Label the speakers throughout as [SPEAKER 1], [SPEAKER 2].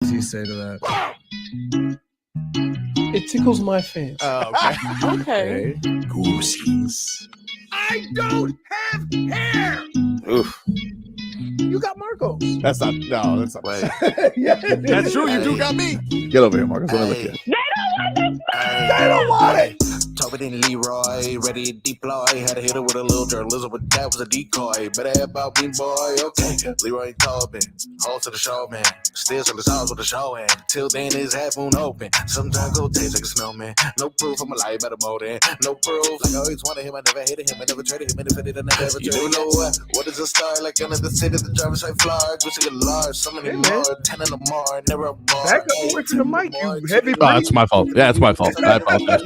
[SPEAKER 1] does he say to that?
[SPEAKER 2] It tickles my fancy.
[SPEAKER 1] Oh, okay.
[SPEAKER 3] Okay.
[SPEAKER 1] Goosies. I don't have hair.
[SPEAKER 4] Oof.
[SPEAKER 2] You got Marcos.
[SPEAKER 1] That's not. No, that's not.
[SPEAKER 4] Wait.
[SPEAKER 2] Yeah,
[SPEAKER 1] That's true. You do got me. Get over here, Marcos. Let me look at you.
[SPEAKER 4] They
[SPEAKER 1] don't want it.
[SPEAKER 4] Tobin and Leroy, ready to deploy. Had to hit it with a little journalism, but that was a decoy. Better have about me, boy. Okay. Leroy and Tobin, hold to the show, man. Still to the stars with the show, and till then his half moon open. Sometimes go taste like a snowman. No proof, I'm a lie about a molding. No proof. Like I always wanted him, I never hated him, I never traded him, and if I did, I never traded him. You know what is a star? Like under the city, the driver's like Florida. Gucci a large, so many more. 10 in the more, never a bar.
[SPEAKER 2] Back up over to the mic, you heavy.
[SPEAKER 1] Oh, that's my fault. Yeah, it's my fault. I apologize.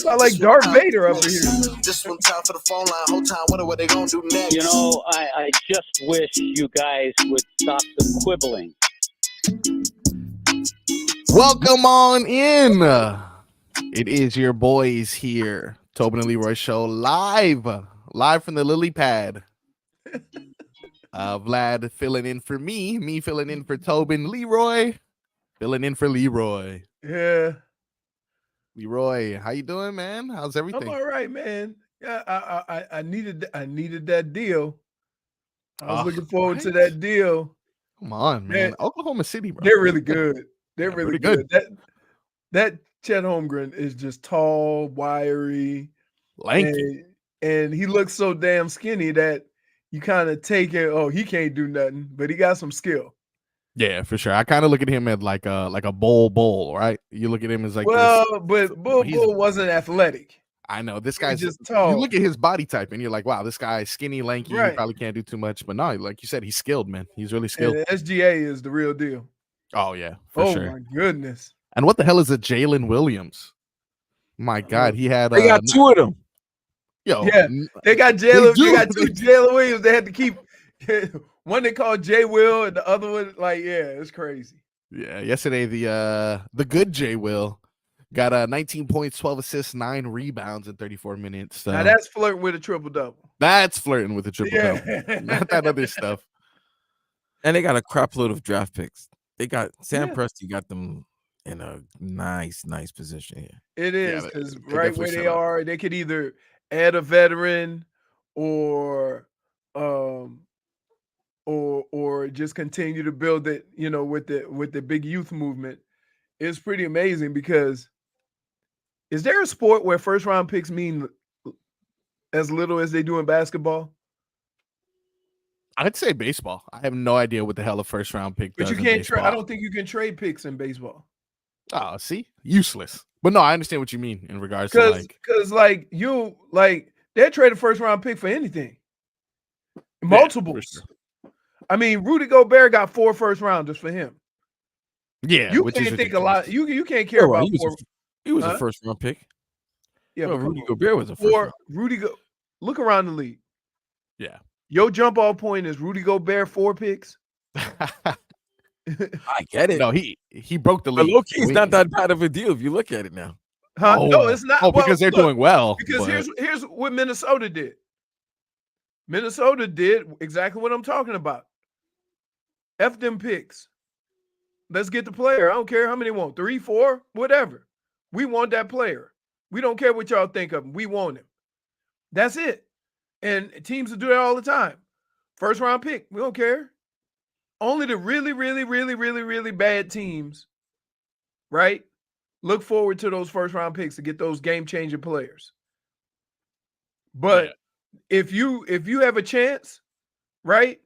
[SPEAKER 2] I like Darth Vader up here.
[SPEAKER 4] This one time for the phone line. Whole time, what they gonna do next?
[SPEAKER 5] You know, I just wish you guys would stop the quibbling.
[SPEAKER 1] Welcome on in. It is your boys here, Tobin and Leroy show live from the lily pad. Vlad filling in for me filling in for Tobin, Leroy filling in for Leroy.
[SPEAKER 2] Yeah,
[SPEAKER 1] Leroy, how you doing, man? How's everything?
[SPEAKER 2] I'm all right, man. Yeah, I needed that deal. I was looking forward to that deal.
[SPEAKER 1] Come on, man. Oklahoma City, bro.
[SPEAKER 2] They're really good. They're
[SPEAKER 1] Yeah,
[SPEAKER 2] really
[SPEAKER 1] pretty
[SPEAKER 2] good. That Chet Holmgren is just tall, wiry,
[SPEAKER 1] Lanky.
[SPEAKER 2] and he looks so damn skinny that you kind of take it. Oh, he can't do nothing, but he got some skill.
[SPEAKER 1] Yeah, for sure. I kind of look at him as like a bull, right? You look at him as like
[SPEAKER 2] but Bull wasn't athletic.
[SPEAKER 1] I know this guy's
[SPEAKER 2] just tall.
[SPEAKER 1] You look at his body type and you're like, wow, this guy's skinny, lanky.
[SPEAKER 2] Right.
[SPEAKER 1] He probably can't do too much. But no, like you said, he's skilled, man. He's really skilled.
[SPEAKER 2] And SGA is the real deal.
[SPEAKER 1] Oh yeah, for sure.
[SPEAKER 2] Oh my goodness.
[SPEAKER 1] And what the hell is a Jalen Williams? My God, he had.
[SPEAKER 3] They got two of them.
[SPEAKER 1] Yo,
[SPEAKER 2] Yeah, they got Jalen. They got
[SPEAKER 1] do.
[SPEAKER 2] two Jalen Williams. They had to keep one they called J Will, and the other one, like, yeah, it's crazy.
[SPEAKER 1] Yeah, yesterday the good J Will got 19 points, 12 assists, 9 rebounds in 34 minutes.
[SPEAKER 2] Now that's flirting with a triple double.
[SPEAKER 1] That's flirting with a triple double, not that other stuff.
[SPEAKER 3] And they got a crap load of draft picks. They got Sam Presti got them in a nice position here.
[SPEAKER 2] It is because
[SPEAKER 1] they
[SPEAKER 2] right where they are, they could either add a veteran or just continue to build it, you know, with the big youth movement. It's pretty amazing because is there a sport where first round picks mean as little as they do in basketball?
[SPEAKER 1] I'd say baseball. I have no idea what the hell a first round pick does.
[SPEAKER 2] But you can't trade. I don't think you can trade picks in baseball.
[SPEAKER 1] Oh, see, useless. But no, I understand what you mean in regards to
[SPEAKER 2] like they trade a first round pick for anything. Multiples.
[SPEAKER 1] Yeah, sure.
[SPEAKER 2] I mean, Rudy Gobert got 4 first rounders for him.
[SPEAKER 1] Yeah,
[SPEAKER 2] you can't think a lot. You can't care about
[SPEAKER 3] he was a first round pick.
[SPEAKER 2] Yeah,
[SPEAKER 3] well, Rudy Gobert was a first round.
[SPEAKER 2] Look around the league.
[SPEAKER 1] Yeah.
[SPEAKER 2] Your jump off point is Rudy Gobert 4 picks.
[SPEAKER 3] I get it.
[SPEAKER 1] No, he broke the league.
[SPEAKER 3] But low-key, it's not that bad of a deal if you look at it now.
[SPEAKER 2] Huh?
[SPEAKER 1] Oh.
[SPEAKER 2] No, it's not.
[SPEAKER 1] Oh, because they're doing well.
[SPEAKER 2] Because here's what Minnesota did. Minnesota did exactly what I'm talking about. F them picks. Let's get the player. I don't care how many they want. 3, 4, whatever. We want that player. We don't care what y'all think of him. We want him. That's it. And teams will do that all the time. First round pick. We don't care. Only the really, really, really, really, really bad teams, right? Look forward to those first round picks to get those game-changing players. But if you have a chance, right?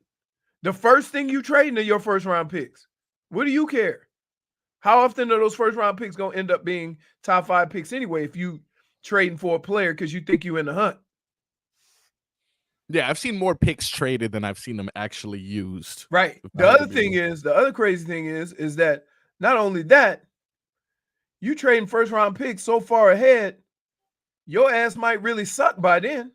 [SPEAKER 2] The first thing you trade are your first round picks. What do you care? How often are those first round picks going to end up being top 5 picks anyway if you trading for a player because you think you're in the hunt?
[SPEAKER 1] Yeah, I've seen more picks traded than I've seen them actually used.
[SPEAKER 2] Right. The other crazy thing is that not only that, you trading first round picks so far ahead, your ass might really suck by then.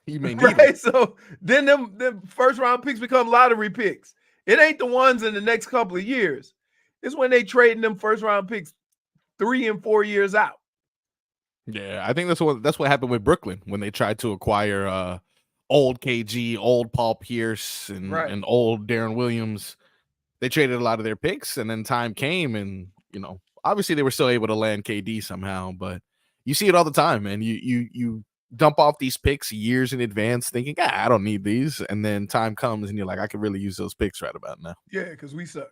[SPEAKER 1] You may need
[SPEAKER 2] right.
[SPEAKER 1] it.
[SPEAKER 2] So then them first round picks become lottery picks. It ain't the ones in the next couple of years. It's when they trading them first round picks 3 and 4 years out.
[SPEAKER 1] Yeah, I think that's what happened with Brooklyn when they tried to acquire old KG, old Paul Pierce, and
[SPEAKER 2] Right.
[SPEAKER 1] and old Darren Williams. They traded a lot of their picks, and then time came, and obviously they were still able to land KD somehow. But you see it all the time, man. You dump off these picks years in advance, thinking, I don't need these, and then time comes, and you're like, I could really use those picks right about now.
[SPEAKER 2] Yeah, because we suck.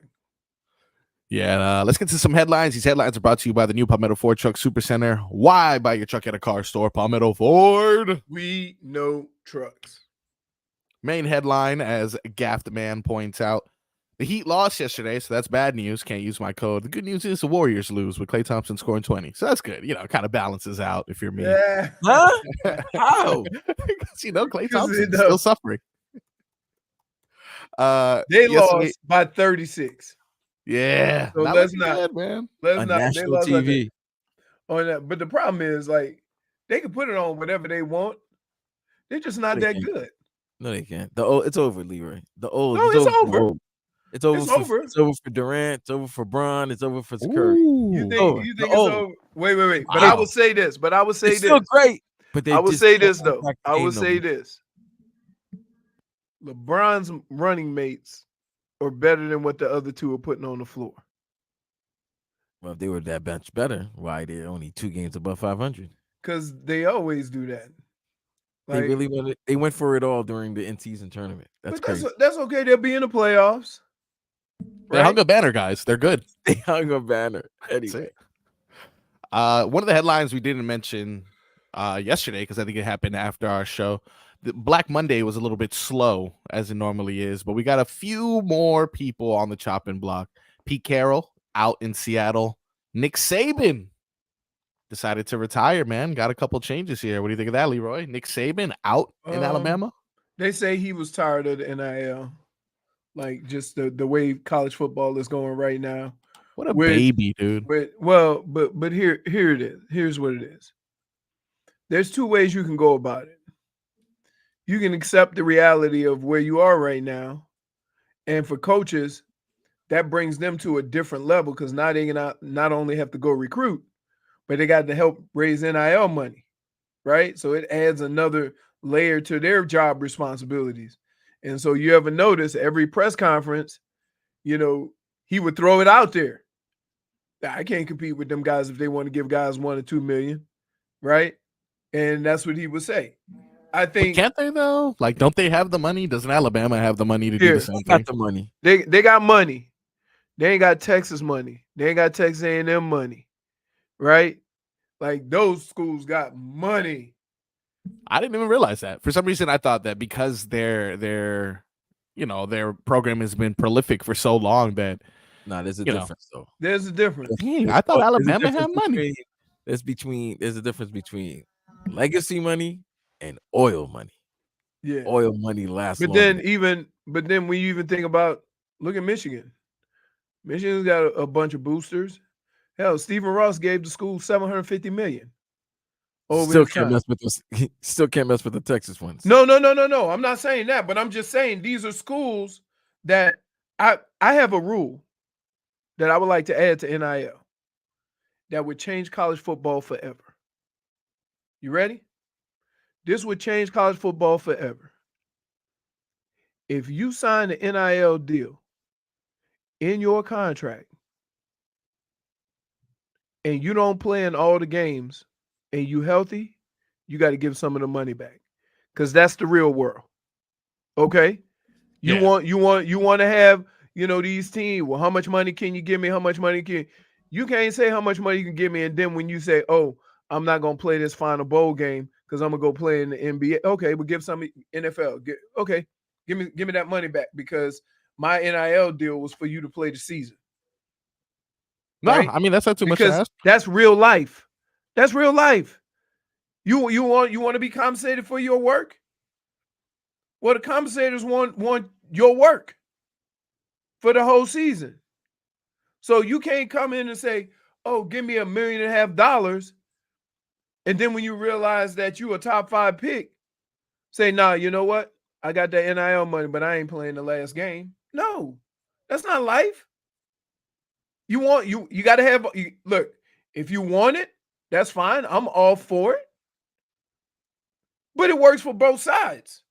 [SPEAKER 1] Yeah, let's get to some headlines. These headlines are brought to you by the new Palmetto Ford Truck Super Center. Why buy your truck at a car store? Palmetto Ford.
[SPEAKER 2] We know trucks.
[SPEAKER 1] Main headline, as Gaff the Man points out, the Heat lost yesterday, so that's bad news. Can't use my code. The good news is the Warriors lose with Klay Thompson scoring 20. So that's good. It kind of balances out if you're me.
[SPEAKER 2] Yeah.
[SPEAKER 3] Huh? How?
[SPEAKER 1] Because, Klay Thompson is still suffering.
[SPEAKER 2] They lost by 36.
[SPEAKER 1] Yeah.
[SPEAKER 2] So let's not,
[SPEAKER 1] bad, man.
[SPEAKER 2] Let's
[SPEAKER 3] On
[SPEAKER 2] not.
[SPEAKER 3] national
[SPEAKER 2] They lost
[SPEAKER 3] TV.
[SPEAKER 2] on that. But the problem is, like, they can put it on whatever they want. They're just not that good.
[SPEAKER 3] No, they can't. It's over, Leroy.
[SPEAKER 2] No, it's over.
[SPEAKER 3] It's over. It's over for Durant. It's over for Bron. It's over for Curry.
[SPEAKER 2] You think it's over? Wait. But I will say this.
[SPEAKER 3] It's still great. But
[SPEAKER 2] I will say this though. I will say this. LeBron's running mates are better than what the other two are putting on the floor.
[SPEAKER 3] Well, if they were that much better, why they're only 2 games above 500?
[SPEAKER 2] Because they always do that.
[SPEAKER 3] They really wanted. They went for it all during the in-season tournament. That's crazy.
[SPEAKER 2] That's okay. They'll be in the playoffs.
[SPEAKER 1] They hung a banner, guys. They're good.
[SPEAKER 3] They hung a banner. Anyway,
[SPEAKER 1] one of the headlines we didn't mention yesterday, because I think it happened after our show. The Black Monday was a little bit slow, as it normally is, but we got a few more people on the chopping block. Pete Carroll out in Seattle. Nick Saban decided to retire, man. Got a couple changes here. What do you think of that, Leroy? Nick Saban out in Alabama?
[SPEAKER 2] They say he was tired of the NIL. Like, just the way college football is going right now.
[SPEAKER 1] What a baby, dude.
[SPEAKER 2] But here it is. Here's what it is. There's 2 ways you can go about it. You can accept the reality of where you are right now. And for coaches, that brings them to a different level, because now they can not only have to go recruit, but they got to help raise NIL money, right? So it adds another layer to their job responsibilities. And so you ever notice every press conference, he would throw it out there. I can't compete with them guys if they want to give guys $1 or $2 million, right? And that's what he would say. I think.
[SPEAKER 1] But can't they though? Like, don't they have the money? Doesn't Alabama have the money to do the same thing?
[SPEAKER 3] Got the money.
[SPEAKER 2] They got money. They ain't got Texas money. They ain't got Texas A&M money, right? Like, those schools got money.
[SPEAKER 1] I didn't even realize that. For some reason, I thought that because their program has been prolific for so long that.
[SPEAKER 3] No, there's a difference though.
[SPEAKER 2] There's a difference.
[SPEAKER 1] I thought Alabama had money.
[SPEAKER 3] There's a difference between legacy money and oil money.
[SPEAKER 2] Yeah,
[SPEAKER 3] oil money lasts.
[SPEAKER 2] But then when you even think about, look at Michigan. Michigan's got a bunch of boosters. Hell, Stephen Ross gave the school $750 million.
[SPEAKER 3] Still can't mess with the Texas ones.
[SPEAKER 2] No. I'm not saying that, but I'm just saying these are schools that I have a rule that I would like to add to NIL that would change college football forever. You ready? This would change college football forever. If you sign an NIL deal in your contract and you don't play in all the games and you healthy, you got to give some of the money back, because that's the real world. Okay? You want to have, these teams, well, how much money can you give me? How much money can you can't say how much money you can give me, and then when you say, oh, I'm not going to play this final bowl game because I'm going to go play in the NBA. Okay, but give some NFL. Give me that money back, because my NIL deal was for you to play the season.
[SPEAKER 1] No,
[SPEAKER 2] right?
[SPEAKER 1] I mean, that's not too much to ask.
[SPEAKER 2] That's real life. That's real life. You want to be compensated for your work? Well, the compensators want your work for the whole season. So you can't come in and say, oh, give me $1.5 million. And then when you realize that you a top 5 pick, say, nah, you know what? I got that NIL money, but I ain't playing the last game. No, that's not life. You got to have, look, if you want it, that's fine. I'm all for it. But it works for both sides.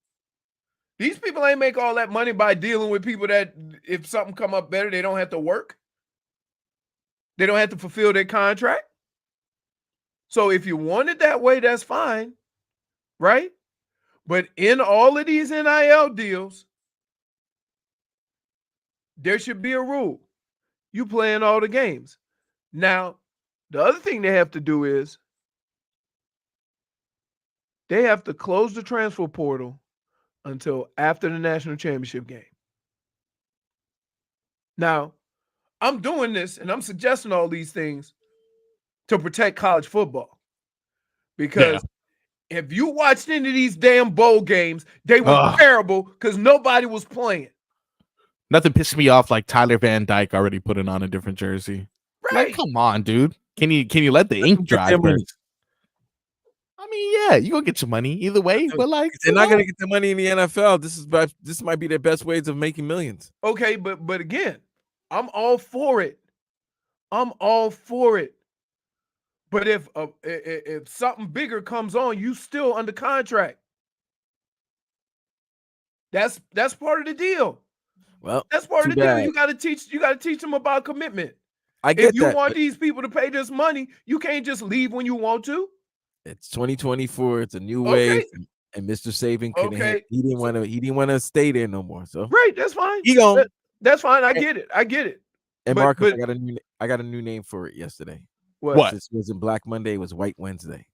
[SPEAKER 2] These people ain't make all that money by dealing with people that if something come up better, they don't have to work. They don't have to fulfill their contract. So if you want it that way, that's fine, right? But in all of these NIL deals, there should be a rule. You play in all the games. Now, the other thing they have to do is they have to close the transfer portal until after the national championship game. Now, I'm doing this and I'm suggesting all these things to protect college football. Because if you watched any of these damn bowl games, they were terrible because nobody was playing.
[SPEAKER 1] Nothing pissed me off like Tyler Van Dyke already putting on a different jersey.
[SPEAKER 2] Right.
[SPEAKER 1] Like, come on, dude. Can you let the ink dry first? I mean, yeah, you gonna get your money either way, but like
[SPEAKER 3] they're not gonna get the money in the NFL. This might be their best ways of making millions.
[SPEAKER 2] Okay, but again, I'm all for it. I'm all for it. But if something bigger comes on, you still under contract. That's part of the deal.
[SPEAKER 3] Well,
[SPEAKER 2] that's part of the deal. You got to teach them about commitment.
[SPEAKER 3] I get
[SPEAKER 2] if you
[SPEAKER 3] that,
[SPEAKER 2] want these people to pay this money, you can't just leave when you want to.
[SPEAKER 3] It's 2024. It's a new wave, and Mr. Saban couldn't. He didn't want to stay there no more. So
[SPEAKER 2] right, that's fine. That's fine. I get it.
[SPEAKER 3] And Marcus, I got a new name for it yesterday.
[SPEAKER 2] What?
[SPEAKER 3] This wasn't Black Monday. It was White Wednesday.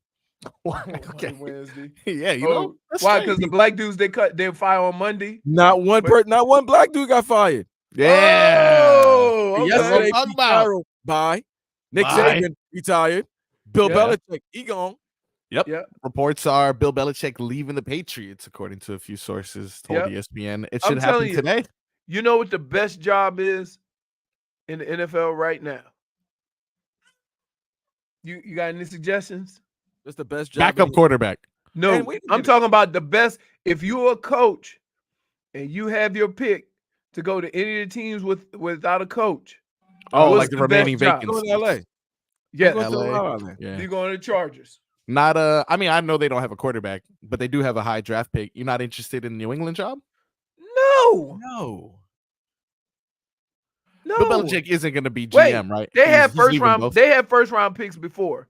[SPEAKER 2] Okay. Wednesday.
[SPEAKER 1] Yeah, you know
[SPEAKER 2] why? Because the black dudes they fire on Monday.
[SPEAKER 3] Not one black dude got fired.
[SPEAKER 1] Yeah.
[SPEAKER 2] Oh,
[SPEAKER 3] yesterday, Carroll, bye. Nick Saban retired. Bill Belichick, he gone.
[SPEAKER 1] Yep. Reports are Bill Belichick leaving the Patriots, according to a few sources told ESPN. It should happen today.
[SPEAKER 2] You know what the best job is in the NFL right now? You got any suggestions?
[SPEAKER 3] That's the best job.
[SPEAKER 1] Backup quarterback.
[SPEAKER 2] No, I'm talking about the best. If you're a coach and you have your pick to go to any of the teams without a coach.
[SPEAKER 1] Like the remaining vacancies.
[SPEAKER 3] Going to LA.
[SPEAKER 2] Yeah,
[SPEAKER 3] LA.
[SPEAKER 1] Yeah.
[SPEAKER 2] You're going to the Chargers.
[SPEAKER 1] Not I mean, I know they don't have a quarterback, but they do have a high draft pick. You're not interested in the New England job?
[SPEAKER 2] No.
[SPEAKER 1] Bill Belichick isn't going to be GM, right?
[SPEAKER 2] They had first round picks before.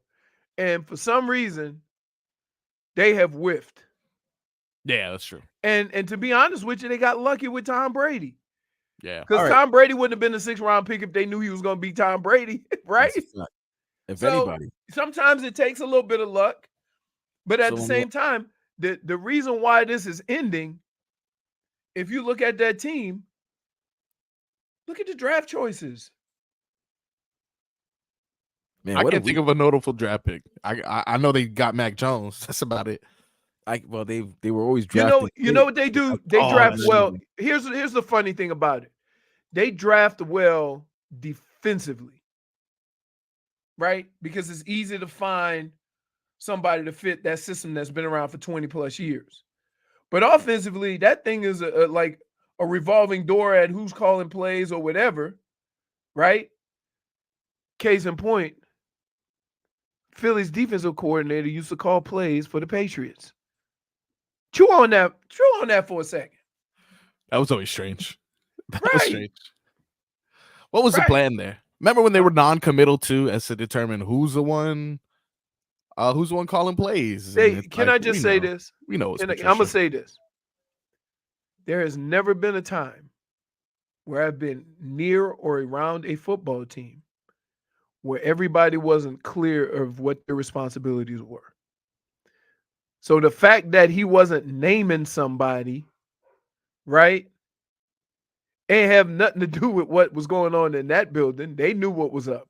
[SPEAKER 2] And for some reason, they have whiffed.
[SPEAKER 1] Yeah, that's true.
[SPEAKER 2] And to be honest with you, they got lucky with Tom Brady.
[SPEAKER 1] Yeah.
[SPEAKER 2] Because Tom Brady wouldn't have been a 6th round pick if they knew he was going to be Tom Brady, right?
[SPEAKER 3] Anybody.
[SPEAKER 2] Sometimes it takes a little bit of luck. But at the same time, the reason why this is ending, if you look at that team, look at the draft choices.
[SPEAKER 1] Man, I can't think of a notable draft pick. I know they got Mac Jones. That's about it.
[SPEAKER 3] They were always drafting.
[SPEAKER 2] You know what they do? They draft well. Here's the funny thing about it. They draft well defensively, right? Because it's easy to find somebody to fit that system that's been around for 20 plus years. But offensively, that thing is like a revolving door at who's calling plays or whatever, right? Case in point, Philly's defensive coordinator used to call plays for the Patriots. Chew on that for a second.
[SPEAKER 1] That was always strange. That was strange. What was the plan there? Remember when they were non-committal too, as to determine who's the one calling plays?
[SPEAKER 2] Can I just say this?
[SPEAKER 1] We know
[SPEAKER 2] I'm gonna say this. There has never been a time where I've been near or around a football team where everybody wasn't clear of what their responsibilities were. So the fact that he wasn't naming somebody, right, ain't have nothing to do with what was going on in that building. They knew what was up.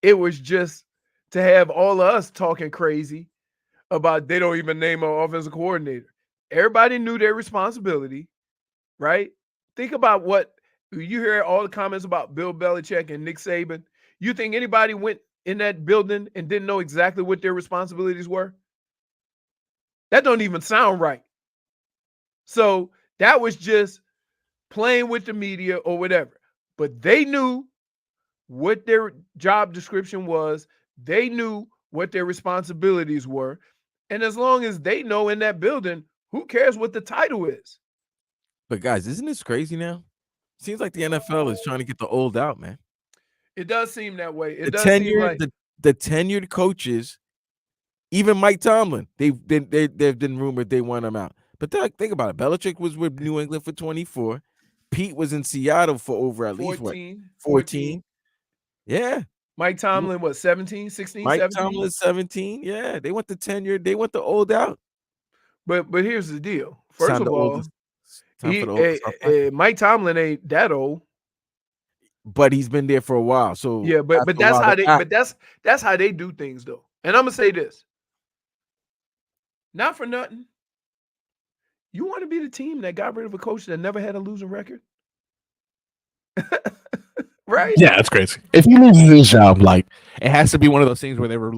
[SPEAKER 2] It was just to have all of us talking crazy about they don't even name an offensive coordinator. Everybody knew their responsibility, right? Think about what you hear all the comments about Bill Belichick and Nick Saban. You think anybody went in that building and didn't know exactly what their responsibilities were? That don't even sound right. So that was just playing with the media or whatever. But they knew what their job description was. They knew what their responsibilities were. And as long as they know in that building, who cares what the title is?
[SPEAKER 3] But guys, isn't this crazy now? Seems like the NFL is trying to get the old out, man.
[SPEAKER 2] It does seem that way. It
[SPEAKER 3] The
[SPEAKER 2] does seem like
[SPEAKER 3] the tenured coaches, even Mike Tomlin, they've been rumored they want him out. But think about it. Belichick was with New England for 24. Pete was in Seattle for over at least 14. Yeah.
[SPEAKER 2] Mike Tomlin, what, 17, 16,
[SPEAKER 3] Mike
[SPEAKER 2] 17?
[SPEAKER 3] Tomlin 17. Yeah, they want the tenured, they want the old out.
[SPEAKER 2] But here's the deal. First of all, Mike Tomlin ain't that old.
[SPEAKER 3] But he's been there for a while. So
[SPEAKER 2] yeah, but that's how they do things though. And I'm gonna say this. Not for nothing. You want to be the team that got rid of a coach that never had a losing record? Right?
[SPEAKER 1] Yeah, that's crazy. If he loses his job, like it has to be one of those things where they were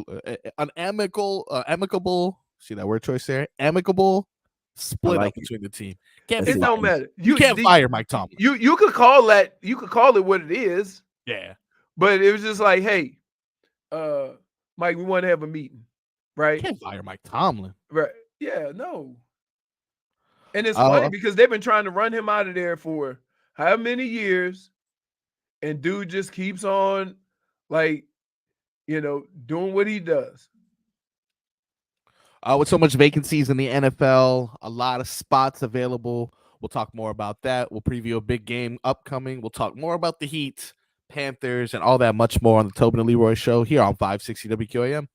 [SPEAKER 1] an amicable. See that word choice there? Amicable split up between the team.
[SPEAKER 2] It don't matter.
[SPEAKER 1] You can't fire Mike Tomlin.
[SPEAKER 2] You could call that. You could call it what it is.
[SPEAKER 1] Yeah.
[SPEAKER 2] But it was just like, hey, Mike, we want to have a meeting, right?
[SPEAKER 1] You can't fire Mike Tomlin.
[SPEAKER 2] Right? Yeah. No. And it's funny because they've been trying to run him out of there for how many years, and dude just keeps on, like, doing what he does.
[SPEAKER 1] With so much vacancies in the NFL, a lot of spots available. We'll talk more about that. We'll preview a big game upcoming. We'll talk more about the Heat, Panthers, and all that much more on the Tobin and Leroy show here on 560 WQAM.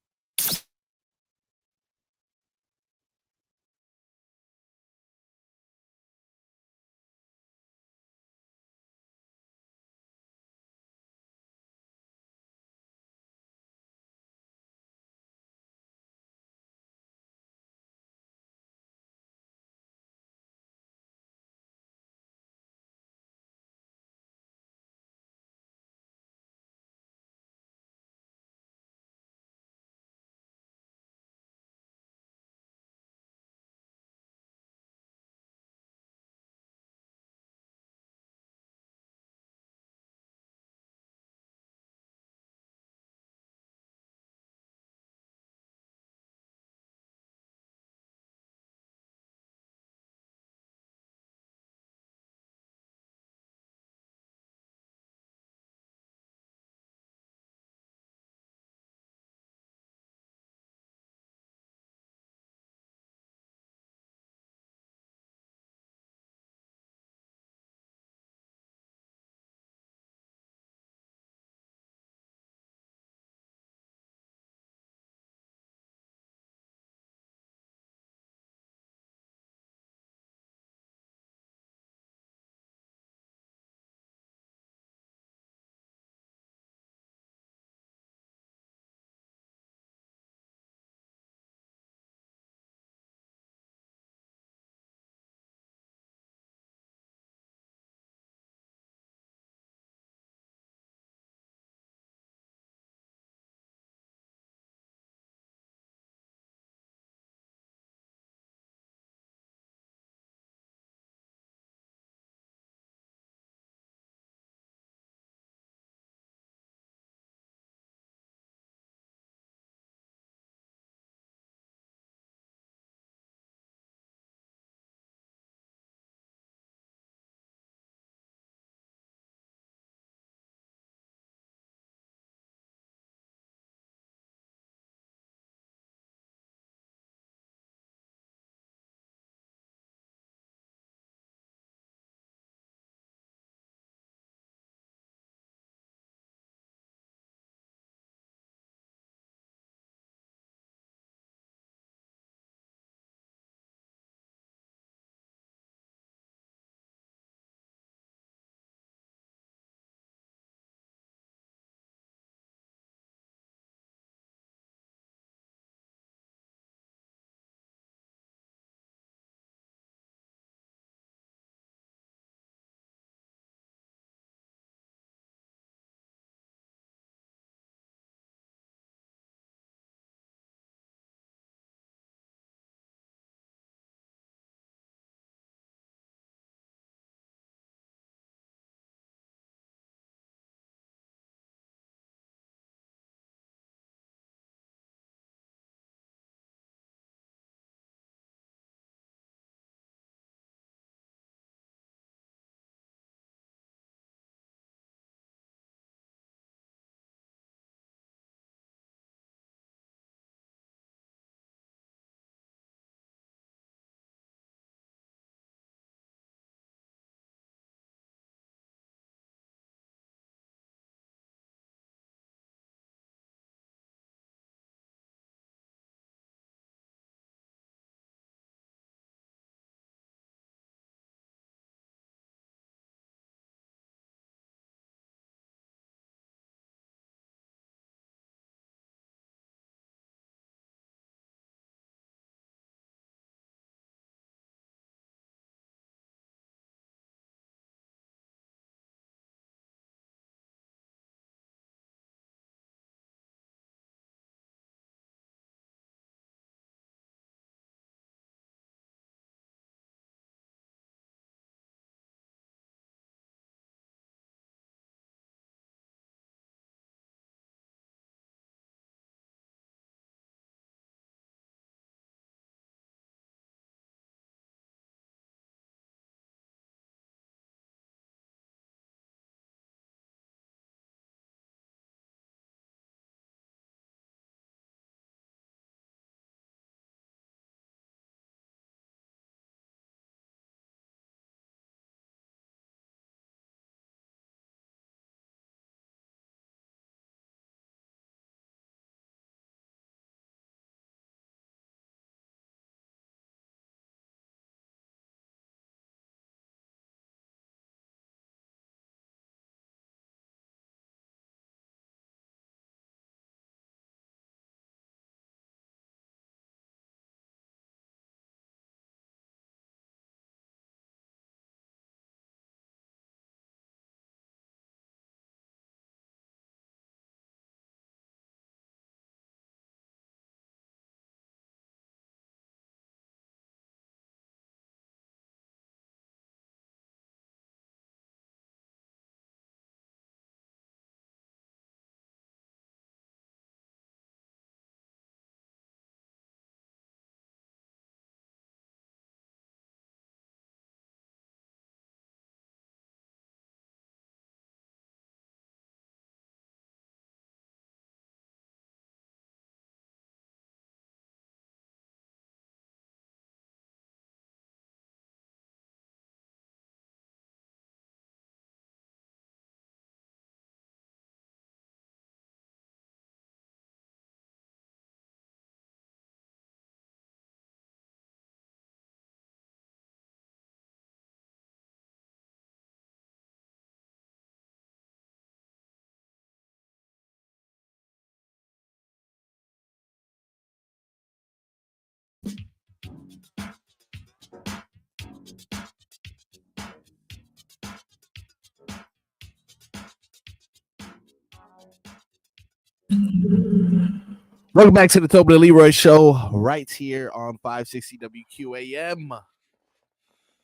[SPEAKER 1] Welcome back to the Tobin and Leroy show right here on 560 WQAM.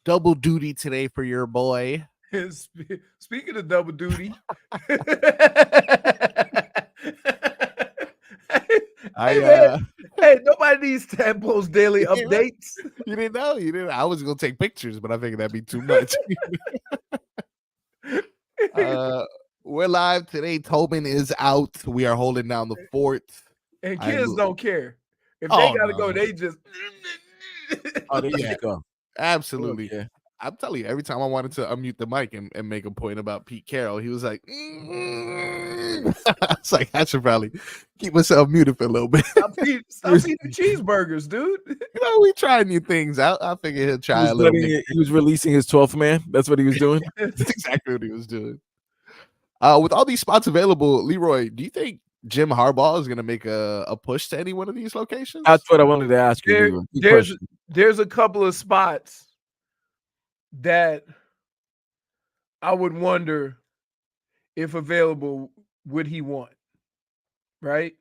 [SPEAKER 1] Double duty today for your boy.
[SPEAKER 2] Speaking of double duty, hey, nobody needs Tadpole's daily updates.
[SPEAKER 1] You didn't know? You didn't. I was gonna take pictures, but I figured that'd be too much. We're live today. Tobin is out. We are holding down the fort.
[SPEAKER 2] And kids don't care. If they gotta go, they just
[SPEAKER 3] Yeah, go.
[SPEAKER 1] Absolutely.
[SPEAKER 3] Okay.
[SPEAKER 1] I'm telling you, every time I wanted to unmute the mic and make a point about Pete Carroll, he was like, it's like, I should probably keep myself muted for a little bit.
[SPEAKER 2] Stop eating cheeseburgers, dude.
[SPEAKER 1] We try new things out. I figure he'll try a little bit.
[SPEAKER 3] He was releasing his 12th man. That's what he was doing.
[SPEAKER 1] That's exactly what he was doing. With all these spots available, Leroy, do you think Jim Harbaugh is going to make a push to any one of these locations?
[SPEAKER 3] That's what I wanted to ask you.
[SPEAKER 2] There's a couple of spots that I would wonder if available, would he want, right?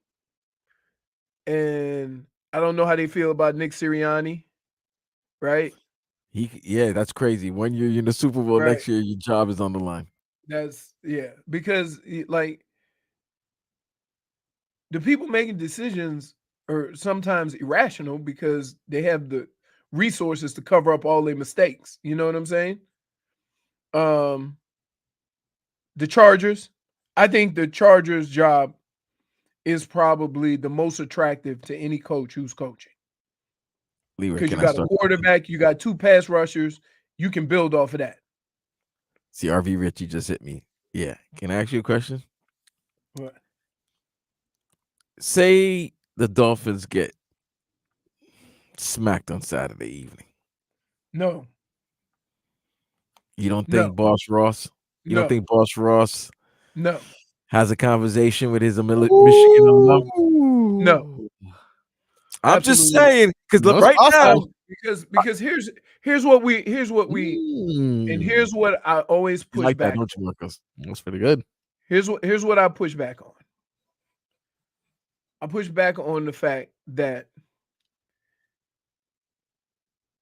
[SPEAKER 2] And I don't know how they feel about Nick Sirianni, right?
[SPEAKER 3] That's crazy. 1 year you're in the Super Bowl,
[SPEAKER 2] Right.
[SPEAKER 3] next year your job is on the line.
[SPEAKER 2] Because like the people making decisions are sometimes irrational because they have the resources to cover up all their mistakes. You know what I'm saying? The Chargers, I think the Chargers job is probably the most attractive to any coach who's coaching. Because you got a quarterback, you got 2 pass rushers, you can build off of that.
[SPEAKER 3] See, RV Richie just hit me. Yeah. Can I ask you a question?
[SPEAKER 2] What?
[SPEAKER 3] Say the Dolphins get smacked on Saturday evening.
[SPEAKER 2] No.
[SPEAKER 3] You don't think Boss Ross? You don't think Boss Ross?
[SPEAKER 2] No.
[SPEAKER 3] Has a conversation with his Michigan alum?
[SPEAKER 2] No.
[SPEAKER 3] I'm just saying because right now,
[SPEAKER 2] because here's what I always push
[SPEAKER 3] like
[SPEAKER 2] back.
[SPEAKER 3] That, don't you, Marcos?
[SPEAKER 1] That's pretty good.
[SPEAKER 2] Here's what I push back on. I push back on the fact that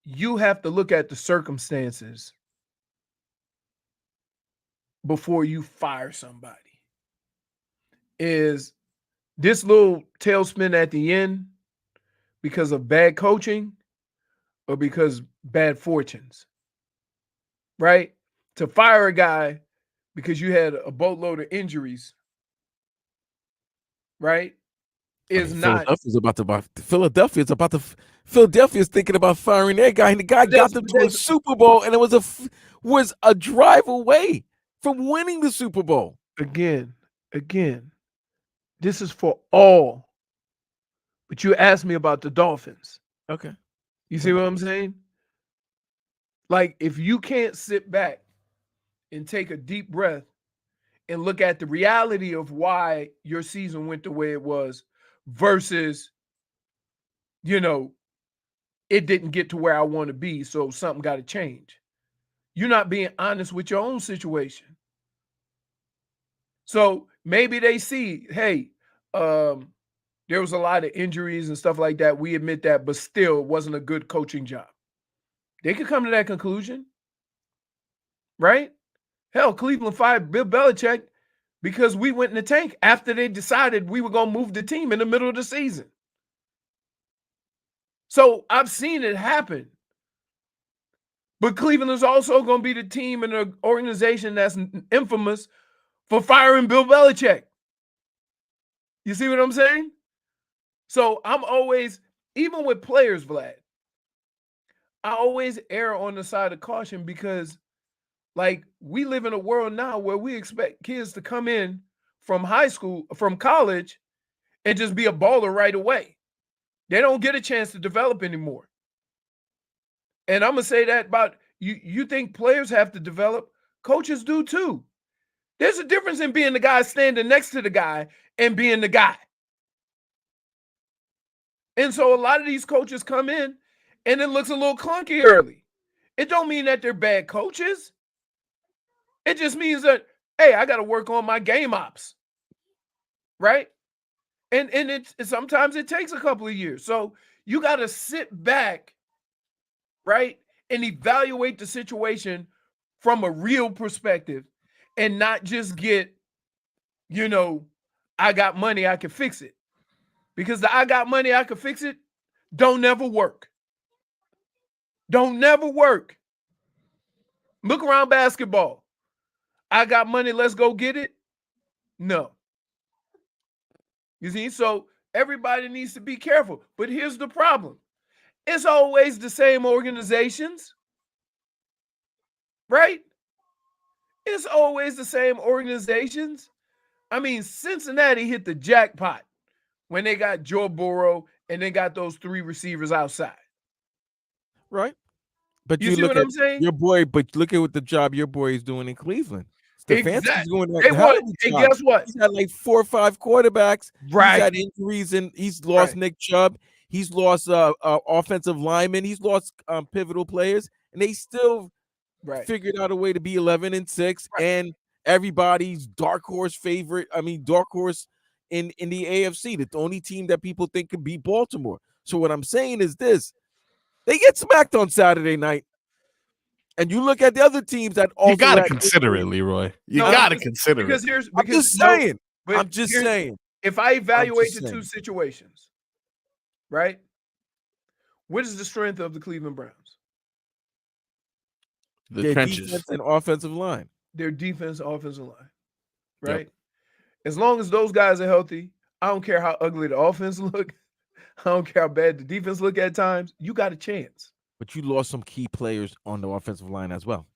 [SPEAKER 2] you have to look at the circumstances before you fire somebody. Is this little tailspin at the end because of bad coaching or because bad fortunes? Right? To fire a guy because you had a boatload of injuries, right?
[SPEAKER 3] Philadelphia's thinking about firing their guy, and the guy got them to a Super Bowl, and it was a drive away from winning the Super Bowl.
[SPEAKER 2] Again, this is for all. But you asked me about the Dolphins.
[SPEAKER 3] Okay.
[SPEAKER 2] You see what I'm saying? Like, if you can't sit back and take a deep breath and look at the reality of why your season went the way it was versus, it didn't get to where I want to be, so something got to change. You're not being honest with your own situation. So maybe they see, hey, there was a lot of injuries and stuff like that. We admit that, but still it wasn't a good coaching job. They could come to that conclusion, right? Hell, Cleveland fired Bill Belichick because we went in the tank after they decided we were going to move the team in the middle of the season. So I've seen it happen. But Cleveland is also going to be the team and the organization that's infamous for firing Bill Belichick. You see what I'm saying? So I'm always, even with players, Vlad, I always err on the side of caution because, like, we live in a world now where we expect kids to come in from high school, from college, and just be a baller right away. They don't get a chance to develop anymore. And I'm going to say that about you. You think players have to develop? Coaches do too. There's a difference in being the guy standing next to the guy and being the guy. And so a lot of these coaches come in and it looks a little clunky early. It don't mean that they're bad coaches. It just means that, hey, I got to work on my game ops. Right? And sometimes it takes a couple of years. So you got to sit back, right, and evaluate the situation from a real perspective and not just get, I got money, I can fix it. Because the I got money, I can fix it don't never work. Don't never work. Look around basketball. I got money, let's go get it. No. You see, so everybody needs to be careful. But here's the problem. It's always the same organizations, right? It's always the same organizations. I mean, Cincinnati hit the jackpot when they got Joe Burrow and they got those 3 receivers outside.
[SPEAKER 3] Right. But
[SPEAKER 2] You
[SPEAKER 3] you
[SPEAKER 2] see
[SPEAKER 3] look
[SPEAKER 2] what
[SPEAKER 3] at
[SPEAKER 2] I'm saying?
[SPEAKER 3] your boy, but look at what the job your boy is doing in Cleveland. Stefanski's
[SPEAKER 2] Exactly.
[SPEAKER 3] doing that.
[SPEAKER 2] They
[SPEAKER 3] hell
[SPEAKER 2] want-
[SPEAKER 3] of a
[SPEAKER 2] and
[SPEAKER 3] job.
[SPEAKER 2] guess what?
[SPEAKER 3] He's had like 4 or 5 quarterbacks.
[SPEAKER 2] Right.
[SPEAKER 3] He's had injuries and he's lost
[SPEAKER 2] Right.
[SPEAKER 3] Nick Chubb. He's lost offensive linemen. He's lost pivotal players, and they still
[SPEAKER 2] Right.
[SPEAKER 3] figured out a way to be 11-6
[SPEAKER 2] Right.
[SPEAKER 3] and everybody's dark horse favorite. I mean, dark horse in the AFC, the only team that people think could beat Baltimore. So what I'm saying is this: they get smacked on Saturday night, and you look at the other teams that also
[SPEAKER 1] You got to
[SPEAKER 3] had
[SPEAKER 1] consider it,
[SPEAKER 3] injuries.
[SPEAKER 1] Leroy. You
[SPEAKER 2] No,
[SPEAKER 1] got to
[SPEAKER 2] because-
[SPEAKER 1] consider
[SPEAKER 2] Because
[SPEAKER 1] it.
[SPEAKER 2] here's
[SPEAKER 3] I'm
[SPEAKER 2] because
[SPEAKER 3] just
[SPEAKER 2] no,
[SPEAKER 3] saying.
[SPEAKER 2] but
[SPEAKER 3] I'm just
[SPEAKER 2] here's-
[SPEAKER 3] saying.
[SPEAKER 2] If I evaluate
[SPEAKER 3] just
[SPEAKER 2] the
[SPEAKER 3] saying.
[SPEAKER 2] two situations, right? What is the strength of the Cleveland Browns?
[SPEAKER 1] The
[SPEAKER 3] Their
[SPEAKER 1] trenches.
[SPEAKER 3] defense and offensive line.
[SPEAKER 2] Their defense, offensive line,
[SPEAKER 1] Yep.
[SPEAKER 2] right? As long as those guys are healthy, I don't care how ugly the offense look. I don't care how bad the defense look at times. You got a chance.
[SPEAKER 3] But you lost some key players on the offensive line as well.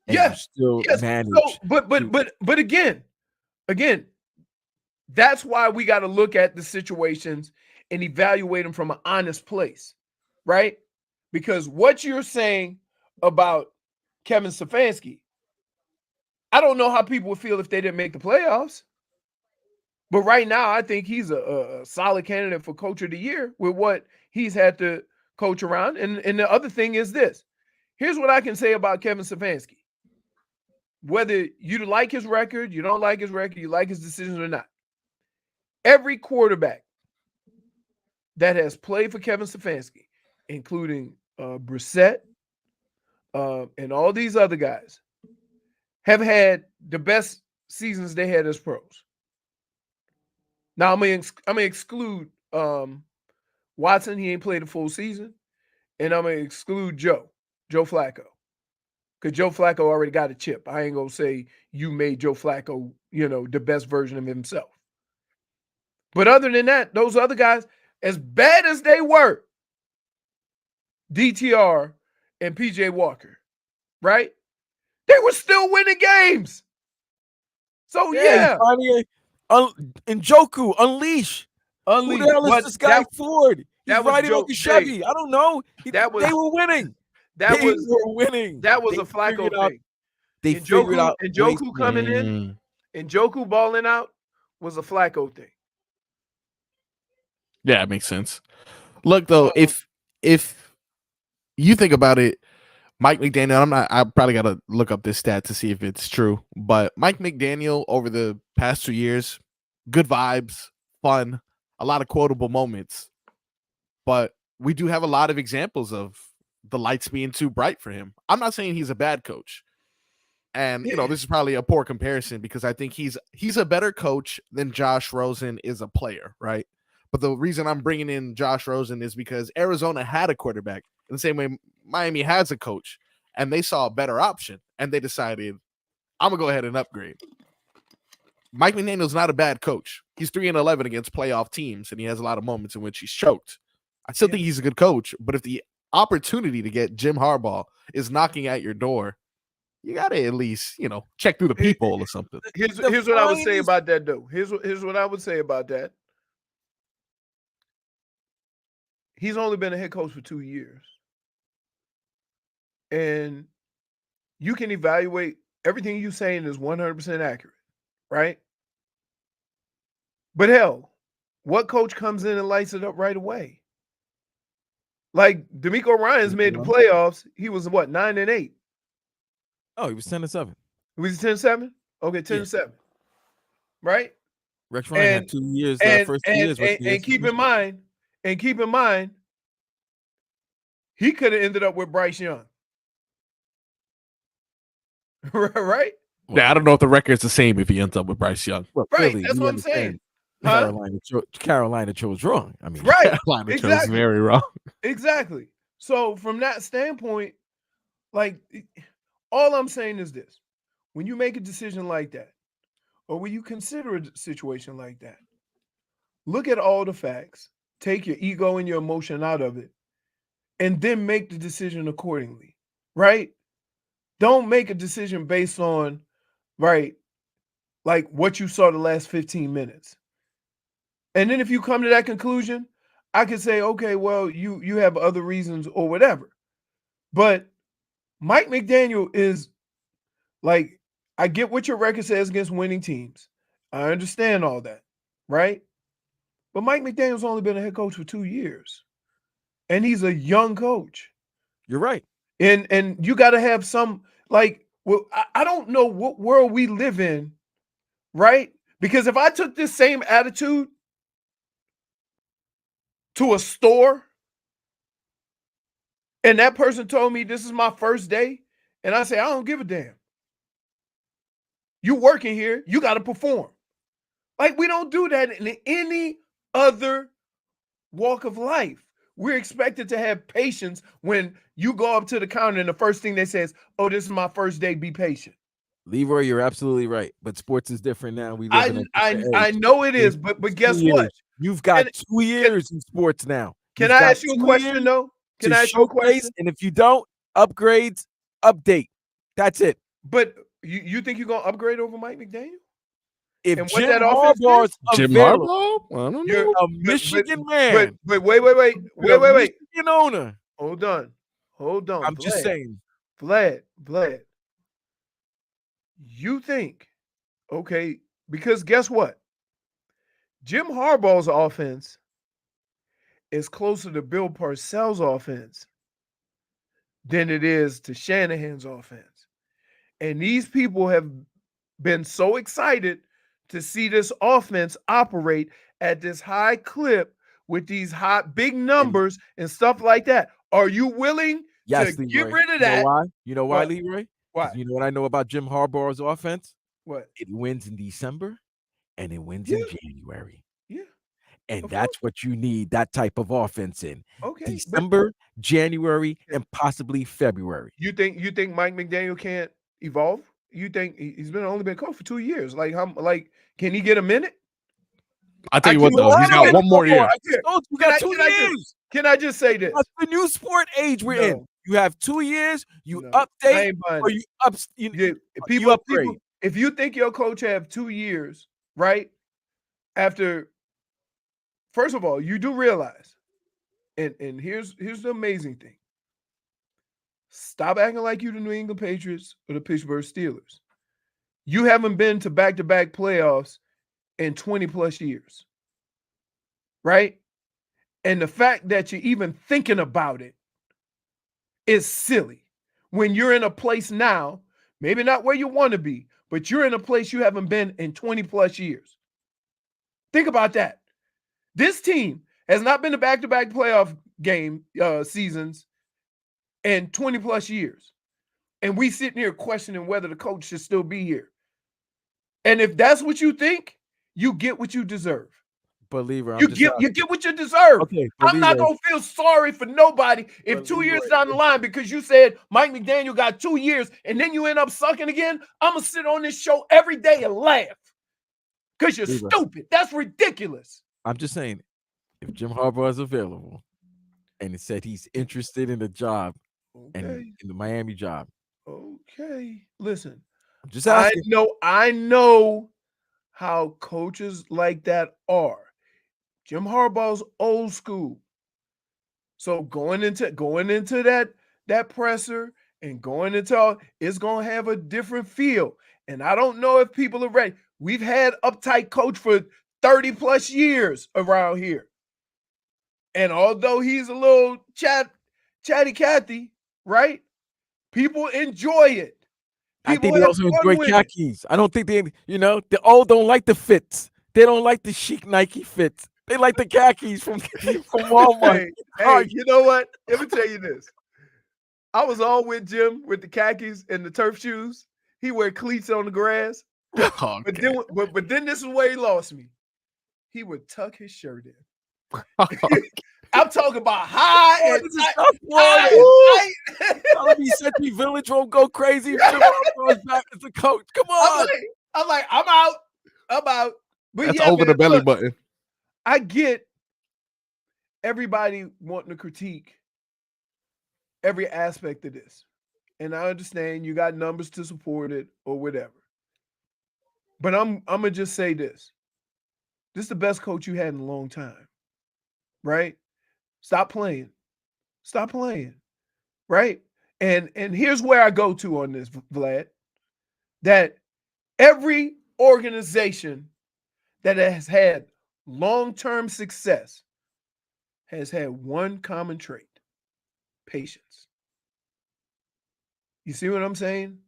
[SPEAKER 3] And
[SPEAKER 2] Yeah,
[SPEAKER 3] you still
[SPEAKER 2] yes.
[SPEAKER 3] managed.
[SPEAKER 2] So, but again, that's why we got to look at the situations and evaluate them from an honest place, right? Because what you're saying about Kevin Stefanski, I don't know how people would feel if they didn't make the playoffs. But right now, I think he's a solid candidate for Coach of the Year with what he's had to coach around. And the other thing is this. Here's what I can say about Kevin Stefanski. Whether you like his record, you don't like his record, you like his decisions or not. Every quarterback that has played for Kevin Stefanski, including Brissett and all these other guys, have had the best seasons they had as pros. Now, I'm gonna exclude Watson. He ain't played a full season. And I'm going to exclude Joe Flacco. Because Joe Flacco already got a chip. I ain't going to say you made Joe Flacco, the best version of himself. But other than that, those other guys, as bad as they were, DTR and PJ Walker, right? They were still winning games. So, yeah.
[SPEAKER 3] Njoku, unleash. Who the hell is this guy Ford? He's riding like a Chevy. I don't know. They were winning. They were winning.
[SPEAKER 2] That was a Flacco thing.
[SPEAKER 3] They figured out.
[SPEAKER 2] Njoku coming in and Njoku balling out was a Flacco thing.
[SPEAKER 1] Yeah, it makes sense. Look, though, if you think about it, Mike McDaniel, I probably got to look up this stat to see if it's true, but Mike McDaniel over the past 2 years, good vibes, fun, a lot of quotable moments. But we do have a lot of examples of the lights being too bright for him. I'm not saying he's a bad coach. And, this is probably a poor comparison because I think he's a better coach than Josh Rosen is a player, right? But the reason I'm bringing in Josh Rosen is because Arizona had a quarterback in the same way Miami has a coach, and they saw a better option, and they decided, I'm going to go ahead and upgrade. Mike McDaniel's not a bad coach. He's 3-11 against playoff teams, and he has a lot of moments in which he's choked. I still think he's a good coach, but if the opportunity to get Jim Harbaugh is knocking at your door, you got to at least, check through the peephole or something.
[SPEAKER 2] Here's what I would say about that, though. Here's what I would say about that. He's only been a head coach for 2 years. And you can evaluate everything you're saying is 100% accurate, right? But hell, what coach comes in and lights it up right away? Like DeMeco Ryans made the playoffs. He was what, 9-8?
[SPEAKER 3] Oh, he was 10-7.
[SPEAKER 2] Was he 10-7? Okay, 10-7. Right?
[SPEAKER 3] Rex Ryan had 2 years. First 2 years.
[SPEAKER 2] And keep in mind, he could have ended up with Bryce Young. Right?
[SPEAKER 1] Yeah, I don't know if the record's the same if he ends up with Bryce Young.
[SPEAKER 3] Well,
[SPEAKER 2] Right,
[SPEAKER 3] clearly,
[SPEAKER 2] that's
[SPEAKER 3] we
[SPEAKER 2] what I'm saying.
[SPEAKER 3] understand Carolina chose wrong. I mean,
[SPEAKER 2] Right.
[SPEAKER 1] Carolina chose
[SPEAKER 2] Exactly.
[SPEAKER 1] very wrong.
[SPEAKER 2] Exactly. So from that standpoint, like, all I'm saying is this: when you make a decision like that, or when you consider a situation like that, look at all the facts, take your ego and your emotion out of it, and then make the decision accordingly. Right? Don't make a decision based on, right, like what you saw the last 15 minutes. And then if you come to that conclusion, I could say, okay, well, you have other reasons or whatever. But Mike McDaniel is like, I get what your record says against winning teams. I understand all that, right? But Mike McDaniel's only been a head coach for 2 years. And he's a young coach.
[SPEAKER 3] you're right.
[SPEAKER 2] And you got to have some, like, well, I don't know what world we live in, right? Because if I took this same attitude to a store and that person told me this is my first day, and I say, I don't give a damn. You working here, you got to perform. Like, we don't do that in any other walk of life. We're expected to have patience when you go up to the counter and the first thing they say is, oh, this is my first day, be patient.
[SPEAKER 3] Leroy, you're absolutely right. But sports is different now. We live in a different
[SPEAKER 2] I
[SPEAKER 3] age.
[SPEAKER 2] know it is, but guess what?
[SPEAKER 3] You've got 2 years in sports now.
[SPEAKER 2] Can I ask you a question, though? Can I ask you a question?
[SPEAKER 3] And if you don't, upgrades, update. That's it.
[SPEAKER 2] But you think you're going to upgrade over Mike McDaniel?
[SPEAKER 3] If
[SPEAKER 2] And what
[SPEAKER 3] Jim
[SPEAKER 2] that offense
[SPEAKER 3] Harbaugh's
[SPEAKER 1] Jim
[SPEAKER 3] available,
[SPEAKER 1] Harbaugh? I don't
[SPEAKER 2] You're
[SPEAKER 1] know.
[SPEAKER 3] a Michigan man,
[SPEAKER 2] But wait.
[SPEAKER 3] Michigan owner.
[SPEAKER 2] Hold on.
[SPEAKER 3] I'm just saying.
[SPEAKER 2] Vlad. You think, okay, because guess what? Jim Harbaugh's offense is closer to Bill Parcells' offense than it is to Shanahan's offense. And these people have been so excited to see this offense operate at this high clip with these hot big numbers and stuff like that. Are you willing
[SPEAKER 3] Yes,
[SPEAKER 2] to
[SPEAKER 3] Leroy.
[SPEAKER 2] get rid of that?
[SPEAKER 3] You know why? You know why,
[SPEAKER 2] What?
[SPEAKER 3] Leroy? 'Cause
[SPEAKER 2] Why?
[SPEAKER 3] you know what I know about Jim Harbaugh's offense?
[SPEAKER 2] What?
[SPEAKER 3] It wins in December and it wins
[SPEAKER 2] Yeah.
[SPEAKER 3] in January.
[SPEAKER 2] Yeah.
[SPEAKER 3] And
[SPEAKER 2] Of
[SPEAKER 3] that's what you need that type of offense in.
[SPEAKER 2] Okay.
[SPEAKER 3] December, January, and possibly February.
[SPEAKER 2] You think Mike McDaniel can't evolve? You think he's only been coach for 2 years? Like, can he get a minute?
[SPEAKER 1] I'll tell you what,
[SPEAKER 2] can't-
[SPEAKER 1] though. He's got one more year.
[SPEAKER 3] I just told you, got 2 years.
[SPEAKER 2] Can I just say this?
[SPEAKER 3] That's the new sport age we're in.
[SPEAKER 2] No.
[SPEAKER 3] You have 2 years, you
[SPEAKER 2] No, I
[SPEAKER 3] update,
[SPEAKER 2] ain't buying
[SPEAKER 3] or
[SPEAKER 2] it.
[SPEAKER 3] you up. You,
[SPEAKER 2] Yeah,
[SPEAKER 3] you upgrade.
[SPEAKER 2] if you think your coach have 2 years, right? After, first of all, you do realize, and here's the amazing thing. Stop acting like you the New England Patriots or the Pittsburgh Steelers. You haven't been to back-to-back playoffs in 20 plus years. Right? And the fact that you're even thinking about it is silly. When you're in a place now, maybe not where you want to be, but you're in a place you haven't been in 20 plus years. Think about that. This team has not been to back-to-back playoff game seasons in 20 plus years. And we sitting here questioning whether the coach should still be here. And if that's what you think, you get what you deserve.
[SPEAKER 3] Believer,
[SPEAKER 2] You get what you deserve.
[SPEAKER 3] Okay,
[SPEAKER 2] I'm not gonna feel sorry for nobody if 2 years down the line, because you said Mike McDaniel got 2 years and then you end up sucking again. I'm gonna sit on this show every day and laugh because you're stupid. That's ridiculous.
[SPEAKER 3] I'm just saying, if Jim Harbaugh is available and it said he's interested in the job and in the Miami job.
[SPEAKER 2] Okay, listen.
[SPEAKER 3] I'm just asking.
[SPEAKER 2] I know how coaches like that are. Jim Harbaugh's old school. So going into that presser and going into all, it's gonna have a different feel. And I don't know if people are ready. We've had uptight coach for 30 plus years around here. And although he's a little chatty Cathy, right? People enjoy it.
[SPEAKER 3] I think they also enjoy khakis. I don't think the old don't like the fits. They don't like the chic Nike fits. They like the khakis from Walmart.
[SPEAKER 2] Hey, you know what? Let me tell you this. I was on with Jim with the khakis and the turf shoes. He wear cleats on the grass.
[SPEAKER 1] Okay.
[SPEAKER 2] But then this is where he lost me. He would tuck his shirt in. I'm talking about high and tight.
[SPEAKER 3] Telling me Century Village won't go crazy if Jim Harbaugh goes back as a coach. Come on.
[SPEAKER 2] I'm like, I'm out. But
[SPEAKER 1] That's
[SPEAKER 2] yeah,
[SPEAKER 1] over
[SPEAKER 2] man,
[SPEAKER 1] the belly
[SPEAKER 2] look,
[SPEAKER 1] button.
[SPEAKER 2] I get everybody wanting to critique every aspect of this. And I understand you got numbers to support it or whatever. But I'm gonna just say this. This is the best coach you had in a long time. Right? Stop playing. Right? And here's where I go to on this, Vlad. That every organization that has had long-term success has had one common trait: patience. You see what I'm saying?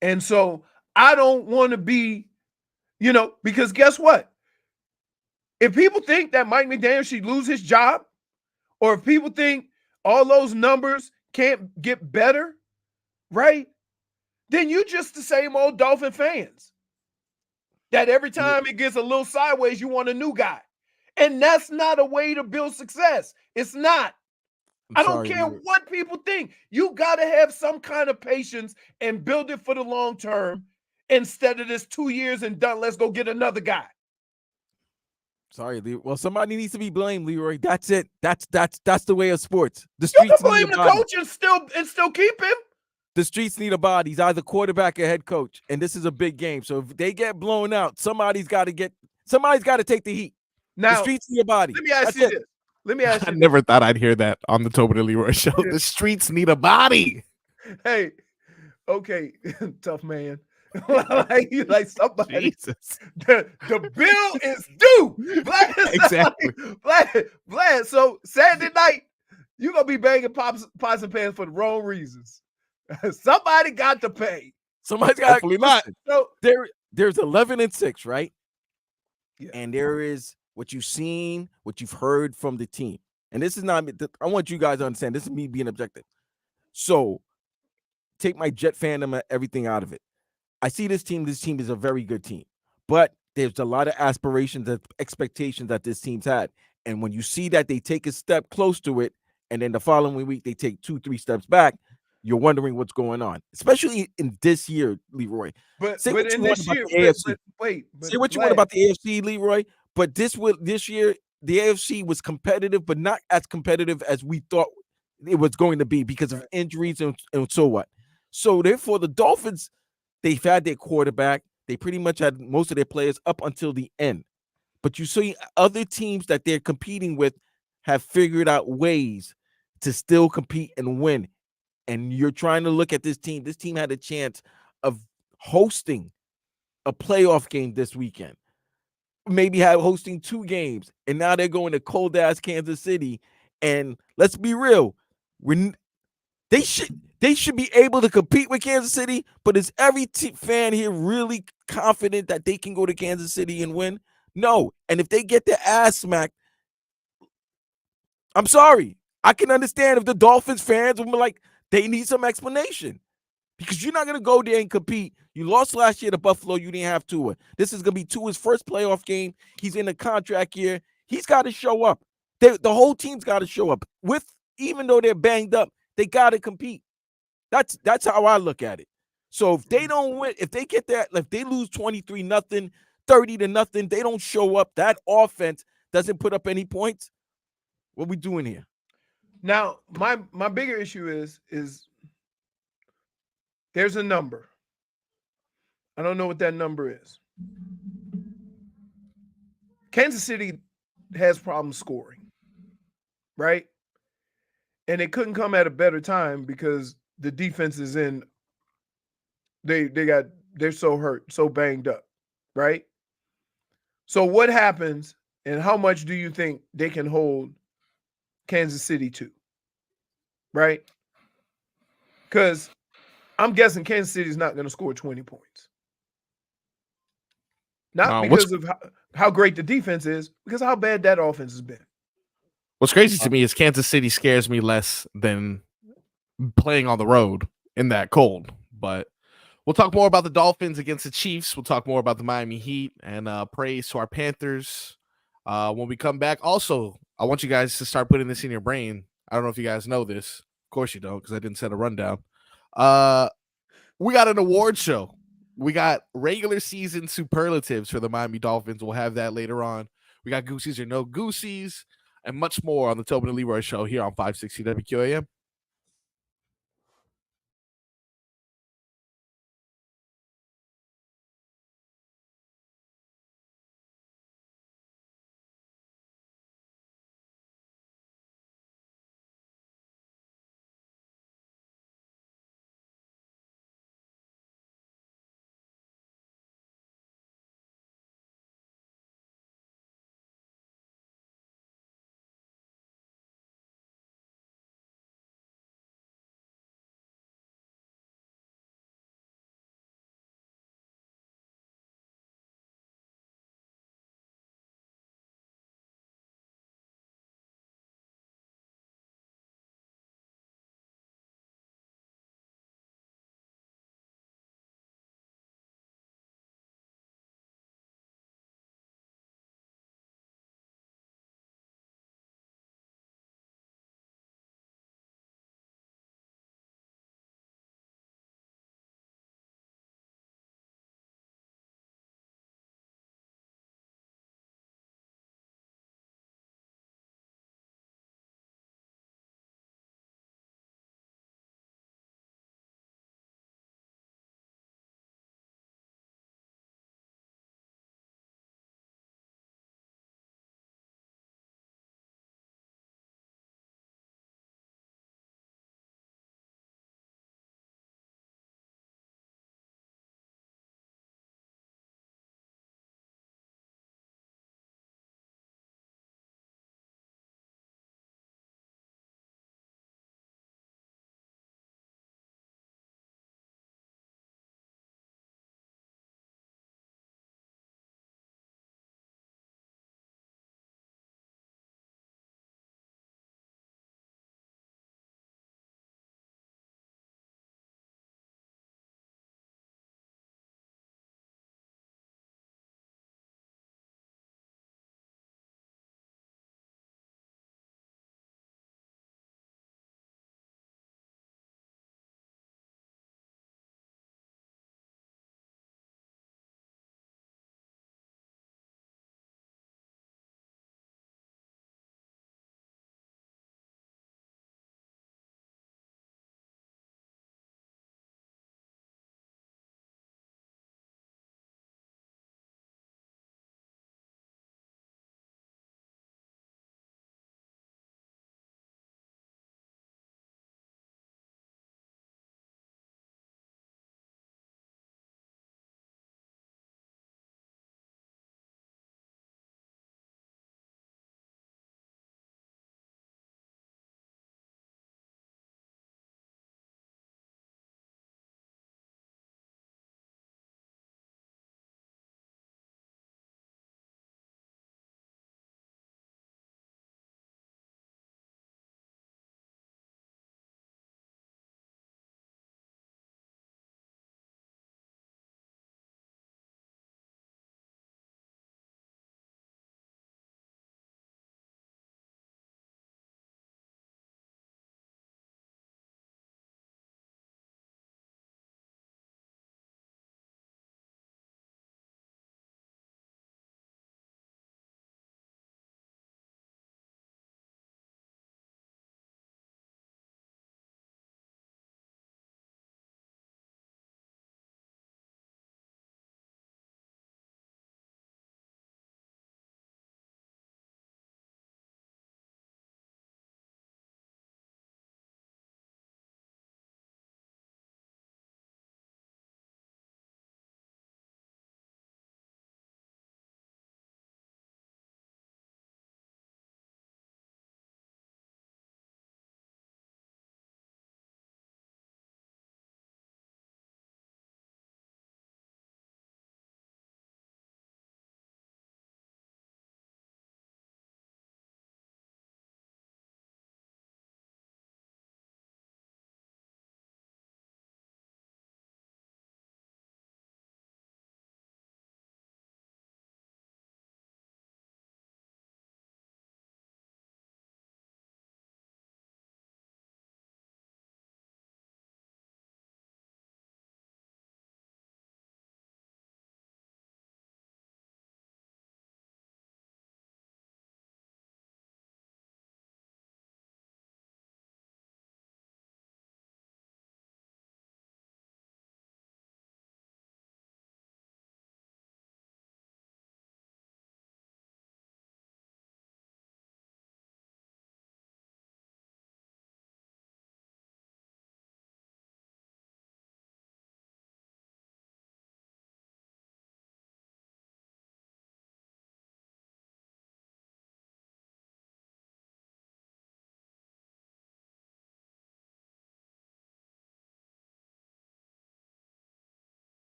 [SPEAKER 2] And so I don't want to be, because guess what? If people think that Mike McDaniel should lose his job, or if people think all those numbers can't get better, right? Then you just the same old Dolphin fans. That every time it gets a little sideways, you want a new guy. And that's not a way to build success. It's not. I don't care what people think. You got to have some kind of patience and build it for the long term instead of this 2 years and done. Let's go get another guy.
[SPEAKER 3] Sorry, Leroy. Well, somebody needs to be blamed, Leroy. That's it. That's the way of sports. The
[SPEAKER 2] You
[SPEAKER 3] streets
[SPEAKER 2] can blame
[SPEAKER 3] need a
[SPEAKER 2] the
[SPEAKER 3] body.
[SPEAKER 2] coach and still keep him.
[SPEAKER 3] The streets need a body. He's either quarterback or head coach, and this is a big game. So if they get blown out, somebody's got to take the heat.
[SPEAKER 2] Now,
[SPEAKER 3] the streets need a body.
[SPEAKER 2] Let me ask you this.
[SPEAKER 1] I never thought I'd hear that on the Tobin and Leroy show. The streets need a body.
[SPEAKER 2] Hey, okay, tough man. like somebody.
[SPEAKER 1] Jesus.
[SPEAKER 2] The bill is due. Vlad,
[SPEAKER 1] Exactly.
[SPEAKER 2] Vlad. So Saturday night, you're gonna be banging pots and pans for the wrong reasons. Somebody got to pay.
[SPEAKER 3] Somebody's got.
[SPEAKER 1] Hopefully not.
[SPEAKER 3] So there's 11-6, right?
[SPEAKER 2] Yeah.
[SPEAKER 3] And there is what you've seen, what you've heard from the team. And this is not. I want you guys to understand. This is me being objective. So take my Jet fandom and everything out of it. I see this team. This team is a very good team, but there's a lot of aspirations and expectations that this team's had. And when you see that they take a step close to it, and then the following week they take 2-3 steps back, you're wondering what's going on, especially in this year, Leroy.
[SPEAKER 2] But
[SPEAKER 3] say
[SPEAKER 2] in this year,
[SPEAKER 3] say what you want about the AFC, Leroy. But this year, the AFC was competitive, but not as competitive as we thought it was going to be because of injuries and so what. So therefore, the Dolphins, they've had their quarterback. They pretty much had most of their players up until the end. But you see other teams that they're competing with have figured out ways to still compete and win. And you're trying to look at this team. This team had a chance of hosting a playoff game this weekend. Maybe hosting 2 games. And now they're going to cold-ass Kansas City. And let's be real. They should be able to compete with Kansas City, but is every fan here really confident that they can go to Kansas City and win? No. And if they get their ass smacked, I'm sorry. I can understand if the Dolphins fans will be like, they need some explanation because you're not going to go there and compete. You lost last year to Buffalo. You didn't have Tua. This is going to be Tua's first playoff game. He's in a contract year. He's got to show up. The whole team's got to show up. Even though they're banged up, they got to compete. That's how I look at it. So if they don't win, if they get that, if they lose 23-0, 30-0, they don't show up. That offense doesn't put up any points. What we doing here?
[SPEAKER 2] Now, my bigger issue is there's a number. I don't know what that number is. Kansas City has problems scoring, right? And it couldn't come at a better time because the defense is in. They're so hurt, so banged up, right? So what happens, and how much do you think they can hold Kansas City to? Right? Because I'm guessing Kansas City is not going to score 20 points. Not because of how great the defense is, because how bad that offense has been.
[SPEAKER 1] What's crazy to me is Kansas City scares me less than playing on the road in that cold. But we'll talk more about the Dolphins against the Chiefs. We'll talk more about the Miami Heat and praise to our Panthers when we come back. Also, I want you guys to start putting this in your brain. I don't know if you guys know this. Of course you don't, because I didn't set a rundown. We got an award show. We got regular season superlatives for the Miami Dolphins. We'll have that later on. We got Goosies or no Goosies and much more on the Tobin and Leroy show here on 560 WQAM.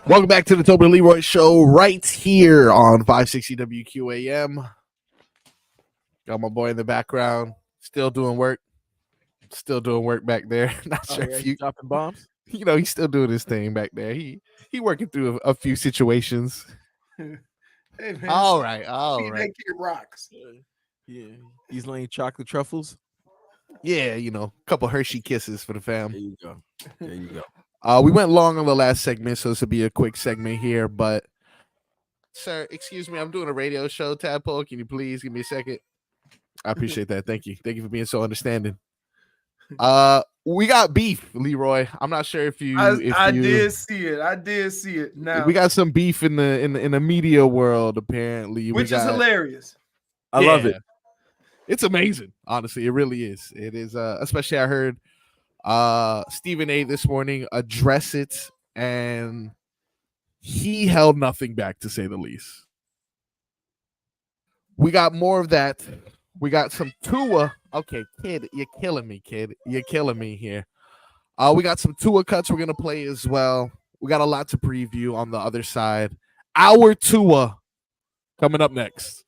[SPEAKER 1] Welcome back to the Tobin and Leroy show right here on 560 WQAM. Got my boy in the background, still doing work. Still doing work back there. Not sure if you
[SPEAKER 3] dropping bombs.
[SPEAKER 1] He's still doing his thing back there. He working through a few situations.
[SPEAKER 2] Hey man,
[SPEAKER 1] All right.
[SPEAKER 2] that kid rocks.
[SPEAKER 3] Yeah, he's laying chocolate truffles.
[SPEAKER 1] Yeah, a couple Hershey kisses for the fam.
[SPEAKER 3] There you go. There you go.
[SPEAKER 1] We went long on the last segment, so this will be a quick segment here. But, sir, excuse me, I'm doing a radio show. Tadpole, can you please give me a second? I appreciate that. Thank you. Thank you for being so understanding. We got beef, Leroy. I'm not sure if you.
[SPEAKER 2] I did see it. I did see it. Now
[SPEAKER 1] we got some beef in the media world, apparently,
[SPEAKER 2] which is hilarious.
[SPEAKER 3] I love it.
[SPEAKER 1] It's amazing. Honestly, it really is. It is. Especially, I heard Stephen A. this morning address it, and he held nothing back, to say the least. We got more of that. We got some Tua. Okay, kid, you're killing me, kid. You're killing me here. We got some Tua cuts we're gonna play as well. We got a lot to preview on the other side. Our Tua coming up next.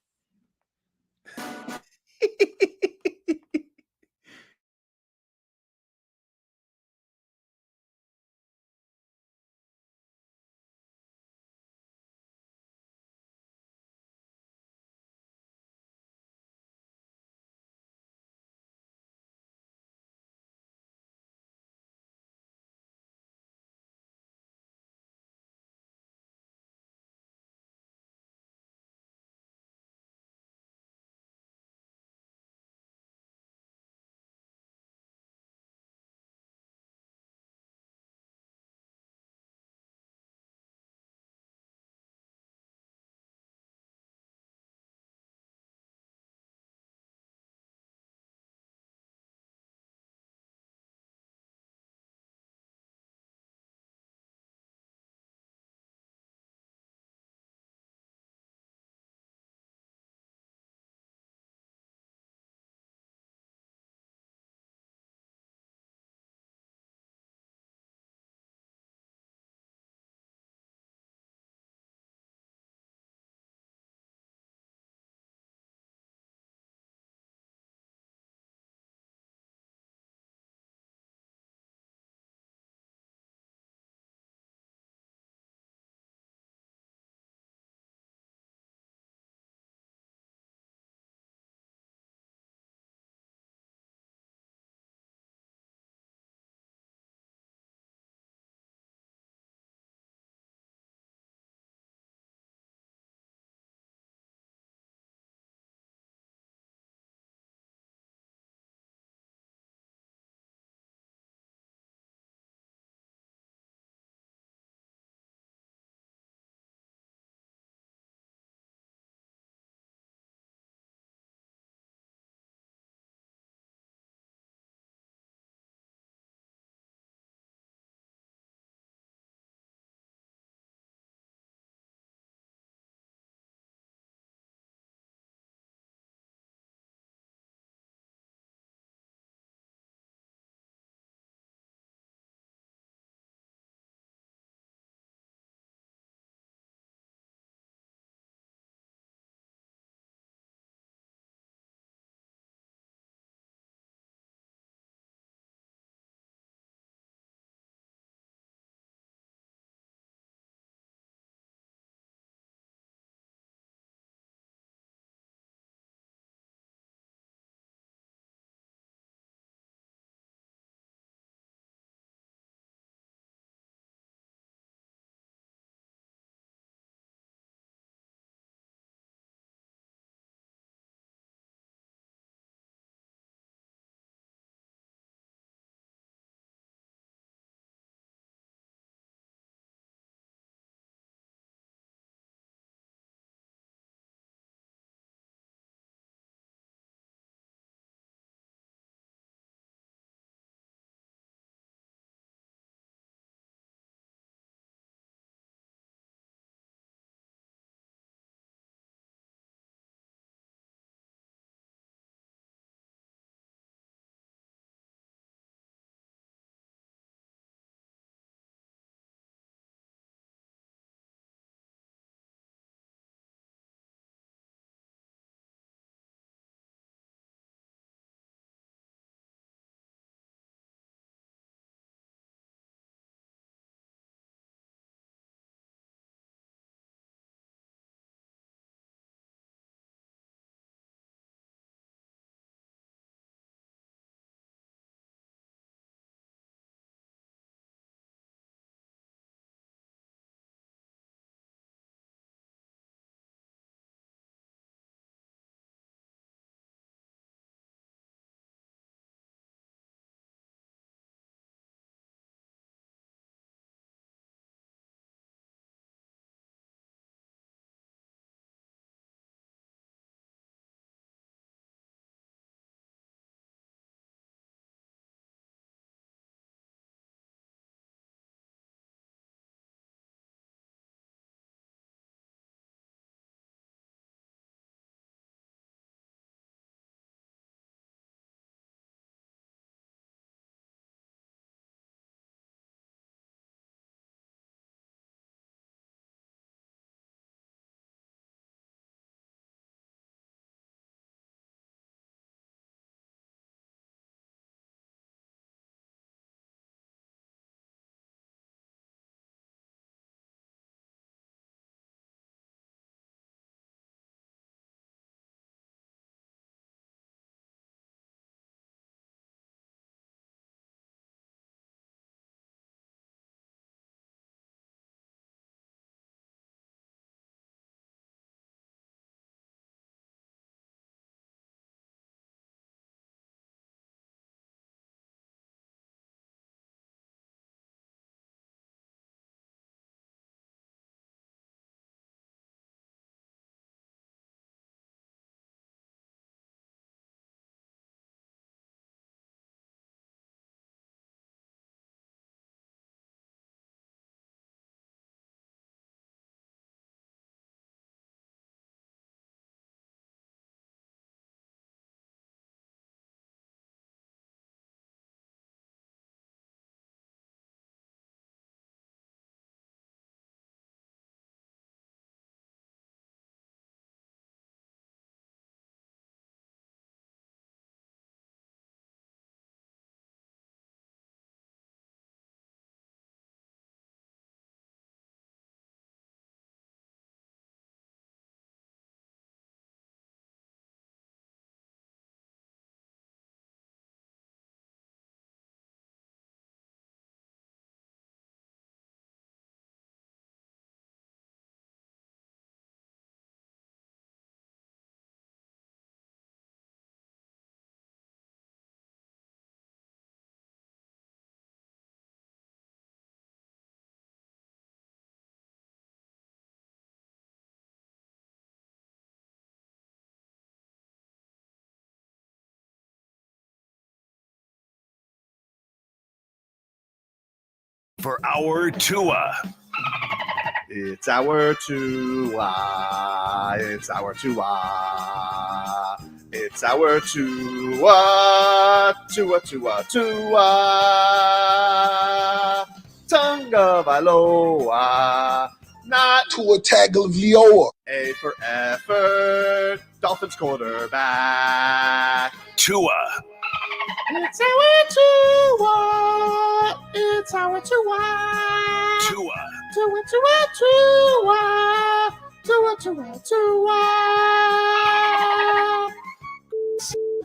[SPEAKER 6] For our Tua.
[SPEAKER 7] It's our Tua. It's our Tua. It's our Tua. Tua, Tua, Tua. Tagovailoa. Not
[SPEAKER 8] Tua Tagovailoa.
[SPEAKER 7] A for effort. Dolphins quarterback.
[SPEAKER 6] Tua.
[SPEAKER 7] It's our Tua. It's our Tua.
[SPEAKER 6] Tua.
[SPEAKER 7] Tua, Tua, Tua. Tua, Tua, Tua.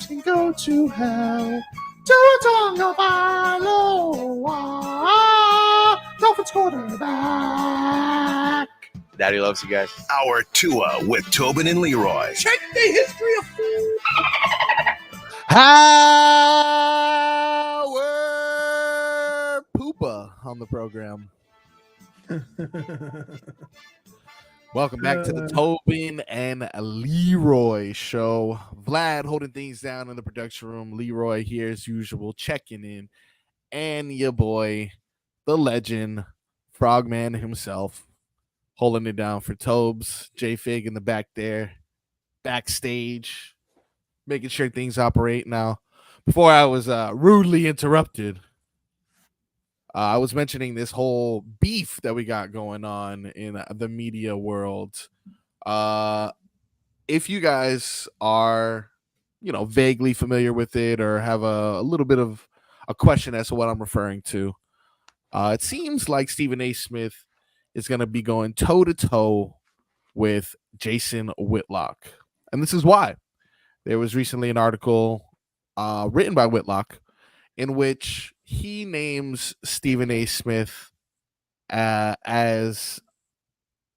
[SPEAKER 7] Can go to hell. Tua Tagovailoa. Dolphins quarterback. Daddy loves you guys.
[SPEAKER 6] Our Tua with Tobin and Leroy.
[SPEAKER 2] Check the history of food.
[SPEAKER 1] Howard Poopa on the program. Welcome back to the Tobin and Leroy show. Vlad holding things down in the production room. Leroy here as usual, checking in. And your boy, the legend, Frogman himself, holding it down for Tobes. JFig in the back there, backstage, making sure things operate. Now, before I was rudely interrupted, I was mentioning this whole beef that we got going on in the media world. If you guys are, vaguely familiar with it or have a little bit of a question as to what I'm referring to, it seems like Stephen A. Smith is going to be going toe-to-toe with Jason Whitlock. And this is why. There was recently an article written by Whitlock in which he names Stephen A. Smith as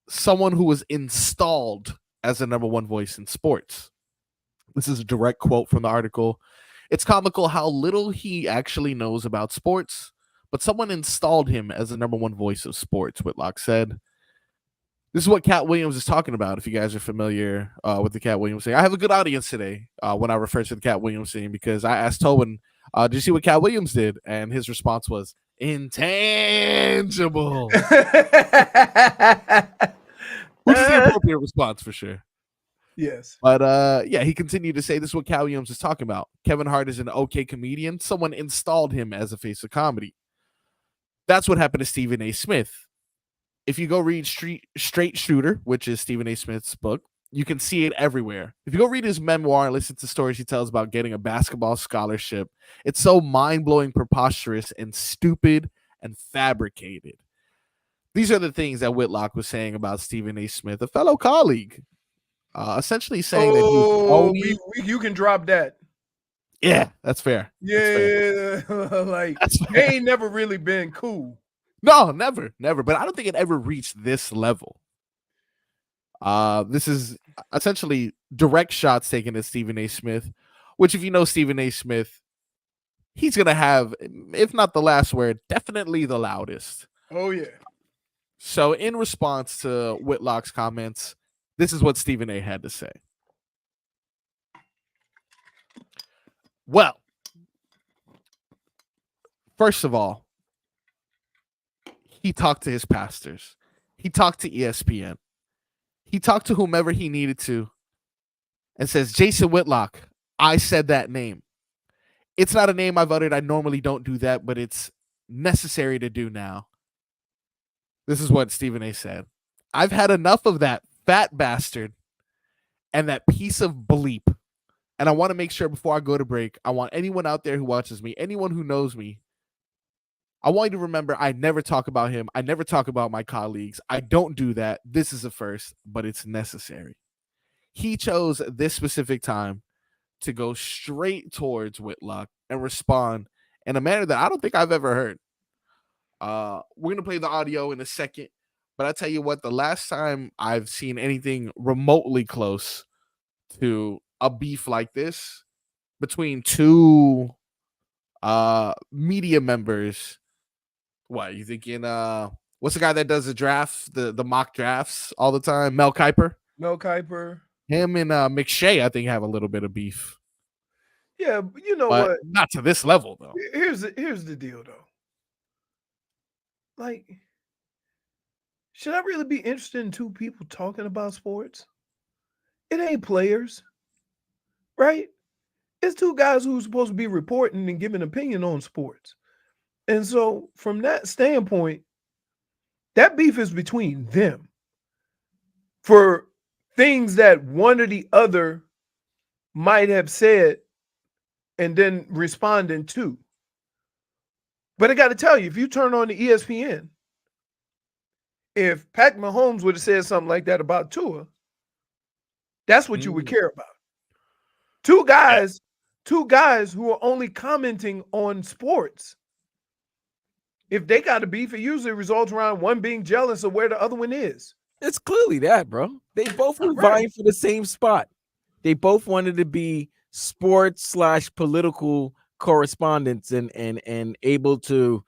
[SPEAKER 1] someone who was installed as the number one voice in sports. This is a direct quote from the article. It's comical how little he actually knows about sports, but someone installed him as the number one voice of sports, Whitlock said. This is what Cat Williams is talking about, if you guys are familiar with the Cat Williams thing. I have a good audience today when I refer to the Cat Williams thing because I asked Tobin, did you see what Cat Williams did? And his response was, intangible. Which is the appropriate response for sure.
[SPEAKER 2] Yes.
[SPEAKER 1] But he continued to say this is what Cat Williams is talking about. Kevin Hart is an okay comedian. Someone installed him as a face of comedy. That's what happened to Stephen A. Smith. If you go read Straight Shooter, which is Stephen A. Smith's book, you can see it everywhere. If you go read his memoir and listen to stories he tells about getting a basketball scholarship, it's so mind-blowing, preposterous, and stupid and fabricated. These are the things that Whitlock was saying about Stephen A. Smith, a fellow colleague, essentially saying that
[SPEAKER 2] you can drop that.
[SPEAKER 1] Yeah, that's fair.
[SPEAKER 2] Yeah, that's fair. They ain't never really been cool.
[SPEAKER 1] No, never. But I don't think it ever reached this level. This is essentially direct shots taken at Stephen A. Smith, which if you know Stephen A. Smith, he's going to have, if not the last word, definitely the loudest.
[SPEAKER 2] Oh, yeah.
[SPEAKER 1] So in response to Whitlock's comments, this is what Stephen A. had to say. Well, first of all, he talked to his pastors. He talked to ESPN. He talked to whomever he needed to and says, Jason Whitlock, I said that name. It's not a name I've uttered. I normally don't do that, but it's necessary to do now. This is what Stephen A. said. I've had enough of that fat bastard and that piece of bleep. And I want to make sure before I go to break, I want anyone out there who watches me, anyone who knows me, I want you to remember I never talk about him. I never talk about my colleagues. I don't do that. This is a first, but it's necessary. He chose this specific time to go straight towards Whitlock and respond in a manner that I don't think I've ever heard. We're going to play the audio in a second, but I tell you what, the last time I've seen anything remotely close to a beef like this between two media members. What you thinking? What's the guy that does the draft, the mock drafts all the time? Mel Kiper. Him and McShay, I think, have a little bit of beef.
[SPEAKER 2] Yeah, but you know
[SPEAKER 1] but
[SPEAKER 2] what?
[SPEAKER 1] Not to this level, though.
[SPEAKER 2] Here's the deal, though. like, should I really be interested in two people talking about sports? It ain't players, right? It's two guys who's supposed to be reporting and giving opinion on sports. And so from that standpoint, that beef is between them for things that one or the other might have said and then responding to. But I got to tell you, if you turn on the ESPN, if Pat Mahomes would have said something like that about Tua, that's what you would care about. Two guys who are only commenting on sports. If they got a beef, it usually results around one being jealous of where the other one is.
[SPEAKER 3] It's clearly that, bro. They both were vying for the same spot. They both wanted to be sports/political correspondents and able to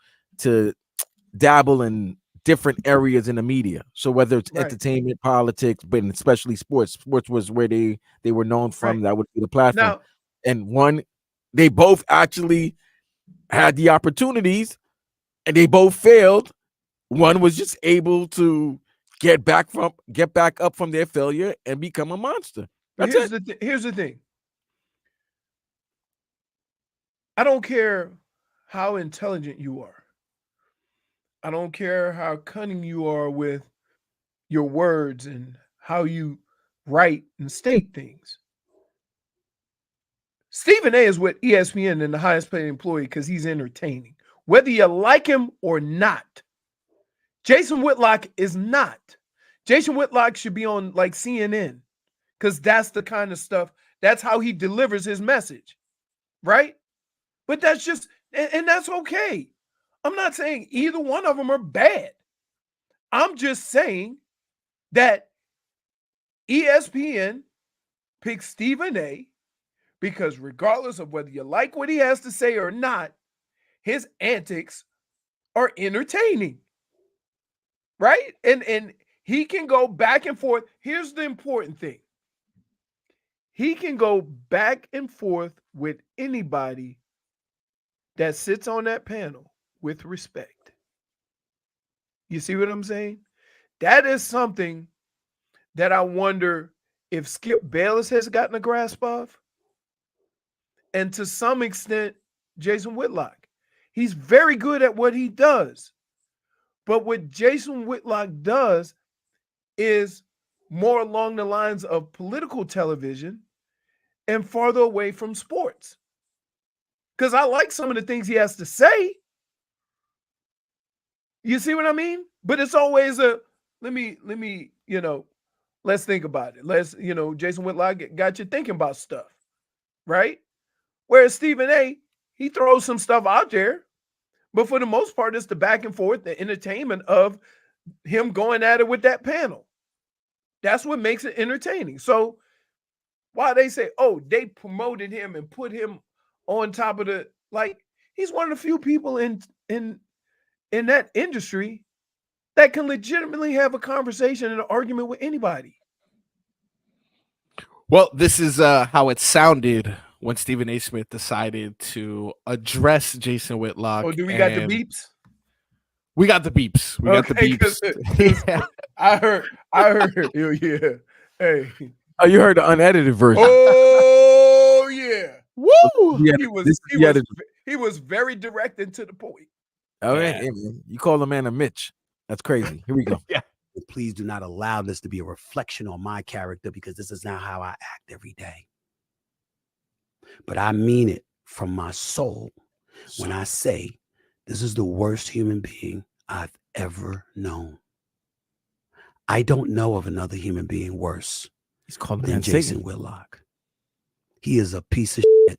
[SPEAKER 3] dabble in different areas in the media. So whether it's entertainment, politics, but especially sports was where they were known from. That would be the platform.
[SPEAKER 2] Now,
[SPEAKER 3] and they both actually had the opportunities and they both failed. One was just able to get back up from their failure and become a monster.
[SPEAKER 2] Here's the thing. I don't care how intelligent you are. I don't care how cunning you are with your words and how you write and state things. Stephen A is with ESPN and the highest paid employee because he's entertaining. Whether you like him or not. Jason Whitlock is not. Jason Whitlock should be on like CNN because that's the kind of stuff, that's how he delivers his message, right? But that's just, and that's okay. I'm not saying either one of them are bad. I'm just saying that ESPN picks Stephen A because regardless of whether you like what he has to say or not, his antics are entertaining, right? And he can go back and forth. Here's the important thing. He can go back and forth with anybody that sits on that panel with respect. You see what I'm saying? That is something that I wonder if Skip Bayless has gotten a grasp of. And to some extent, Jason Whitlock. He's very good at what he does. But what Jason Whitlock does is more along the lines of political television and farther away from sports. Because I like some of the things he has to say. You see what I mean? But it's always a, let me, let's think about it. Jason Whitlock got you thinking about stuff, right? Whereas Stephen A, he throws some stuff out there, but for the most part, it's the back and forth, the entertainment of him going at it with that panel. That's what makes it entertaining. So why they say, oh, they promoted him and put him on top of the, like, he's one of the few people in that industry that can legitimately have a conversation and an argument with anybody.
[SPEAKER 1] Well, this is how it sounded when Stephen A. Smith decided to address Jason Whitlock.
[SPEAKER 2] Oh, do we got the beeps?
[SPEAKER 1] We got the beeps. We got the beeps.
[SPEAKER 2] Yeah. I heard. Yeah. Hey.
[SPEAKER 3] Oh, you heard the unedited version.
[SPEAKER 2] Oh, yeah.
[SPEAKER 1] Woo!
[SPEAKER 2] He was very direct and to the point.
[SPEAKER 3] All right. Hey, man. You call the man a Mitch. That's crazy. Here we go.
[SPEAKER 1] Yeah.
[SPEAKER 8] Please do not allow this to be a reflection on my character because this is not how I act every day. But I mean it from my soul when I say this is the worst human being I've ever known. I don't know of another human being worse than Jason Whitlock. He is a piece of shit.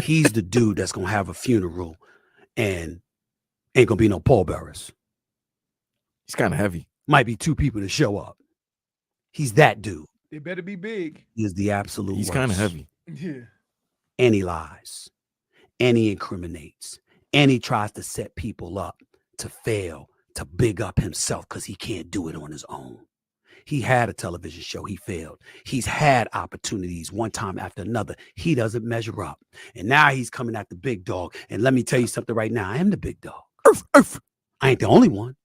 [SPEAKER 8] He's the dude that's going to have a funeral and ain't going to be no pallbearers.
[SPEAKER 3] He's kind of heavy.
[SPEAKER 8] Might be two people to show up. He's that dude.
[SPEAKER 2] They better be big.
[SPEAKER 8] He is the absolute
[SPEAKER 3] He's
[SPEAKER 8] worst.
[SPEAKER 3] kind of heavy.
[SPEAKER 2] Yeah.
[SPEAKER 8] And he lies. And he incriminates. And he tries to set people up to fail, to big up himself because he can't do it on his own. He had a television show. He failed. He's had opportunities one time after another. He doesn't measure up. And now he's coming at the big dog. And let me tell you something right now. I am the big dog. I ain't the only one.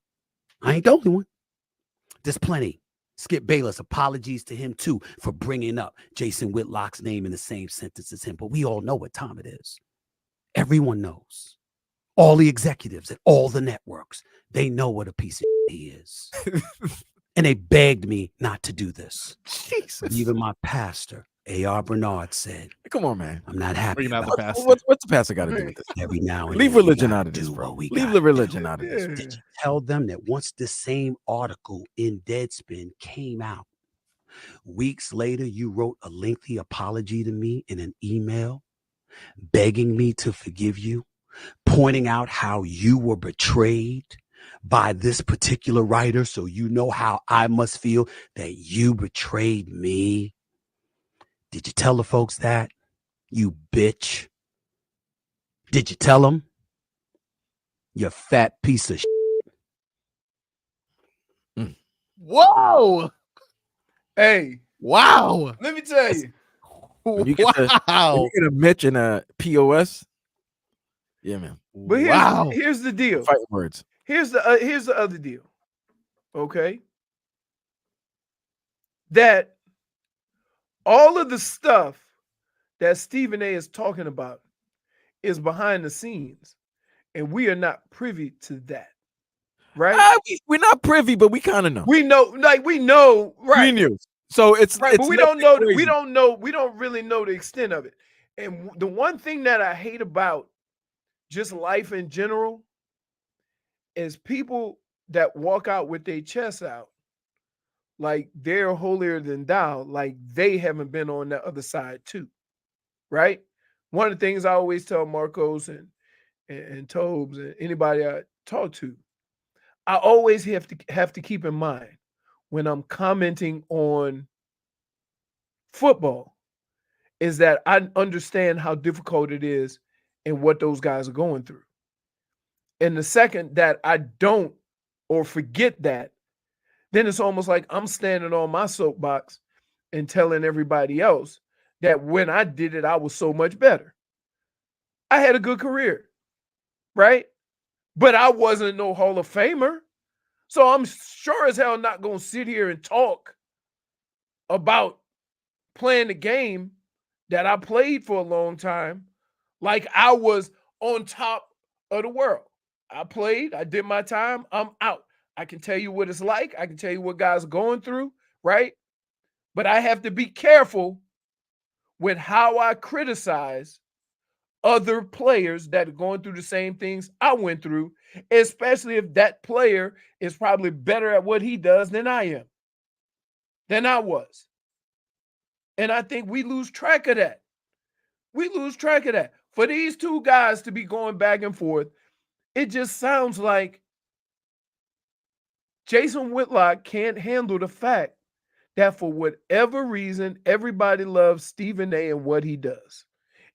[SPEAKER 8] There's plenty. Skip Bayless, apologies to him too for bringing up Jason Whitlock's name in the same sentence as him. But we all know what time it is. Everyone knows. All the executives at all the networks, they know what a piece of he is. And they begged me not to do this.
[SPEAKER 1] Jesus.
[SPEAKER 8] Even my pastor, A.R. Bernard, said,
[SPEAKER 3] Come on, man.
[SPEAKER 8] I'm not happy.
[SPEAKER 1] Bringing out the
[SPEAKER 8] about
[SPEAKER 1] pastor.
[SPEAKER 3] What's the pastor got to do with this?
[SPEAKER 8] every now and
[SPEAKER 3] Leave
[SPEAKER 8] then we
[SPEAKER 3] religion
[SPEAKER 8] gotta
[SPEAKER 3] out of this,
[SPEAKER 8] do
[SPEAKER 3] bro.
[SPEAKER 8] what we
[SPEAKER 3] Leave
[SPEAKER 8] gotta
[SPEAKER 3] the
[SPEAKER 8] do.
[SPEAKER 3] religion out of this.
[SPEAKER 2] Yeah.
[SPEAKER 8] Did you tell them that once this same article in Deadspin came out, weeks later, you wrote a lengthy apology to me in an email, begging me to forgive you, pointing out how you were betrayed by this particular writer, so you know how I must feel that you betrayed me? Did you tell the folks that, you bitch? Did you tell them? You fat piece of shit.
[SPEAKER 1] Whoa!
[SPEAKER 2] Hey,
[SPEAKER 1] Wow!
[SPEAKER 2] let me tell you.
[SPEAKER 3] When you get
[SPEAKER 1] Wow!
[SPEAKER 3] when you get a Mitch and a POS, yeah, man.
[SPEAKER 2] But here's the deal.
[SPEAKER 3] Fighting words.
[SPEAKER 2] Here's the other deal. Okay. That all of the stuff that Stephen A is talking about is behind the scenes, and we are not privy to that. Right?
[SPEAKER 3] We're not privy, but we kind of know.
[SPEAKER 2] We know, right?
[SPEAKER 3] We knew. So it's
[SPEAKER 2] right,
[SPEAKER 3] it's
[SPEAKER 2] but we don't know.
[SPEAKER 3] crazy.
[SPEAKER 2] We don't really know the extent of it. And the one thing that I hate about just life in general is people that walk out with their chests out like they're holier than thou, like they haven't been on the other side too, right? One of the things I always tell Marcos and Tobes and anybody I talk to, I always have to keep in mind when I'm commenting on football is that I understand how difficult it is and what those guys are going through. And the second that I don't or forget that, then it's almost like I'm standing on my soapbox and telling everybody else that when I did it, I was so much better. I had a good career, right? But I wasn't no Hall of Famer. So I'm sure as hell not going to sit here and talk about playing the game that I played for a long time like I was on top of the world. I played, I did my time, I'm out. I can tell you what it's like. I can tell you what guys are going through, right? But I have to be careful with how I criticize other players that are going through the same things I went through, especially if that player is probably better at what he does than I am, than I was. And I think we lose track of that. We lose track of that. For these two guys to be going back and forth, it just sounds like Jason Whitlock can't handle the fact that for whatever reason, everybody loves Stephen A and what he does.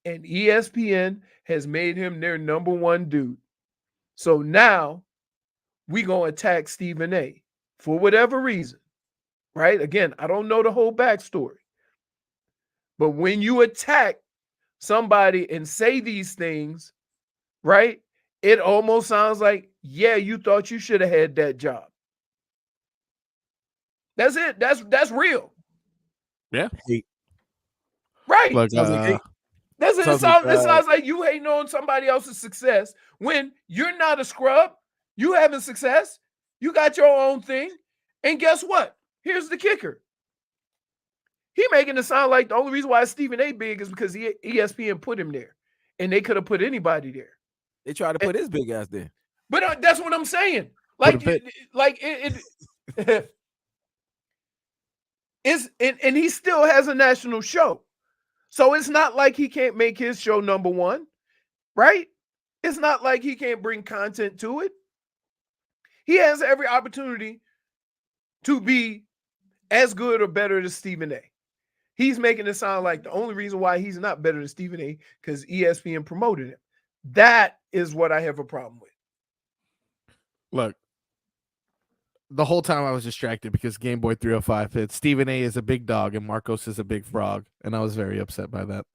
[SPEAKER 2] And ESPN has made him their number one dude. So now we're going to attack Stephen A for whatever reason, right? Again, I don't know the whole backstory. But when you attack somebody and say these things, right, it almost sounds like, yeah, you thought you should have had that job. That's it. That's real.
[SPEAKER 1] Yeah.
[SPEAKER 2] Right.
[SPEAKER 1] Look,
[SPEAKER 2] It sounds like you hating on somebody else's success when you're not a scrub. You having success. You got your own thing. And guess what? Here's the kicker. He making it sound like the only reason why Stephen A big is because ESPN put him there. And they could have put anybody there.
[SPEAKER 3] They tried to put his big ass there.
[SPEAKER 2] But that's what I'm saying. Like and he still has a national show. So it's not like he can't make his show number one, right? It's not like he can't bring content to it. He has every opportunity to be as good or better than Stephen A. He's making it sound like the only reason why he's not better than Stephen A because ESPN promoted him. That is what I have a problem with.
[SPEAKER 1] Look, the whole time I was distracted because Game Boy 305 hit. Stephen A is a big dog and Marcos is a big frog, and I was very upset by that.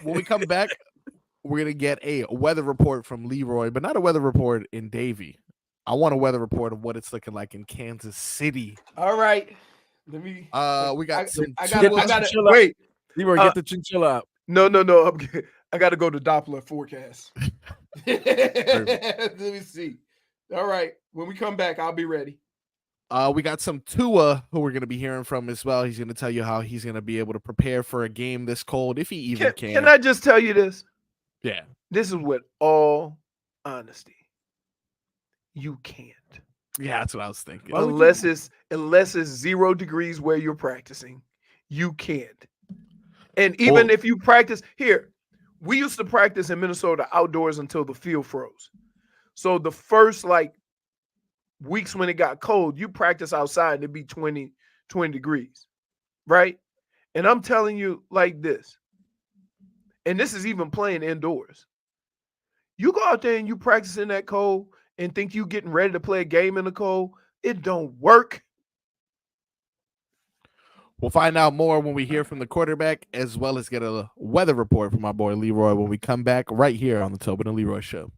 [SPEAKER 1] When we come back, we're gonna get a weather report from Leroy, but not a weather report in Davie. I want a weather report of what it's looking like in Kansas City.
[SPEAKER 2] All right. Let me.
[SPEAKER 1] We got some.
[SPEAKER 2] I
[SPEAKER 3] Get the
[SPEAKER 2] gotta
[SPEAKER 3] chinchilla.
[SPEAKER 2] wait.
[SPEAKER 3] Leroy, get the chinchilla out.
[SPEAKER 2] No. I got to go to Doppler forecast. Let me see. All right. When we come back, I'll be ready.
[SPEAKER 1] We got some Tua who we're going to be hearing from as well. He's going to tell you how he's going to be able to prepare for a game this cold, if he even can.
[SPEAKER 2] Can I just tell you this?
[SPEAKER 1] Yeah.
[SPEAKER 2] This is with all honesty. You can't.
[SPEAKER 1] Yeah, that's what I was thinking.
[SPEAKER 2] Unless it's 0 degrees where you're practicing. You can't. And even if you practice here, we used to practice in Minnesota outdoors until the field froze. So the first weeks when it got cold, you practice outside and it'd be 20 degrees, right? And I'm telling you like this, and this is even playing indoors. You go out there and you practice in that cold and think you getting ready to play a game in the cold, it don't work.
[SPEAKER 1] We'll find out more when we hear from the quarterback, as well as get a weather report from my boy Leroy when we come back right here on the Tobin and Leroy Show.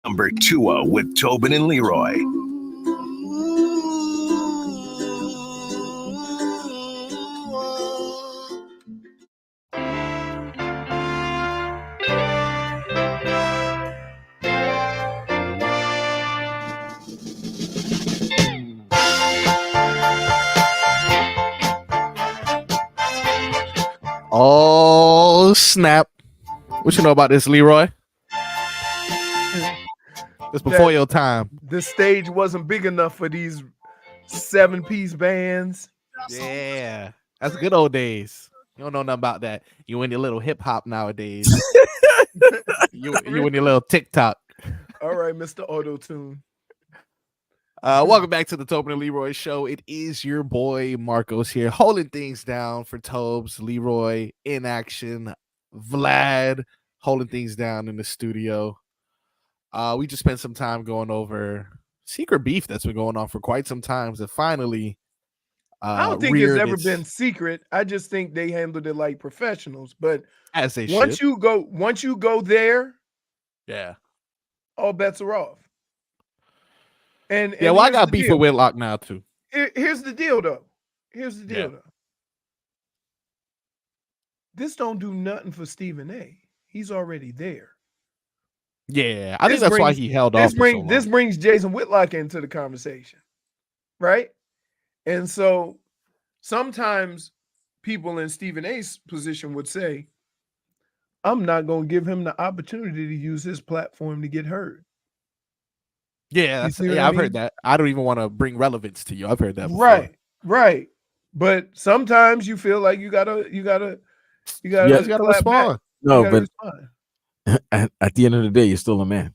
[SPEAKER 6] Number Tua with Tobin and Leroy.
[SPEAKER 1] Oh, snap. What you know about this, Leroy? It's before your time.
[SPEAKER 2] The stage wasn't big enough for these 7-piece bands.
[SPEAKER 1] Yeah. That's good old days. You don't know nothing about that. You in your little hip hop nowadays. you in your little TikTok.
[SPEAKER 2] All right, Mr. Auto-Tune.
[SPEAKER 1] Welcome back to the Tobin and Leroy show. It is your boy Marcos here, holding things down for Tobes, Leroy in action, Vlad holding things down in the studio. We just spent some time going over secret beef that's been going on for quite some time. That finally,
[SPEAKER 2] I don't think it's ever been secret. I just think they handled it like professionals. But
[SPEAKER 1] as they
[SPEAKER 2] once
[SPEAKER 1] should.
[SPEAKER 2] once you go there,
[SPEAKER 1] yeah,
[SPEAKER 2] all bets are off. And
[SPEAKER 1] well, I got beef with Whitlock now too.
[SPEAKER 2] Here's the deal, though.
[SPEAKER 1] Yeah.
[SPEAKER 2] This don't do nothing for Stephen A. He's already there.
[SPEAKER 1] Yeah, I think that's why he held off.
[SPEAKER 2] This brings Jason Whitlock into the conversation, right? And so sometimes people in Stephen A's position would say, I'm not going to give him the opportunity to use his platform to get heard.
[SPEAKER 1] Yeah, I've heard that. I don't even want to bring relevance to you. I've heard that before.
[SPEAKER 2] Right. But sometimes you feel like you gotta
[SPEAKER 3] respond. No, but at the end of the day, you're still a man.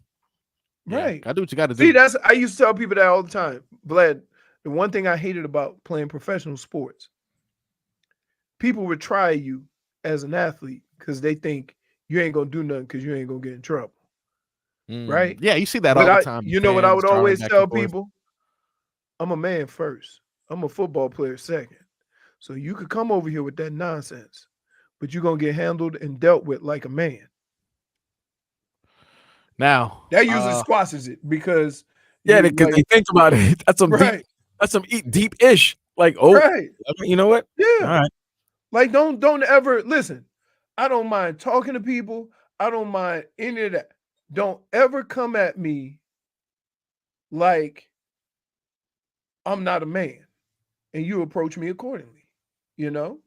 [SPEAKER 2] Right.
[SPEAKER 1] I do what you got to do.
[SPEAKER 2] See, I used to tell people that all the time. Vlad, the one thing I hated about playing professional sports, people would try you as an athlete because they think you ain't gonna do nothing because you ain't gonna get in trouble. Right?
[SPEAKER 1] Yeah, you see that all the time.
[SPEAKER 2] You know what I would always tell people? I'm a man first. I'm a football player second. So you could come over here with that nonsense, but you're going to get handled and dealt with like a man.
[SPEAKER 1] Now.
[SPEAKER 2] That usually squashes it because.
[SPEAKER 3] Yeah, because they think about it. That's some deep-ish. Like, you know what?
[SPEAKER 2] Yeah.
[SPEAKER 3] All right.
[SPEAKER 2] Like, don't ever, listen, I don't mind talking to people. I don't mind any of that. Don't ever come at me like I'm not a man and you approach me accordingly, you know?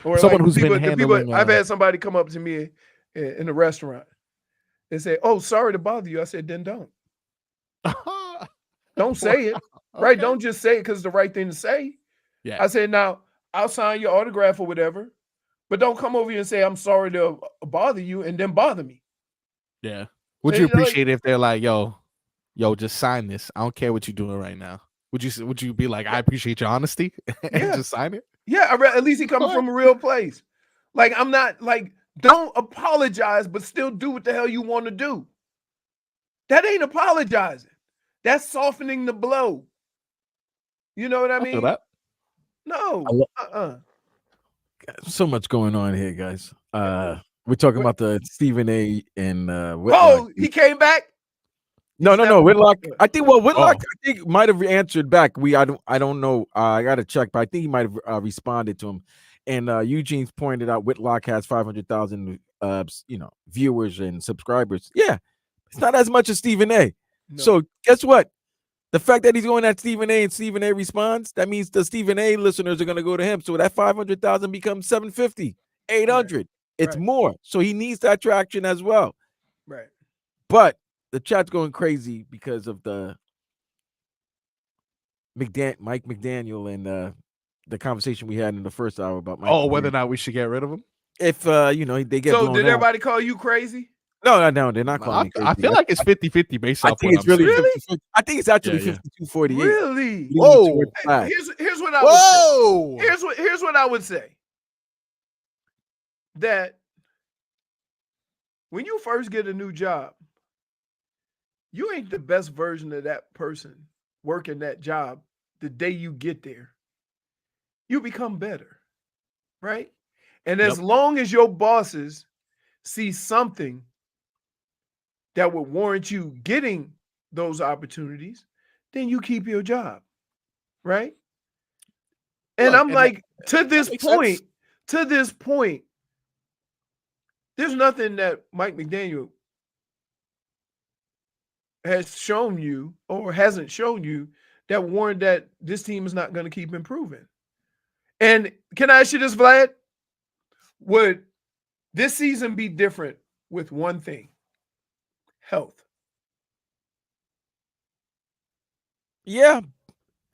[SPEAKER 2] Or
[SPEAKER 1] someone
[SPEAKER 2] like
[SPEAKER 1] who's been handling...
[SPEAKER 2] I've had somebody come up to me in a restaurant and say, oh, sorry to bother you. I said, then don't. Don't say it, right?
[SPEAKER 1] Okay.
[SPEAKER 2] Don't just say it because it's the right thing to say.
[SPEAKER 1] Yeah.
[SPEAKER 2] I said, now, I'll sign your autograph or whatever, but don't come over here and say, I'm sorry to bother you and then bother me.
[SPEAKER 1] Yeah. Would you appreciate it if they're like, yo, just sign this? I don't care what you're doing right now. Would you be like, I appreciate your honesty and just sign it?
[SPEAKER 2] Yeah, at least he comes from a real place. Like, I'm not like, don't apologize, but still do what the hell you want to do. That ain't apologizing. That's softening the blow. You know what I mean?
[SPEAKER 1] Feel that.
[SPEAKER 2] No.
[SPEAKER 3] So much going on here, guys. We're talking about the Stephen A. and Whitlock.
[SPEAKER 2] Oh, he came back?
[SPEAKER 3] No. Whitlock. I think Whitlock I think might have answered back. I don't know. I gotta check, but I think he might have responded to him. And Eugene's pointed out Whitlock has 500,000 viewers and subscribers. Yeah, it's not as much as Stephen A. No. So guess what? The fact that he's going at Stephen A. and Stephen A. responds, that means the Stephen A. listeners are going to go to him. So that 500,000 becomes 750, 800. Right. It's more. So he needs that traction as well.
[SPEAKER 2] Right.
[SPEAKER 3] But the chat's going crazy because of the Mike McDaniel and the conversation we had in the first hour about Mike.
[SPEAKER 1] Oh, whether or not we should get rid of him?
[SPEAKER 3] If they get
[SPEAKER 2] so
[SPEAKER 3] blown
[SPEAKER 2] did
[SPEAKER 3] out.
[SPEAKER 2] Everybody call you crazy?
[SPEAKER 3] No, they're not calling me crazy.
[SPEAKER 1] I feel like it's 50-50 based off.
[SPEAKER 3] I think it's really 50-50. I think it's actually 52-48.
[SPEAKER 2] Really?
[SPEAKER 3] Whoa!
[SPEAKER 2] Here's what I would say. Here's what I would say. That when you first get a new job, you ain't the best version of that person working that job the day you get there. You become better, right? And as long as your bosses see something that would warrant you getting those opportunities, then you keep your job, right? And
[SPEAKER 1] Look,
[SPEAKER 2] I'm
[SPEAKER 1] and
[SPEAKER 2] like, to
[SPEAKER 1] that
[SPEAKER 2] this
[SPEAKER 1] makes
[SPEAKER 2] point,
[SPEAKER 1] sense.
[SPEAKER 2] there's nothing that Mike McDaniel has shown you or hasn't shown you that warrant that this team is not going to keep improving. And can I ask you this, Vlad? Would this season be different with one thing? Health.
[SPEAKER 3] Yeah,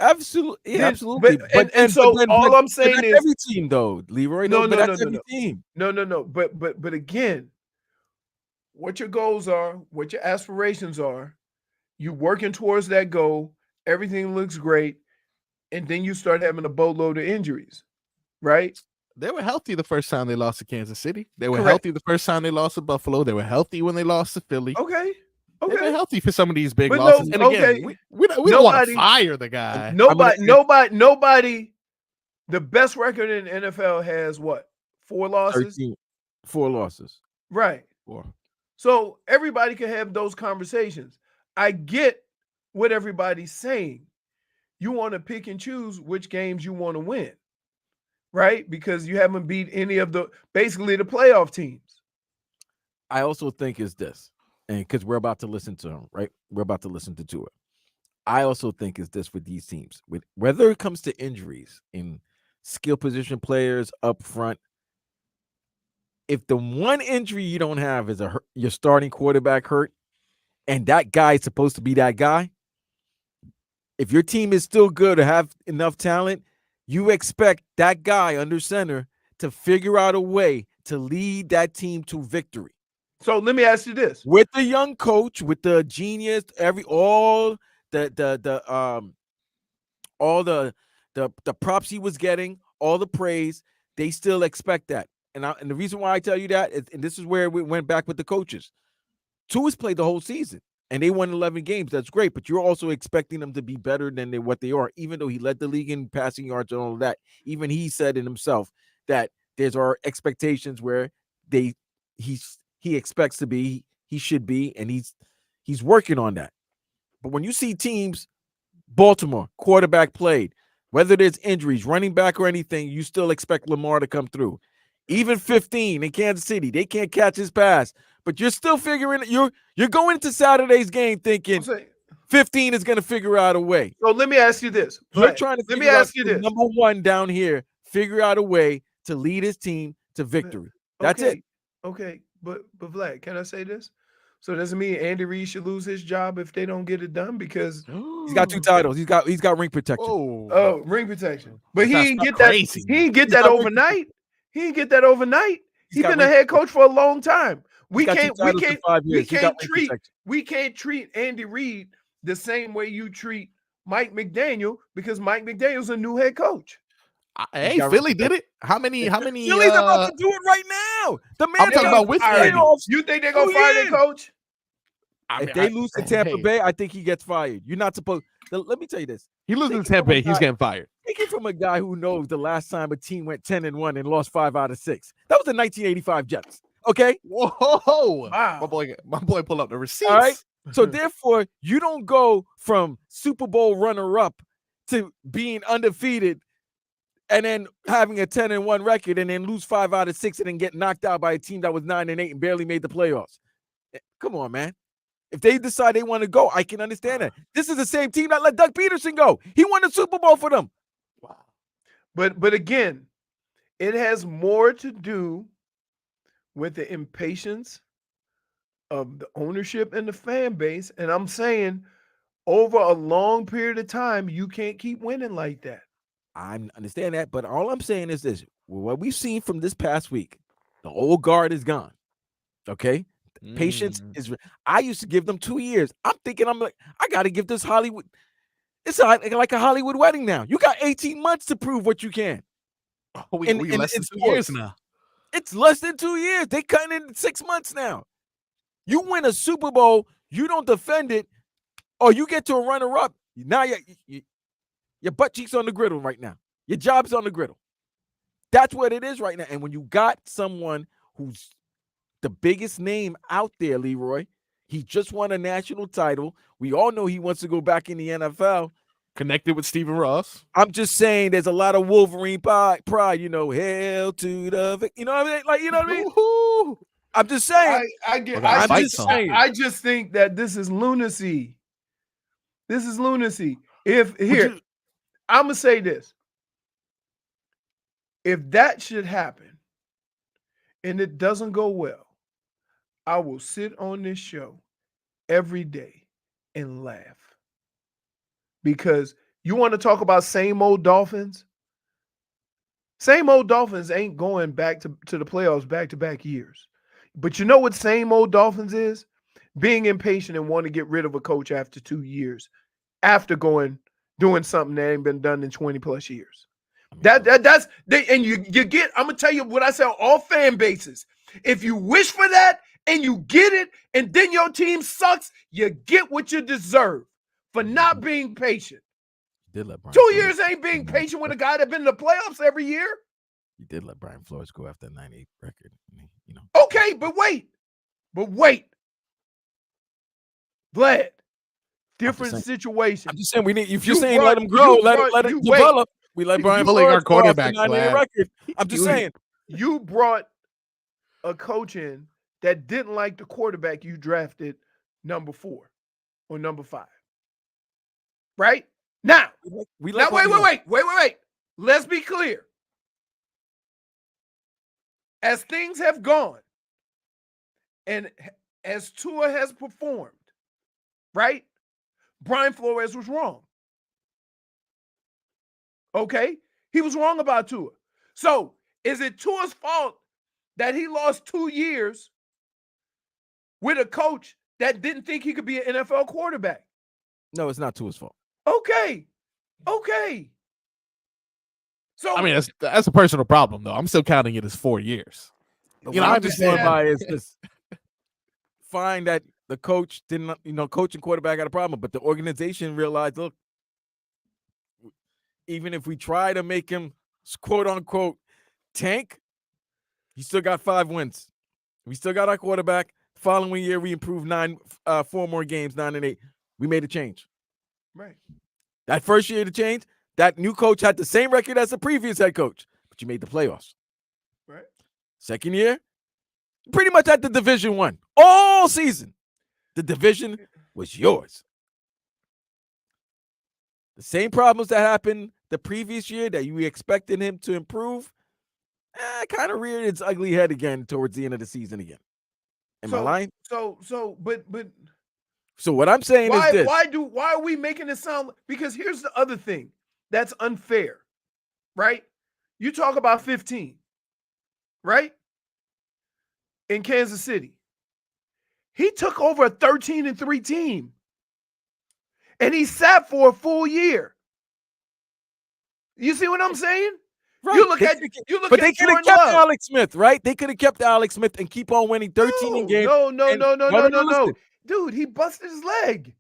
[SPEAKER 3] absolutely. Yeah, absolutely.
[SPEAKER 2] And so all I'm saying is
[SPEAKER 3] every team though, Leroy.
[SPEAKER 2] No.
[SPEAKER 3] Every team.
[SPEAKER 2] No. But again, what your goals are, what your aspirations are, you working towards that goal, everything looks great, and then you start having a boatload of injuries, right?
[SPEAKER 1] They were healthy the first time they lost to Kansas City. They were
[SPEAKER 2] Correct.
[SPEAKER 1] healthy the first time they lost to Buffalo. They were healthy when they lost to Philly.
[SPEAKER 2] Okay.
[SPEAKER 1] They've been healthy for some of these big
[SPEAKER 2] But
[SPEAKER 1] losses.
[SPEAKER 2] no,
[SPEAKER 1] And again,
[SPEAKER 2] okay.
[SPEAKER 1] we don't want to fire the guy.
[SPEAKER 2] Nobody. The best record in the NFL has what? 4 losses?
[SPEAKER 3] 13, 4 losses.
[SPEAKER 2] Right.
[SPEAKER 3] 4.
[SPEAKER 2] So everybody can have those conversations. I get what everybody's saying. You want to pick and choose which games you want to win, right? Because you haven't beat any of basically the playoff teams.
[SPEAKER 3] I also think is this, and because we're about to listen to him, right? We're about to listen to Tua. I also think is this with these teams, with whether it comes to injuries in skill position players up front. If the one injury you don't have is your starting quarterback hurt, and that guy is supposed to be that guy, if your team is still good or have enough talent, you expect that guy under center to figure out a way to lead that team to victory.
[SPEAKER 2] So let me ask you this:
[SPEAKER 3] with the young coach, with the genius, all the props he was getting, all the praise, they still expect that. And the reason why I tell you that is, and this is where we went back with the coaches. Tua's played the whole season, and they won 11 games. That's great, but you're also expecting them to be better than what they are, even though he led the league in passing yards and all of that. Even he said in himself that there's our expectations where he expects to be, he should be, and he's working on that. But when you see teams, Baltimore, quarterback played, whether there's injuries, running back or anything, you still expect Lamar to come through. Even 15 in Kansas City, they can't catch his pass, but you're still figuring you're going into Saturday's game thinking 15 is going to figure out a way.
[SPEAKER 2] So let me ask you this.
[SPEAKER 3] You're trying to figure out number one down here, figure out a way to lead his team to victory. That's it.
[SPEAKER 2] Okay, but Vlad, can I say this? So does it mean Andy Reid should lose his job if they don't get it done? Because
[SPEAKER 3] he's got 2 titles. He's got ring protection.
[SPEAKER 2] Oh, ring protection. But he didn't get that. He didn't get that overnight. He didn't get that overnight. He's been a head coach for a long time. We can't treat Andy Reid the same way you treat Mike McDaniel, because Mike McDaniel's a new head coach.
[SPEAKER 1] Hey, Philly did it. How many?
[SPEAKER 3] Philly's about to do it right now. The man
[SPEAKER 1] I'm talking about with
[SPEAKER 2] playoffs. You think they're gonna fire their coach?
[SPEAKER 3] If they lose to Tampa Bay, I think he gets fired. You're not supposed. Let me tell you this:
[SPEAKER 1] he loses to Tampa Bay, he's getting fired.
[SPEAKER 3] Take it from a guy who knows the last time a team went 10-1 and lost 5 out of 6. That was the 1985 Jets. Okay.
[SPEAKER 1] Whoa!
[SPEAKER 2] Wow.
[SPEAKER 1] My boy, pull up the receipts.
[SPEAKER 3] All right. So therefore, you don't go from Super Bowl runner-up to being undefeated, and then having a 10-1 record, and then lose 5 out of 6, and then get knocked out by a team that was 9-8 and barely made the playoffs. Come on, man. If they decide they want to go, I can understand that. This is the same team that let Doug Peterson go. He won the Super Bowl for them.
[SPEAKER 2] Wow. But again, it has more to do with the impatience of the ownership and the fan base. And I'm saying over a long period of time, you can't keep winning like that.
[SPEAKER 3] I understand that, but all I'm saying is this. What we've seen from this past week, the old guard is gone. Okay? Patience is. I used to give them 2 years. I'm thinking, I got to give this Hollywood. It's like a Hollywood wedding now. You got 18 months to prove what you can.
[SPEAKER 1] We less than 2 years now.
[SPEAKER 3] It's less than 2 years. They cutting in 6 months now. You win a Super Bowl, you don't defend it, or you get to a runner-up. Now your butt cheeks on the griddle right now. Your job's on the griddle. That's what it is right now. And when you got someone who's the biggest name out there, Leroy, He just won a national title. We all know he wants to go back in the NFL.
[SPEAKER 1] Connected with Stephen Ross.
[SPEAKER 3] I'm just saying there's a lot of Wolverine pride, hail to the, you know what I mean? Like, you know what I mean?
[SPEAKER 1] Woo-hoo.
[SPEAKER 3] I'm just saying.
[SPEAKER 2] I just think that this is lunacy. This is lunacy. I'm gonna say this. If that should happen and it doesn't go well, I will sit on this show every day and laugh. Because you want to talk about same old Dolphins? Same old Dolphins ain't going back to the playoffs back-to-back years. But you know what same old Dolphins is? Being impatient and wanting to get rid of a coach after 2 years, after doing something that ain't been done in 20 plus years. I'm gonna tell you what I say on all fan bases. If you wish for that and you get it, and then your team sucks, you get what you deserve for not being patient. 2 years ain't being patient with a guy that's been in the playoffs every year.
[SPEAKER 3] You did let Brian Flores go after a 98 record. You know.
[SPEAKER 2] Okay, but wait. Vlad, different situation.
[SPEAKER 3] I'm just saying we need. If you're saying let him grow, let it develop. We let Brian Flores
[SPEAKER 1] our quarterback.
[SPEAKER 3] Record. I'm just saying.
[SPEAKER 2] You brought a coach in that didn't like the quarterback you drafted number 4 or number 5. Right? Now, wait. Let's be clear. As things have gone and as Tua has performed, right? Brian Flores was wrong. Okay? He was wrong about Tua. So, is it Tua's fault that he lost 2 years with a coach that didn't think he could be an NFL quarterback?
[SPEAKER 3] No, it's not Tua's fault.
[SPEAKER 2] Okay. So
[SPEAKER 1] I mean, that's a personal problem, though. I'm still counting it as 4 years.
[SPEAKER 3] I'm just going by is just fine that the coach didn't, coach and quarterback had a problem, but the organization realized, look, even if we try to make him quote unquote tank, he still got 5 wins. We still got our quarterback. Following year, we improved 4 more games, 9-8. We made a change.
[SPEAKER 2] Right.
[SPEAKER 3] That first year to change, that new coach had the same record as the previous head coach, but you made the playoffs.
[SPEAKER 2] Right.
[SPEAKER 3] Second year, pretty much at the Division 1 all season. The division was yours. The same problems that happened the previous year that you expected him to improve, kind of reared its ugly head again towards the end of the season again. Am I lying? So what I'm saying is this.
[SPEAKER 2] Why are we making it sound? Because here's the other thing that's unfair, right? You talk about 15, right? In Kansas City. He took over a 13-3 team. And he sat for a full year. You see what I'm saying?
[SPEAKER 3] Right.
[SPEAKER 2] But
[SPEAKER 3] they could have kept Alex Smith, right? They could have kept Alex Smith and keep on winning 13 games.
[SPEAKER 2] No. Dude, he busted his leg.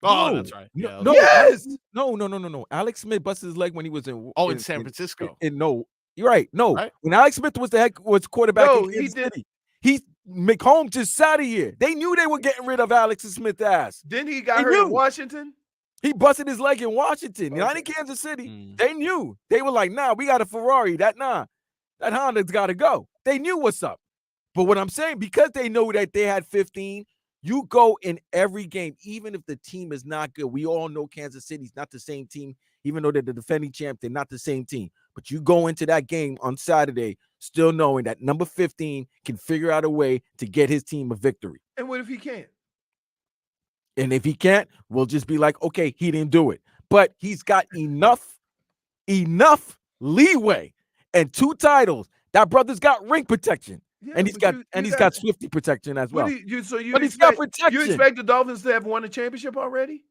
[SPEAKER 1] Oh, that's right.
[SPEAKER 2] Yeah, yes.
[SPEAKER 3] No. Alex Smith busted his leg when he was in
[SPEAKER 1] San Francisco.
[SPEAKER 3] No, you're right. No,
[SPEAKER 1] right?
[SPEAKER 3] When Alex Smith was quarterback in Kansas City, McCombs just sat a year. They knew they were getting rid of Alex Smith's ass.
[SPEAKER 2] Then he got hurt in Washington.
[SPEAKER 3] He busted his leg in Washington, not in Kansas City. They knew. They were like, nah, we got a Ferrari. That Honda's got to go. They knew what's up. But what I'm saying, because they know that they had 15, you go in every game, even if the team is not good. We all know Kansas City's not the same team, even though they're the defending champ, they're not the same team. But you go into that game on Saturday still knowing that number 15 can figure out a way to get his team a victory.
[SPEAKER 2] And what if he can't?
[SPEAKER 3] And if he can't, we'll just be like, okay, he didn't do it. But he's got enough leeway and 2 titles. That brother's got ring protection. Yeah, and he's got Swifty protection as well.
[SPEAKER 2] He's got protection. You expect the Dolphins to have won a championship already?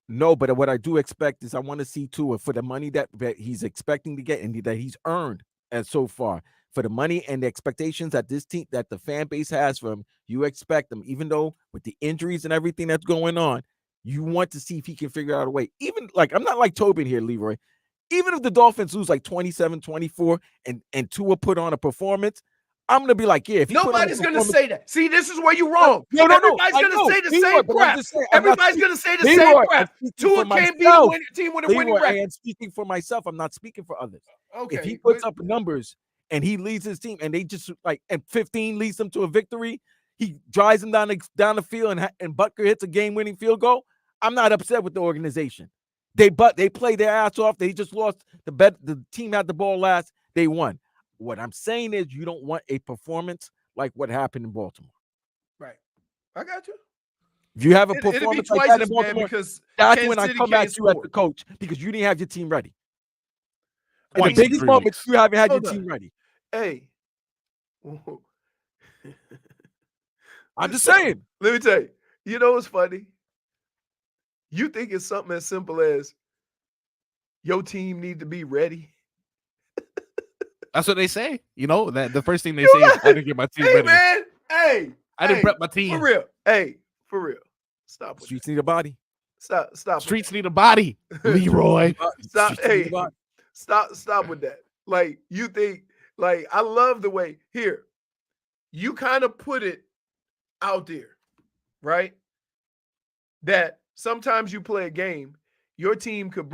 [SPEAKER 3] No, but what I do expect is I want to see Tua for the money that he's expecting to get and that he's earned as so far. For the money and the expectations that this team, that the fan base has for him, you expect them, even though with the injuries and everything that's going on, you want to see if he can figure out a way. Even like, I'm not like Tobin here, Leroy. Even if the Dolphins lose like 27-24 and Tua put on a performance, I'm gonna be like, yeah. If
[SPEAKER 2] nobody's gonna say that. See, this is where you're wrong.
[SPEAKER 3] No.
[SPEAKER 2] Everybody's gonna say the same crap. Everybody's gonna say the same crap. Tua can't be the team with a winning record.
[SPEAKER 3] I am speaking for myself. I'm not speaking for others.
[SPEAKER 2] Okay.
[SPEAKER 3] If he puts up numbers and he leads his team, and they just and 15 leads them to a victory, he drives them down the field, and Butler hits a game-winning field goal. I'm not upset with the organization. They played their ass off. They just lost the team had the ball last. They won. What I'm saying is, you don't want a performance like what happened in Baltimore.
[SPEAKER 2] Right. I got you.
[SPEAKER 3] If you have a performance like that in Baltimore,
[SPEAKER 2] because
[SPEAKER 3] that's when I come at you as the coach, because you didn't have your team ready. In the biggest moments, you haven't had your team ready.
[SPEAKER 2] Hey.
[SPEAKER 3] I'm just saying.
[SPEAKER 2] Let me tell you. You know what's funny? You think it's something as simple as your team need to be ready.
[SPEAKER 1] That's what they say. You know, that the first thing they say is I didn't get my team ready.
[SPEAKER 2] Man. Hey,
[SPEAKER 1] I didn't prep my team.
[SPEAKER 2] For real. Hey, for real. Stop.
[SPEAKER 3] Streets need a body.
[SPEAKER 2] Stop.
[SPEAKER 1] Streets need a body. Leroy.
[SPEAKER 2] Stop. Hey, stop with that. Like, you think, like, I love the way here. You kind of put it out there, right? That sometimes you play a game, your team could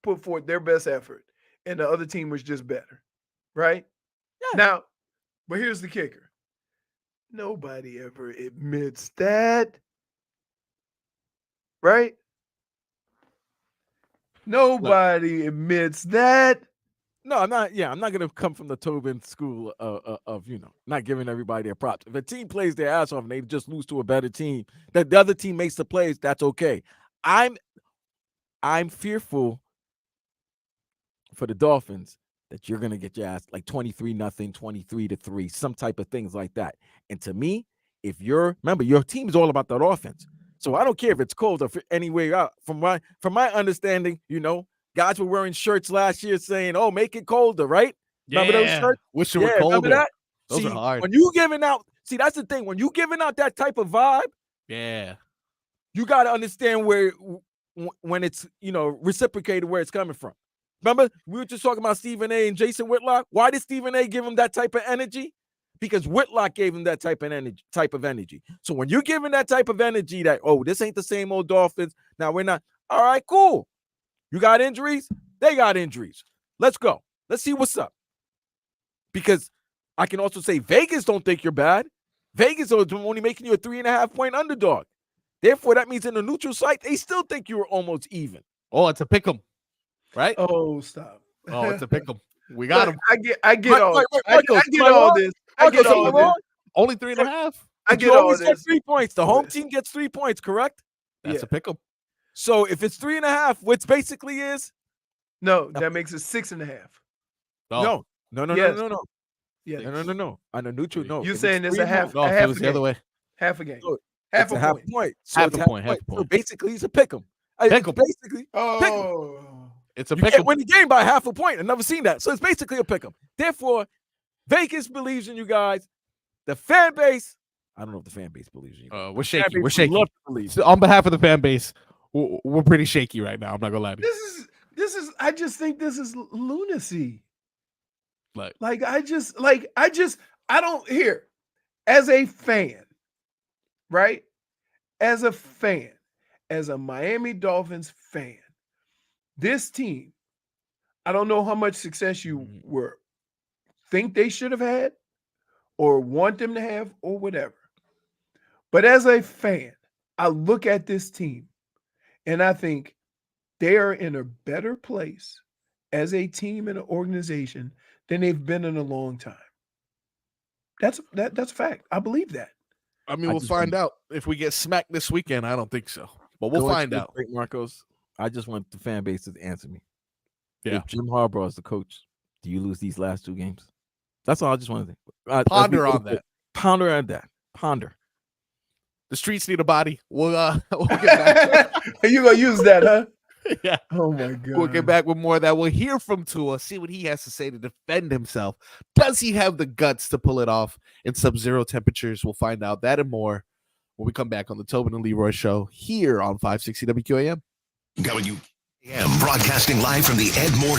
[SPEAKER 2] put forth their best effort, and the other team was just better. Right? Yeah. Now, but here's the kicker. Nobody ever admits that. Right? Nobody admits that.
[SPEAKER 3] No, I'm not. Yeah, I'm not gonna come from the Tobin school of not giving everybody their props. If a team plays their ass off and they just lose to a better team, that the other team makes the plays, that's okay. I'm fearful for the Dolphins that you're gonna get your ass like 23-0, 23-3, some type of things like that. And to me, remember, your team is all about that offense. So I don't care if it's cold or anywhere out. From my understanding, guys were wearing shirts last year saying, "Oh, make it colder," right?
[SPEAKER 1] Yeah.
[SPEAKER 3] Remember those shirts?
[SPEAKER 1] Wish it were colder.
[SPEAKER 3] Remember that?
[SPEAKER 1] Those are hard.
[SPEAKER 3] When you giving out, that's the thing. When you giving out that type of vibe, you got to understand when it's reciprocated where it's coming from. Remember, we were just talking about Stephen A. and Jason Whitlock. Why did Stephen A. give him that type of energy? Because Whitlock gave him that type of energy. So when you're giving that type of energy that, this ain't the same old Dolphins. Now we're not. All right, cool. You got injuries? They got injuries. Let's go. Let's see what's up. Because I can also say Vegas don't think you're bad. Vegas is only making you a 3.5-point underdog. Therefore, that means in the neutral site, they still think you were almost even.
[SPEAKER 1] Oh, it's a pick 'em. Right?
[SPEAKER 2] Oh, stop.
[SPEAKER 1] Oh, it's a pick 'em. We got him.
[SPEAKER 2] I get all this. I get all this.
[SPEAKER 1] Only 3.5.
[SPEAKER 2] I get all this.
[SPEAKER 3] Get 3 points. The home team gets 3 points, correct?
[SPEAKER 1] That's a pick 'em.
[SPEAKER 3] So if it's 3.5, which basically is
[SPEAKER 2] that makes it 6.5.
[SPEAKER 3] No.
[SPEAKER 2] Yes.
[SPEAKER 3] No.
[SPEAKER 2] Yeah.
[SPEAKER 3] No. On a neutral, no.
[SPEAKER 2] You're saying it's a half.
[SPEAKER 1] No,
[SPEAKER 2] a
[SPEAKER 1] it
[SPEAKER 2] half
[SPEAKER 1] was
[SPEAKER 2] a
[SPEAKER 1] the other
[SPEAKER 2] game.
[SPEAKER 1] way.
[SPEAKER 2] Half a game.
[SPEAKER 3] So
[SPEAKER 2] half a
[SPEAKER 3] point.
[SPEAKER 1] So half a point.
[SPEAKER 3] So basically, it's a pick 'em.
[SPEAKER 1] Pick 'em.
[SPEAKER 3] Basically,
[SPEAKER 1] it's a
[SPEAKER 3] you
[SPEAKER 1] pick 'em.
[SPEAKER 3] can't win the game by half a point. I've never seen that. So it's basically a pick 'em. Therefore, Vegas believes in you guys. The fan base, I don't know if the fan base believes in you.
[SPEAKER 1] We're shaky. We're shaky.
[SPEAKER 3] So
[SPEAKER 1] on behalf of the fan base, we're pretty shaky right now. I'm not gonna lie to you.
[SPEAKER 2] This is. I just think this is lunacy.
[SPEAKER 1] Like
[SPEAKER 2] I don't hear as a fan, right? As a fan, as a Miami Dolphins fan, this team, I don't know how much success you think they should have had or want them to have or whatever. But as a fan, I look at this team and I think they are in a better place as a team and an organization than they've been in a long time. That's a fact. I believe that.
[SPEAKER 1] I mean, we'll find out if we get smacked this weekend. I don't think so, but we'll find out.
[SPEAKER 3] Great, Marcos. I just want the fan base to answer me.
[SPEAKER 1] Yeah,
[SPEAKER 3] if Jim Harbaugh is the coach, do you lose these last 2 games? That's all I just want to think.
[SPEAKER 1] Ponder on that.
[SPEAKER 3] Ponder on that. Ponder.
[SPEAKER 1] The streets need a body. We'll get back.
[SPEAKER 2] You gonna use that, huh?
[SPEAKER 1] Yeah.
[SPEAKER 2] Oh my God.
[SPEAKER 1] We'll get back with more of that. We'll hear from Tua, see what he has to say to defend himself. Does he have the guts to pull it off in sub-zero temperatures? We'll find out that and more when we come back on the Tobin and Leroy show here on 560 WQAM.
[SPEAKER 6] WQAM broadcasting live from the Ed Moore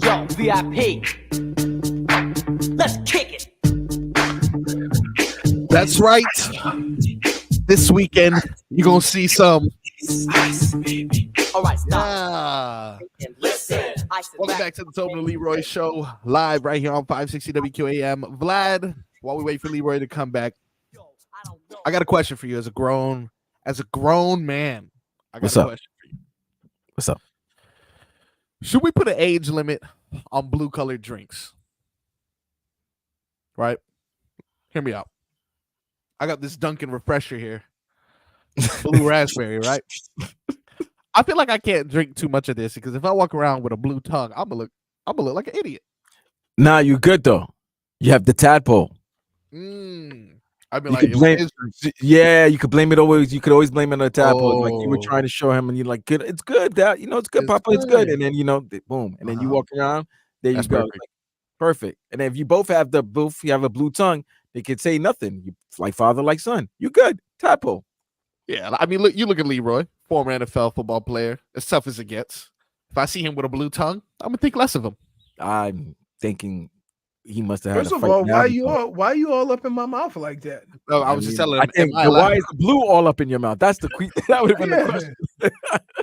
[SPEAKER 9] Yo, VIP. Let's kick it.
[SPEAKER 1] That's right. This weekend, you're going to see some.
[SPEAKER 9] All right, stop.
[SPEAKER 1] Yeah.
[SPEAKER 9] And listen.
[SPEAKER 1] Welcome back to the Tobin and Leroy show, live right here on 560 WQAM. Vlad, while we wait for Leroy to come back, I got a question for you as a grown man. I got
[SPEAKER 3] What's
[SPEAKER 1] a
[SPEAKER 3] up?
[SPEAKER 1] question for you.
[SPEAKER 3] What's up?
[SPEAKER 1] Should we put an age limit on blue-colored drinks? Right? Hear me out. I got this Dunkin' refresher here. Blue raspberry, right? I feel like I can't drink too much of this because if I walk around with a blue tongue, I'm gonna look like an idiot.
[SPEAKER 3] Nah, you good though. You have the tadpole.
[SPEAKER 1] I'd be
[SPEAKER 3] You
[SPEAKER 1] like,
[SPEAKER 3] could blame, yeah, you could blame it always. You could always blame it on the tadpole. Like you were
[SPEAKER 1] Oh.
[SPEAKER 3] trying to show him, and you're like, "Good, it's good. That it's good,
[SPEAKER 1] It's
[SPEAKER 3] Papa, it's good."
[SPEAKER 1] good.
[SPEAKER 3] And then boom, and then you
[SPEAKER 1] Uh-huh.
[SPEAKER 3] walk around. There
[SPEAKER 1] That's
[SPEAKER 3] you go,
[SPEAKER 1] perfect.
[SPEAKER 3] Like, perfect. And then if you both have you have a blue tongue, they could say nothing. You like father, like son. You good, tadpole.
[SPEAKER 1] Yeah, I mean, look at Leroy, former NFL football player, as tough as it gets. If I see him with a blue tongue, I'm gonna think less of him.
[SPEAKER 3] I'm thinking he must have had
[SPEAKER 2] First
[SPEAKER 3] a
[SPEAKER 2] of
[SPEAKER 3] fight
[SPEAKER 2] all,
[SPEAKER 3] now
[SPEAKER 2] why
[SPEAKER 3] because-
[SPEAKER 2] you all up in my mouth like that?
[SPEAKER 1] No, I was just telling
[SPEAKER 3] I
[SPEAKER 1] him.
[SPEAKER 3] think,
[SPEAKER 1] am I
[SPEAKER 3] but why
[SPEAKER 1] allowed-
[SPEAKER 3] is the blue all up in your mouth? That's the that would have been the
[SPEAKER 2] Yeah.
[SPEAKER 3] question.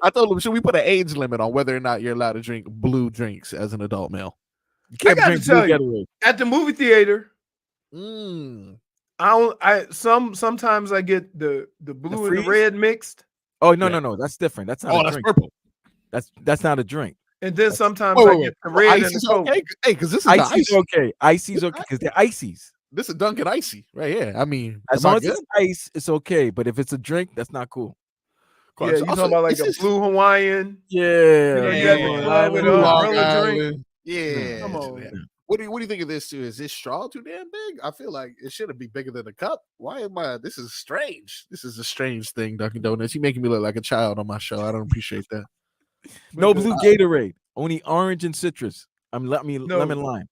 [SPEAKER 1] I told him, should we put an age limit on whether or not you're allowed to drink blue drinks as an adult male?
[SPEAKER 3] You can't
[SPEAKER 2] I gotta
[SPEAKER 3] drink
[SPEAKER 2] tell
[SPEAKER 3] blue
[SPEAKER 2] you.
[SPEAKER 3] Gatorade.
[SPEAKER 2] At the movie theater,
[SPEAKER 1] Mm.
[SPEAKER 2] sometimes I get the blue and the
[SPEAKER 3] freeze?
[SPEAKER 2] red mixed,
[SPEAKER 3] Oh no,
[SPEAKER 1] Yeah.
[SPEAKER 3] no, that's different. That's not
[SPEAKER 1] Oh,
[SPEAKER 3] a
[SPEAKER 1] that's
[SPEAKER 3] drink.
[SPEAKER 1] purple.
[SPEAKER 3] That's not a drink.
[SPEAKER 2] and then sometimes
[SPEAKER 1] Wait,
[SPEAKER 2] I
[SPEAKER 1] wait,
[SPEAKER 2] get the
[SPEAKER 1] wait.
[SPEAKER 2] red and the
[SPEAKER 1] Icy's
[SPEAKER 2] coke.
[SPEAKER 1] okay? Hey, because this is the
[SPEAKER 3] Icy's
[SPEAKER 1] icy.
[SPEAKER 3] okay. Icy's okay because they're ices.
[SPEAKER 1] This is Dunkin' Icy right here. I mean,
[SPEAKER 3] As
[SPEAKER 1] am I
[SPEAKER 3] long as
[SPEAKER 1] good?
[SPEAKER 3] it's ice, it's okay. But if it's a drink, that's not cool.
[SPEAKER 2] Yeah, you talking about like
[SPEAKER 1] this
[SPEAKER 2] a
[SPEAKER 1] is-
[SPEAKER 2] blue Hawaiian?
[SPEAKER 3] Yeah,
[SPEAKER 2] you got the one with
[SPEAKER 1] Blue
[SPEAKER 2] a
[SPEAKER 1] Long
[SPEAKER 2] umbrella drink.
[SPEAKER 1] Island. Yeah,
[SPEAKER 2] Come on.
[SPEAKER 1] man. What do you think of this too? Is this straw too damn big? I feel like it should be bigger than a cup. Why am I? This is strange. This is a strange thing, Dunkin' Donuts. You making me look like a child on my show. I don't appreciate that.
[SPEAKER 3] No blue Gatorade. Only orange and citrus. Lemon lime.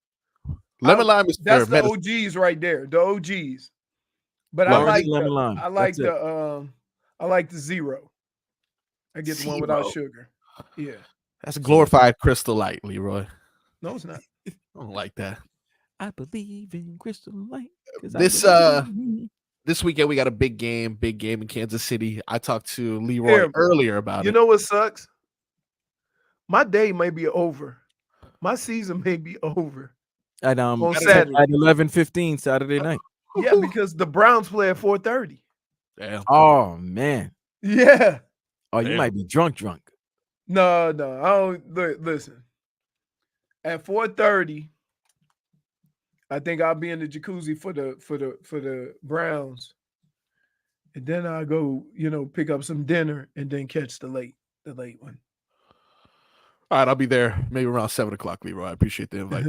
[SPEAKER 1] Lemon lime is
[SPEAKER 2] That's
[SPEAKER 1] for
[SPEAKER 2] the
[SPEAKER 1] medicine.
[SPEAKER 2] OGs right there. The OGs. But I
[SPEAKER 3] Orange
[SPEAKER 2] like
[SPEAKER 3] and lemon lime.
[SPEAKER 2] I like
[SPEAKER 3] That's
[SPEAKER 2] I like the zero. I get the one without
[SPEAKER 1] Zero.
[SPEAKER 2] sugar. Yeah.
[SPEAKER 1] That's a glorified Crystal Light, Leroy.
[SPEAKER 2] No, it's not.
[SPEAKER 1] I don't like that.
[SPEAKER 3] I believe in Crystal Light. 'cause I
[SPEAKER 1] This
[SPEAKER 3] believe-
[SPEAKER 1] this weekend we got a big game in Kansas City. I talked to Leroy
[SPEAKER 2] Yeah,
[SPEAKER 1] earlier about
[SPEAKER 2] You
[SPEAKER 1] it.
[SPEAKER 2] know what sucks? My day may be over. My season may be over.
[SPEAKER 3] at
[SPEAKER 2] on
[SPEAKER 3] at
[SPEAKER 2] Saturday.
[SPEAKER 3] 11:15 Saturday night.
[SPEAKER 2] Yeah, because the Browns play at 4:30.
[SPEAKER 1] Damn.
[SPEAKER 3] Oh man.
[SPEAKER 2] Yeah.
[SPEAKER 3] Oh, you
[SPEAKER 1] Damn.
[SPEAKER 3] might be drunk.
[SPEAKER 2] No, I don't listen. At 4:30, I think I'll be in the jacuzzi for the Browns. And then I'll go, pick up some dinner and then catch the late one.
[SPEAKER 1] All right, I'll be there maybe around 7:00, Leroy. I appreciate the invite.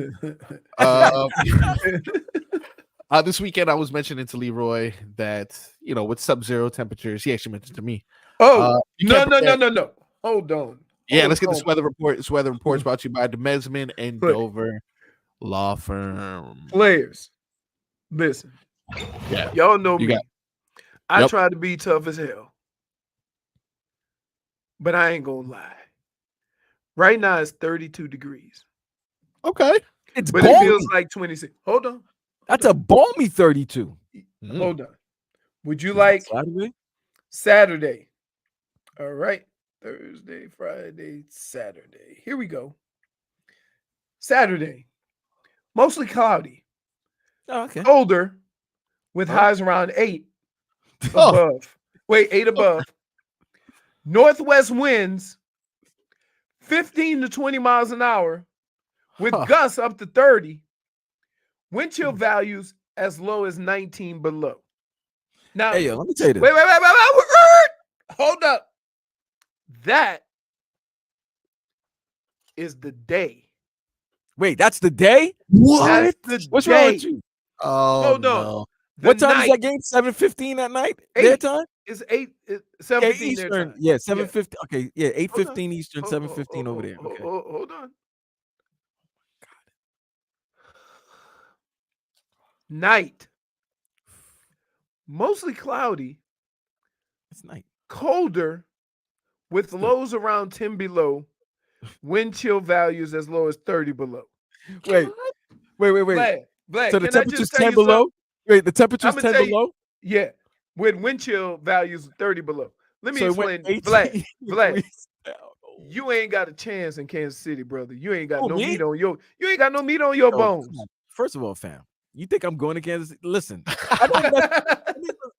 [SPEAKER 1] This weekend I was mentioning to Leroy that with sub-zero temperatures, he actually mentioned to me. You
[SPEAKER 2] no.
[SPEAKER 1] can't prepare-
[SPEAKER 2] No. Hold on.
[SPEAKER 1] Yeah,
[SPEAKER 2] Hold
[SPEAKER 1] let's get this
[SPEAKER 2] on.
[SPEAKER 1] weather report. This weather report is brought to you by Demesman and
[SPEAKER 2] Look.
[SPEAKER 1] Dover Law Firm.
[SPEAKER 2] Players, listen.
[SPEAKER 1] Yeah.
[SPEAKER 2] Y'all know
[SPEAKER 1] You
[SPEAKER 2] me.
[SPEAKER 1] got-
[SPEAKER 2] I
[SPEAKER 1] Yep.
[SPEAKER 2] try to be tough as hell. But I ain't gonna lie. Right now it's 32 degrees.
[SPEAKER 1] Okay.
[SPEAKER 3] It's
[SPEAKER 2] But it
[SPEAKER 3] balmy.
[SPEAKER 2] feels like 26. Hold on.
[SPEAKER 3] That's a balmy 32.
[SPEAKER 2] Hold on. Would you like
[SPEAKER 3] Saturday?
[SPEAKER 2] Saturday? All right. Thursday, Friday, Saturday. Here we go. Saturday. Mostly cloudy.
[SPEAKER 3] Oh, okay.
[SPEAKER 2] Colder with highs around 8
[SPEAKER 1] Oh.
[SPEAKER 2] above. Wait, 8 above. Northwest winds 15 to 20 miles an hour with gusts up to 30. Wind chill values as low as 19 below. Now,
[SPEAKER 3] Hey, yo, let me tell you this.
[SPEAKER 2] wait. Hold up. That is the day.
[SPEAKER 3] Wait, that's the day?
[SPEAKER 2] That's the
[SPEAKER 3] What's
[SPEAKER 2] day.
[SPEAKER 3] wrong with you?
[SPEAKER 1] Oh,
[SPEAKER 2] Hold on.
[SPEAKER 1] no.
[SPEAKER 2] The
[SPEAKER 3] What time is
[SPEAKER 2] night
[SPEAKER 3] that game? 7:15 at night?
[SPEAKER 2] Eight.
[SPEAKER 3] Their time?
[SPEAKER 2] is 8
[SPEAKER 3] Yeah,
[SPEAKER 2] 7:15 their
[SPEAKER 3] Eastern.
[SPEAKER 2] time.
[SPEAKER 3] Yeah, 7:50. Okay, yeah,
[SPEAKER 2] Hold on.
[SPEAKER 3] 8:15 Eastern,
[SPEAKER 2] Oh,
[SPEAKER 3] 7:15 over there. Okay.
[SPEAKER 2] Hold on. Night. Mostly cloudy,
[SPEAKER 3] It's night.
[SPEAKER 2] colder with lows around 10 below, wind chill values as low as 30 below.
[SPEAKER 3] Wait.
[SPEAKER 2] Vlad,
[SPEAKER 3] So the
[SPEAKER 2] can I
[SPEAKER 3] temperature's
[SPEAKER 2] just tell
[SPEAKER 3] 10
[SPEAKER 2] you
[SPEAKER 3] below?
[SPEAKER 2] something?
[SPEAKER 3] Wait, the temperature's
[SPEAKER 2] I'ma
[SPEAKER 3] 10
[SPEAKER 2] tell you-
[SPEAKER 3] below?
[SPEAKER 2] Yeah, with wind chill values 30 below. Let me
[SPEAKER 3] So it went
[SPEAKER 2] explain.
[SPEAKER 3] 18
[SPEAKER 2] Vlad,
[SPEAKER 3] degrees down.
[SPEAKER 2] you ain't got a chance in Kansas City, brother. You ain't got
[SPEAKER 3] Who,
[SPEAKER 2] no
[SPEAKER 3] me?
[SPEAKER 2] meat on your. You ain't got no meat on your
[SPEAKER 3] Yo,
[SPEAKER 2] bones.
[SPEAKER 3] come on. First of all, fam, you think I'm going to Kansas City? Listen, I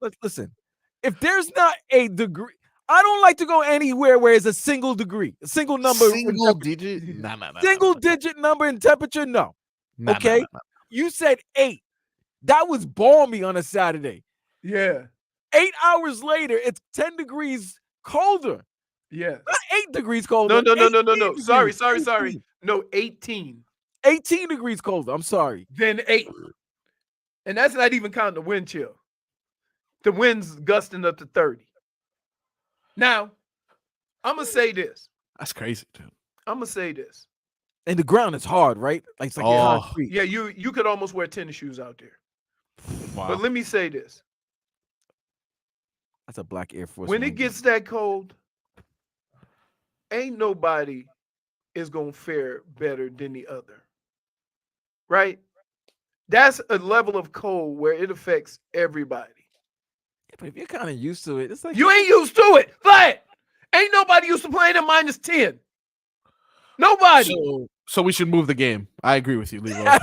[SPEAKER 3] don't listen. If there's not a degree, I don't like to go anywhere where it's a single degree, a single number,
[SPEAKER 1] Single digit? Nah.
[SPEAKER 3] single digit number in temperature. No,
[SPEAKER 1] Nah,
[SPEAKER 3] okay.
[SPEAKER 1] nah.
[SPEAKER 3] You said 8. That was balmy on a Saturday.
[SPEAKER 2] Yeah,
[SPEAKER 3] 8 hours later, it's 10 degrees colder.
[SPEAKER 2] yeah.
[SPEAKER 3] Not 8 degrees colder.
[SPEAKER 2] No.
[SPEAKER 3] 18
[SPEAKER 2] Sorry.
[SPEAKER 3] degrees. 18.
[SPEAKER 2] No, 18.
[SPEAKER 3] 18 degrees colder. I'm sorry.
[SPEAKER 2] Then 8. And that's not even counting the wind chill. The wind's gusting up to 30. Now, I'm going to say this.
[SPEAKER 1] That's crazy, dude.
[SPEAKER 2] I'm going to say this.
[SPEAKER 3] And the ground is hard, right? Like it's like
[SPEAKER 1] Oh.
[SPEAKER 3] concrete.
[SPEAKER 2] Yeah, you could almost wear tennis shoes out there.
[SPEAKER 1] Wow.
[SPEAKER 2] But let me say this.
[SPEAKER 3] That's a black Air Force.
[SPEAKER 2] When
[SPEAKER 3] One.
[SPEAKER 2] it gets that cold, ain't nobody is going to fare better than the other. Right? That's a level of cold where it affects everybody.
[SPEAKER 3] Yeah, but if you're kind of used to it, it's like
[SPEAKER 2] You ain't used to it. Vlad, ain't nobody used to playing at -10. Nobody.
[SPEAKER 1] So we should move the game. I agree with you, Leroy.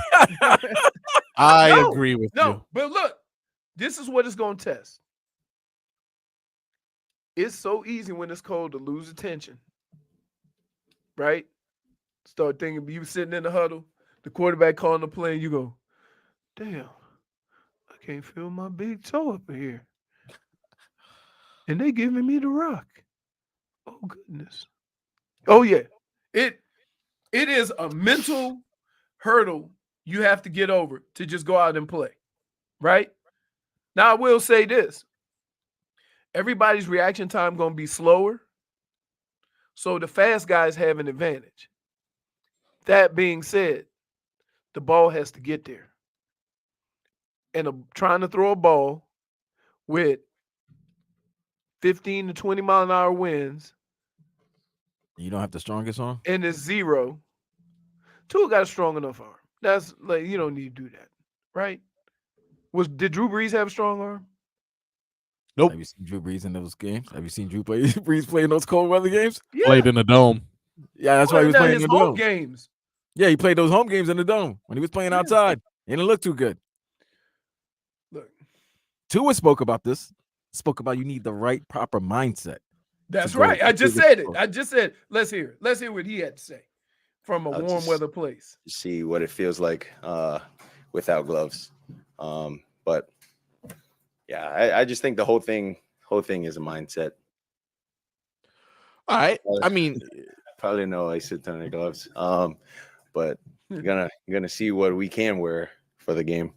[SPEAKER 1] I
[SPEAKER 2] No,
[SPEAKER 1] agree with you.
[SPEAKER 2] No, but look, this is what it's going to test. It's so easy when it's cold to lose attention. Right? Start thinking, you sitting in the huddle, the quarterback calling the play, and you go, damn, I can't feel my big toe up here. And they giving me the rock. Oh, goodness. Oh, yeah. It is a mental hurdle you have to get over to just go out and play, right? Now, I will say this. Everybody's reaction time going to be slower, so the fast guys have an advantage. That being said, the ball has to get there. And trying to throw a ball with 15 to 20 mile an hour winds.
[SPEAKER 3] You don't have the strongest arm?
[SPEAKER 2] And it's 0. Tua got a strong enough arm. That's like, you don't need to do that, right? Did Drew Brees have a strong arm?
[SPEAKER 1] Nope.
[SPEAKER 3] Have you seen Drew Brees in those games? Have you seen Brees play in those cold weather games?
[SPEAKER 2] Yeah.
[SPEAKER 1] Played in the dome.
[SPEAKER 3] Yeah, that's why he was playing in
[SPEAKER 2] his
[SPEAKER 3] the
[SPEAKER 2] home
[SPEAKER 3] dome.
[SPEAKER 2] games.
[SPEAKER 3] Yeah, he played those home games in the dome when he was playing outside. It didn't look too good.
[SPEAKER 2] Look,
[SPEAKER 3] Tua spoke about this. Spoke about you need the right proper mindset.
[SPEAKER 2] that's
[SPEAKER 3] go
[SPEAKER 2] right. I
[SPEAKER 3] to
[SPEAKER 2] just
[SPEAKER 3] the
[SPEAKER 2] said it.
[SPEAKER 3] sport.
[SPEAKER 2] I just said, let's hear it. Let's hear what he had to say from a
[SPEAKER 10] I'll
[SPEAKER 2] warm
[SPEAKER 10] just-
[SPEAKER 2] weather place.
[SPEAKER 10] See what it feels like without gloves. But yeah, I just think the whole thing is a mindset.
[SPEAKER 1] All right. I mean,
[SPEAKER 10] Probably no ice a ton of gloves. But you're gonna see what we can wear for the game.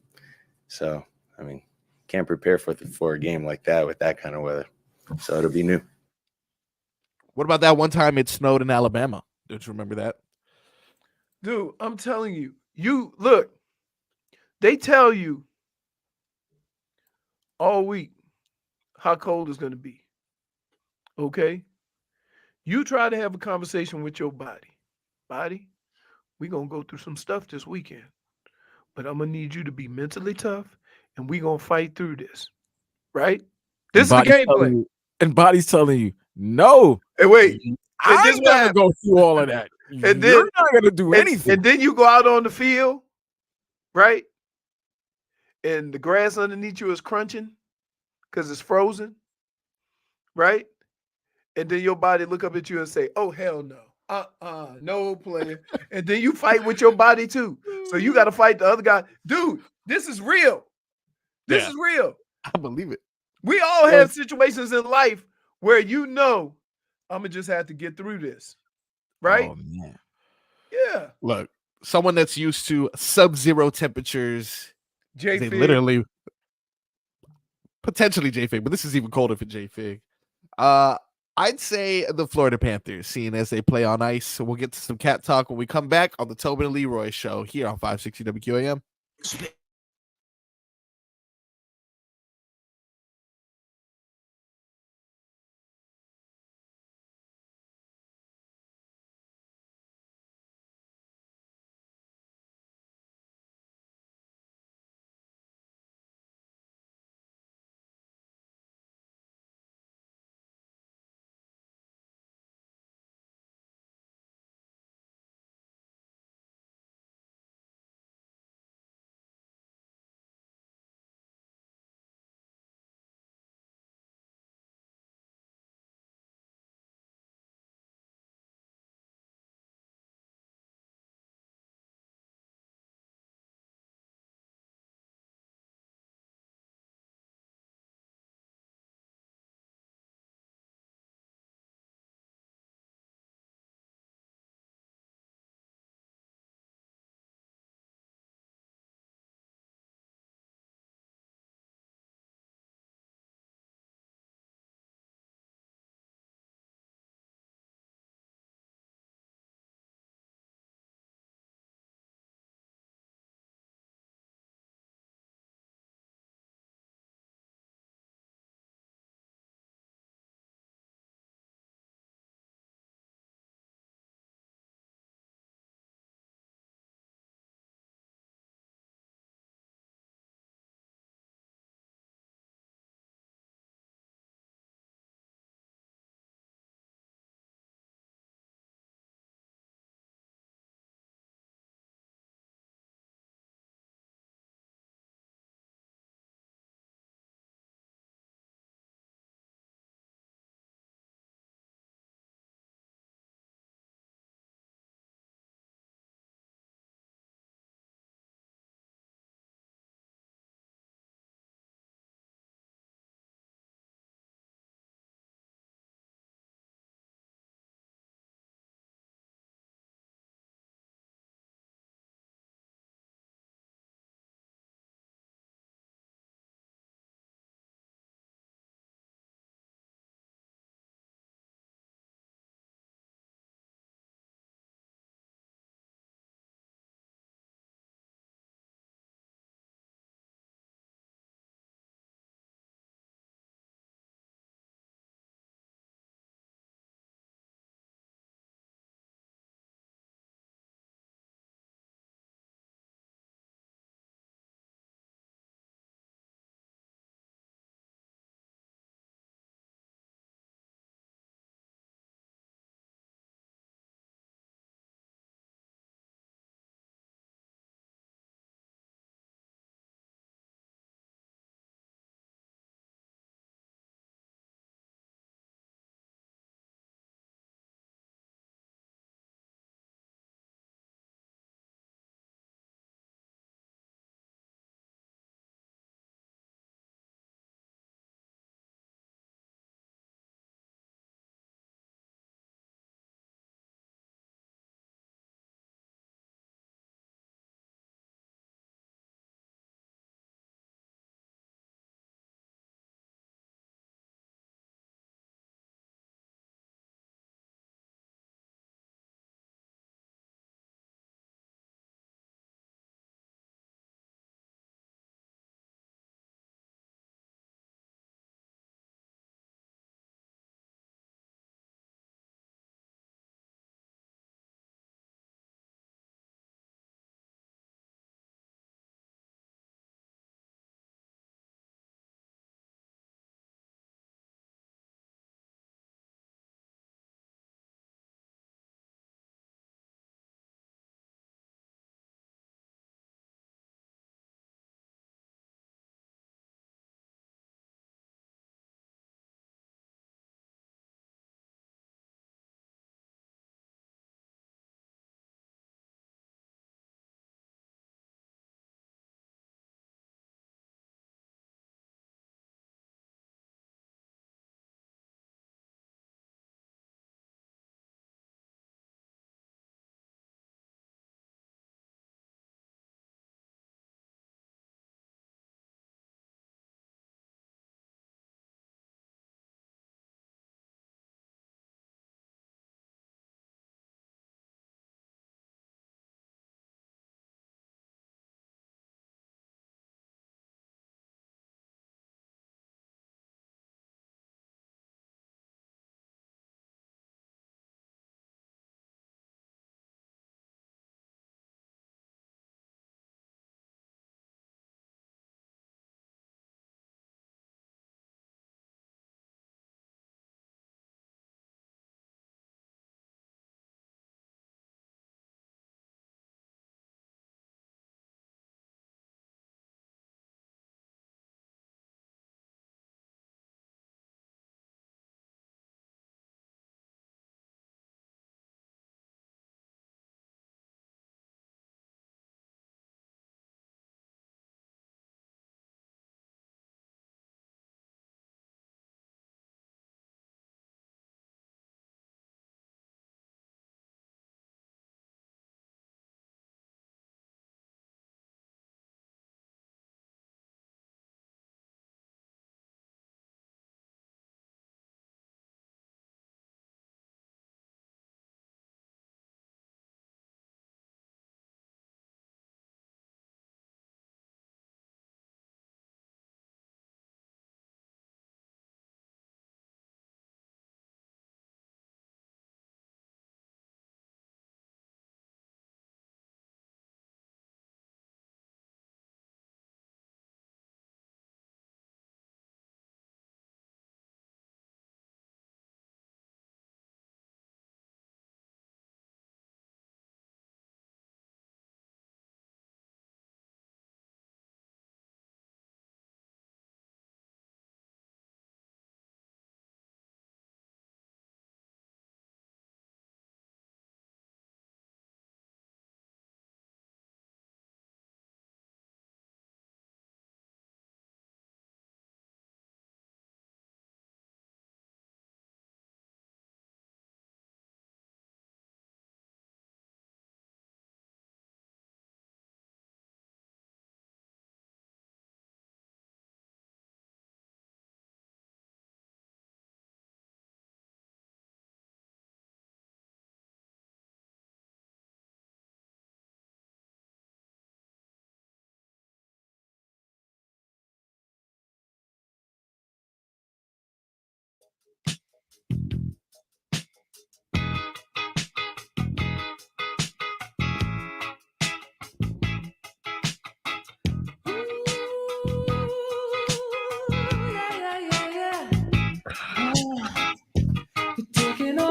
[SPEAKER 10] So I mean, can't prepare for a game like that with that kind of weather. So it'll be new.
[SPEAKER 1] what about that one time it snowed in Alabama? Don't you remember that?
[SPEAKER 2] Dude, I'm telling you, look, they tell you all week how cold it's going to be. Okay? You try to have a conversation with your body. Body, we're going to go through some stuff this weekend, but I'm going to need you to be mentally tough, and we're going to fight through this. Right? This is the game plan.
[SPEAKER 3] And body's telling you, no.
[SPEAKER 2] Hey, wait.
[SPEAKER 3] I'm
[SPEAKER 2] this
[SPEAKER 3] not
[SPEAKER 2] what
[SPEAKER 3] going to
[SPEAKER 2] happened.
[SPEAKER 3] go through all of that.
[SPEAKER 2] And
[SPEAKER 3] You're not going to do anything.
[SPEAKER 2] And then you go out on the field, right? And the grass underneath you is crunching because it's frozen, right? And then your body look up at you and say, oh, hell no. No player. And then you fight with your body too. So you got to fight the other guy. Dude, this is real. This is real.
[SPEAKER 1] I believe it.
[SPEAKER 2] We all have situations in life where I'm going to just have to get through this, right?
[SPEAKER 3] Oh, man.
[SPEAKER 2] Yeah.
[SPEAKER 1] Look, someone that's used to sub-zero temperatures, they
[SPEAKER 2] JFig.
[SPEAKER 1] literally, potentially JFig, but this is even colder for JFig. I'd say the Florida Panthers, seeing as they play on ice. So we'll get to some cat talk when we come back on the Tobin and Leroy show here on 560 WQAM.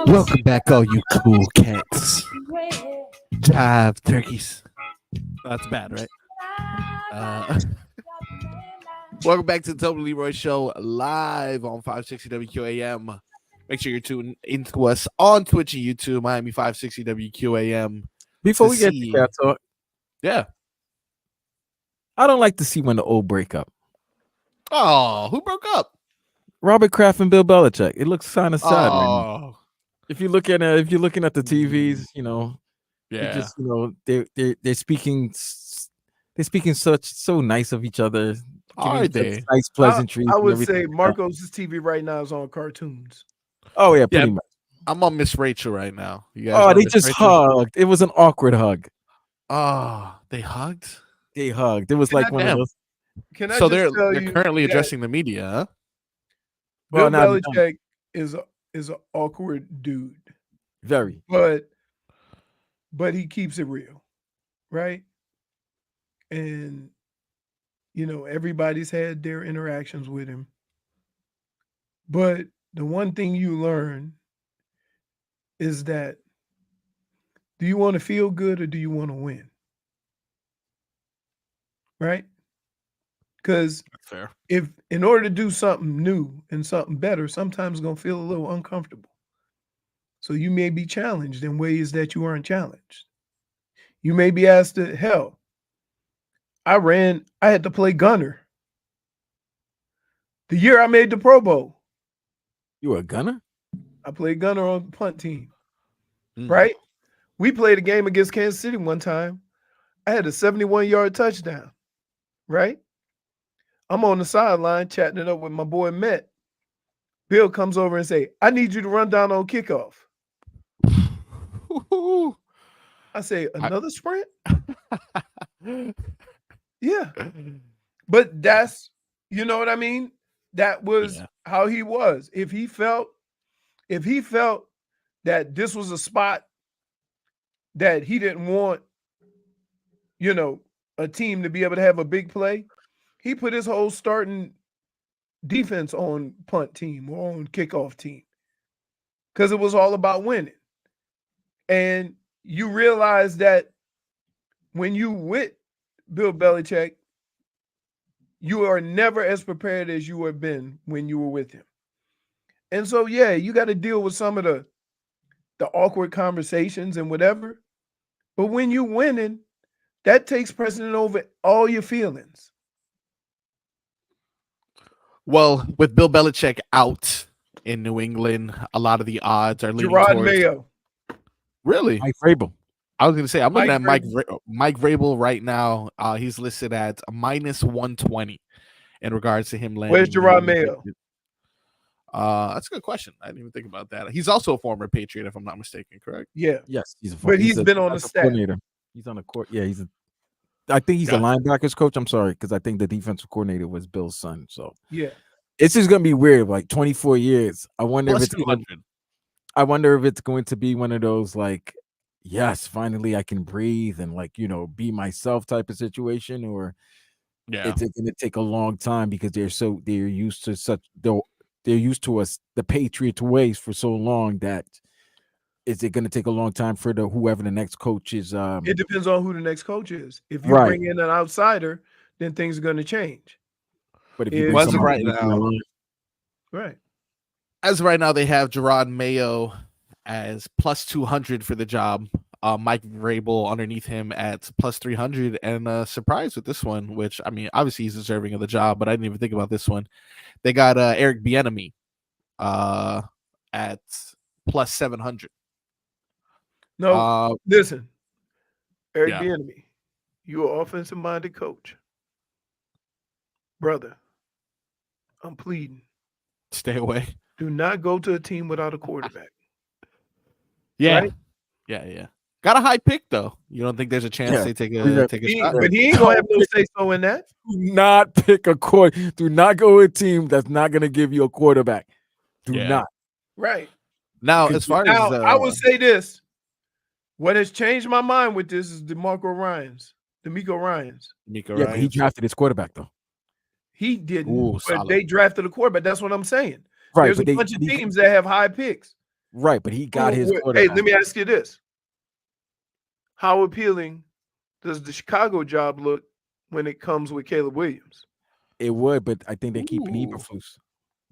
[SPEAKER 1] Welcome back, all you cool cats. Jive turkeys. That's bad, right? Welcome back to the Tobin Leroy Show live on 560 WQAM. Make sure you're tuned into us on Twitch and YouTube, Miami 560 WQAM.
[SPEAKER 3] Before we get to that talk,
[SPEAKER 1] yeah,
[SPEAKER 3] I don't like to see when the old break up.
[SPEAKER 1] Oh, who broke up?
[SPEAKER 3] Robert Kraft and Bill Belichick. It looks kind of sad. Right now.
[SPEAKER 1] Oh,
[SPEAKER 3] If you're looking at the TVs, you know,
[SPEAKER 1] yeah,
[SPEAKER 3] just, you know, they're speaking so nice of each other.
[SPEAKER 1] Are they?
[SPEAKER 3] Nice pleasantries.
[SPEAKER 2] I
[SPEAKER 3] and
[SPEAKER 2] would
[SPEAKER 3] everything
[SPEAKER 2] say
[SPEAKER 3] like that.
[SPEAKER 2] Marcos' TV right now is on cartoons.
[SPEAKER 3] Oh yeah, pretty much.
[SPEAKER 1] I'm on Miss Rachel right now. You guys
[SPEAKER 3] Oh,
[SPEAKER 1] on
[SPEAKER 3] they
[SPEAKER 1] Miss
[SPEAKER 3] just
[SPEAKER 1] Rachel?
[SPEAKER 3] hugged. It was an awkward hug.
[SPEAKER 1] Oh, they hugged.
[SPEAKER 3] They hugged. It was like one of those.
[SPEAKER 2] Can I
[SPEAKER 1] So
[SPEAKER 2] just tell
[SPEAKER 1] they're
[SPEAKER 2] you
[SPEAKER 1] currently
[SPEAKER 2] that
[SPEAKER 1] addressing the media, huh?
[SPEAKER 2] Bill
[SPEAKER 3] Well, now-
[SPEAKER 2] Belichick is an awkward dude,
[SPEAKER 3] Very.
[SPEAKER 2] but he keeps it real, right? And you know, everybody's had their interactions with him, but the one thing you learn is that, do you want to feel good or do you want to win? Right? Because
[SPEAKER 1] Fair.
[SPEAKER 2] if in order to do something new and something better, sometimes it's going to feel a little uncomfortable. So you may be challenged in ways that you aren't challenged. You may be asked to, hell, I had to play gunner. The year I made the Pro Bowl,
[SPEAKER 3] You were a gunner?
[SPEAKER 2] I played gunner on the punt team,
[SPEAKER 1] Mm.
[SPEAKER 2] right? We played a game against Kansas City one time. I had a 71-yard touchdown, right? I'm on the sideline chatting it up with my boy Met. Bill comes over and say, I need you to run down on kickoff. I say, another sprint? Yeah. But that's, you know what I mean? That was how he was. If he felt that this was a spot that he didn't want, you know, a team to be able to have a big play, he put his whole starting defense on punt team or on kickoff team because it was all about winning. And you realize that when you with Bill Belichick, you are never as prepared as you have been when you were with him. And so, yeah, you got to deal with some of the awkward conversations and whatever. But when you're winning, that takes precedent over all your feelings.
[SPEAKER 1] Well, with Bill Belichick out in New England, a lot of the odds are leaning
[SPEAKER 2] Gerard
[SPEAKER 1] towards
[SPEAKER 2] Mayo.
[SPEAKER 1] Really?
[SPEAKER 3] Mike Vrabel.
[SPEAKER 1] I was going to say, I'm looking
[SPEAKER 2] Mike
[SPEAKER 1] at Mike Vrabel right now. He's listed at minus 120 in regards to him landing.
[SPEAKER 2] Where's Gerard Mayo?
[SPEAKER 1] That's a good question. I didn't even think about that. He's also a former Patriot, if I'm not mistaken, correct?
[SPEAKER 2] Yeah.
[SPEAKER 3] Yes,
[SPEAKER 2] But he's been on the staff.
[SPEAKER 3] coordinator. He's on the court. Yeah, I think he's a linebackers coach. I'm sorry, because I think the defensive coordinator was Bill's son. So
[SPEAKER 2] yeah,
[SPEAKER 3] it's just gonna be weird. Like 24 years. I wonder
[SPEAKER 1] Plus
[SPEAKER 3] if it's
[SPEAKER 1] 200.
[SPEAKER 3] I wonder if it's going to be one of those like, yes, finally I can breathe and like, you know, be myself type of situation, or it's going to take a long time because they're used to us the Patriots ways for so long that is it going to take a long time for whoever the next coach is?
[SPEAKER 2] It depends on who the next coach is. If you bring in an outsider, then things are going to change.
[SPEAKER 3] But if you
[SPEAKER 1] as of right now, as of right now, they have Gerard Mayo as plus 200 for the job. Mike Vrabel underneath him at plus 300, and surprise with this one, which I mean, obviously he's deserving of the job, but I didn't even think about this one. They got Eric Bieniemy at plus 700.
[SPEAKER 2] No, listen, Eric Bieniemy, you're an offensive-minded coach, brother. I'm pleading.
[SPEAKER 1] Stay away.
[SPEAKER 2] Do not go to a team without a quarterback.
[SPEAKER 1] Yeah,
[SPEAKER 2] right?
[SPEAKER 1] yeah. Got a high pick though. You don't think there's a chance they take a shot?
[SPEAKER 2] But he ain't gonna have no say so in that.
[SPEAKER 3] Do not pick a quarterback. Do not go with a team that's not going to give you a quarterback. Do not.
[SPEAKER 2] Right.
[SPEAKER 1] Now, as far as
[SPEAKER 2] I will say this. What has changed my mind with this is DeMeco Ryans.
[SPEAKER 3] But he drafted his quarterback though.
[SPEAKER 2] He didn't, but
[SPEAKER 1] solid.
[SPEAKER 2] they drafted a quarterback. That's what I'm saying.
[SPEAKER 3] Right,
[SPEAKER 2] There's a bunch of teams that have high picks.
[SPEAKER 3] Right, but he got his
[SPEAKER 2] Hey,
[SPEAKER 3] quarterback.
[SPEAKER 2] let me ask you this. How appealing does the Chicago job look when it comes with Caleb Williams?
[SPEAKER 3] It would, but I think they're keeping Eberflus.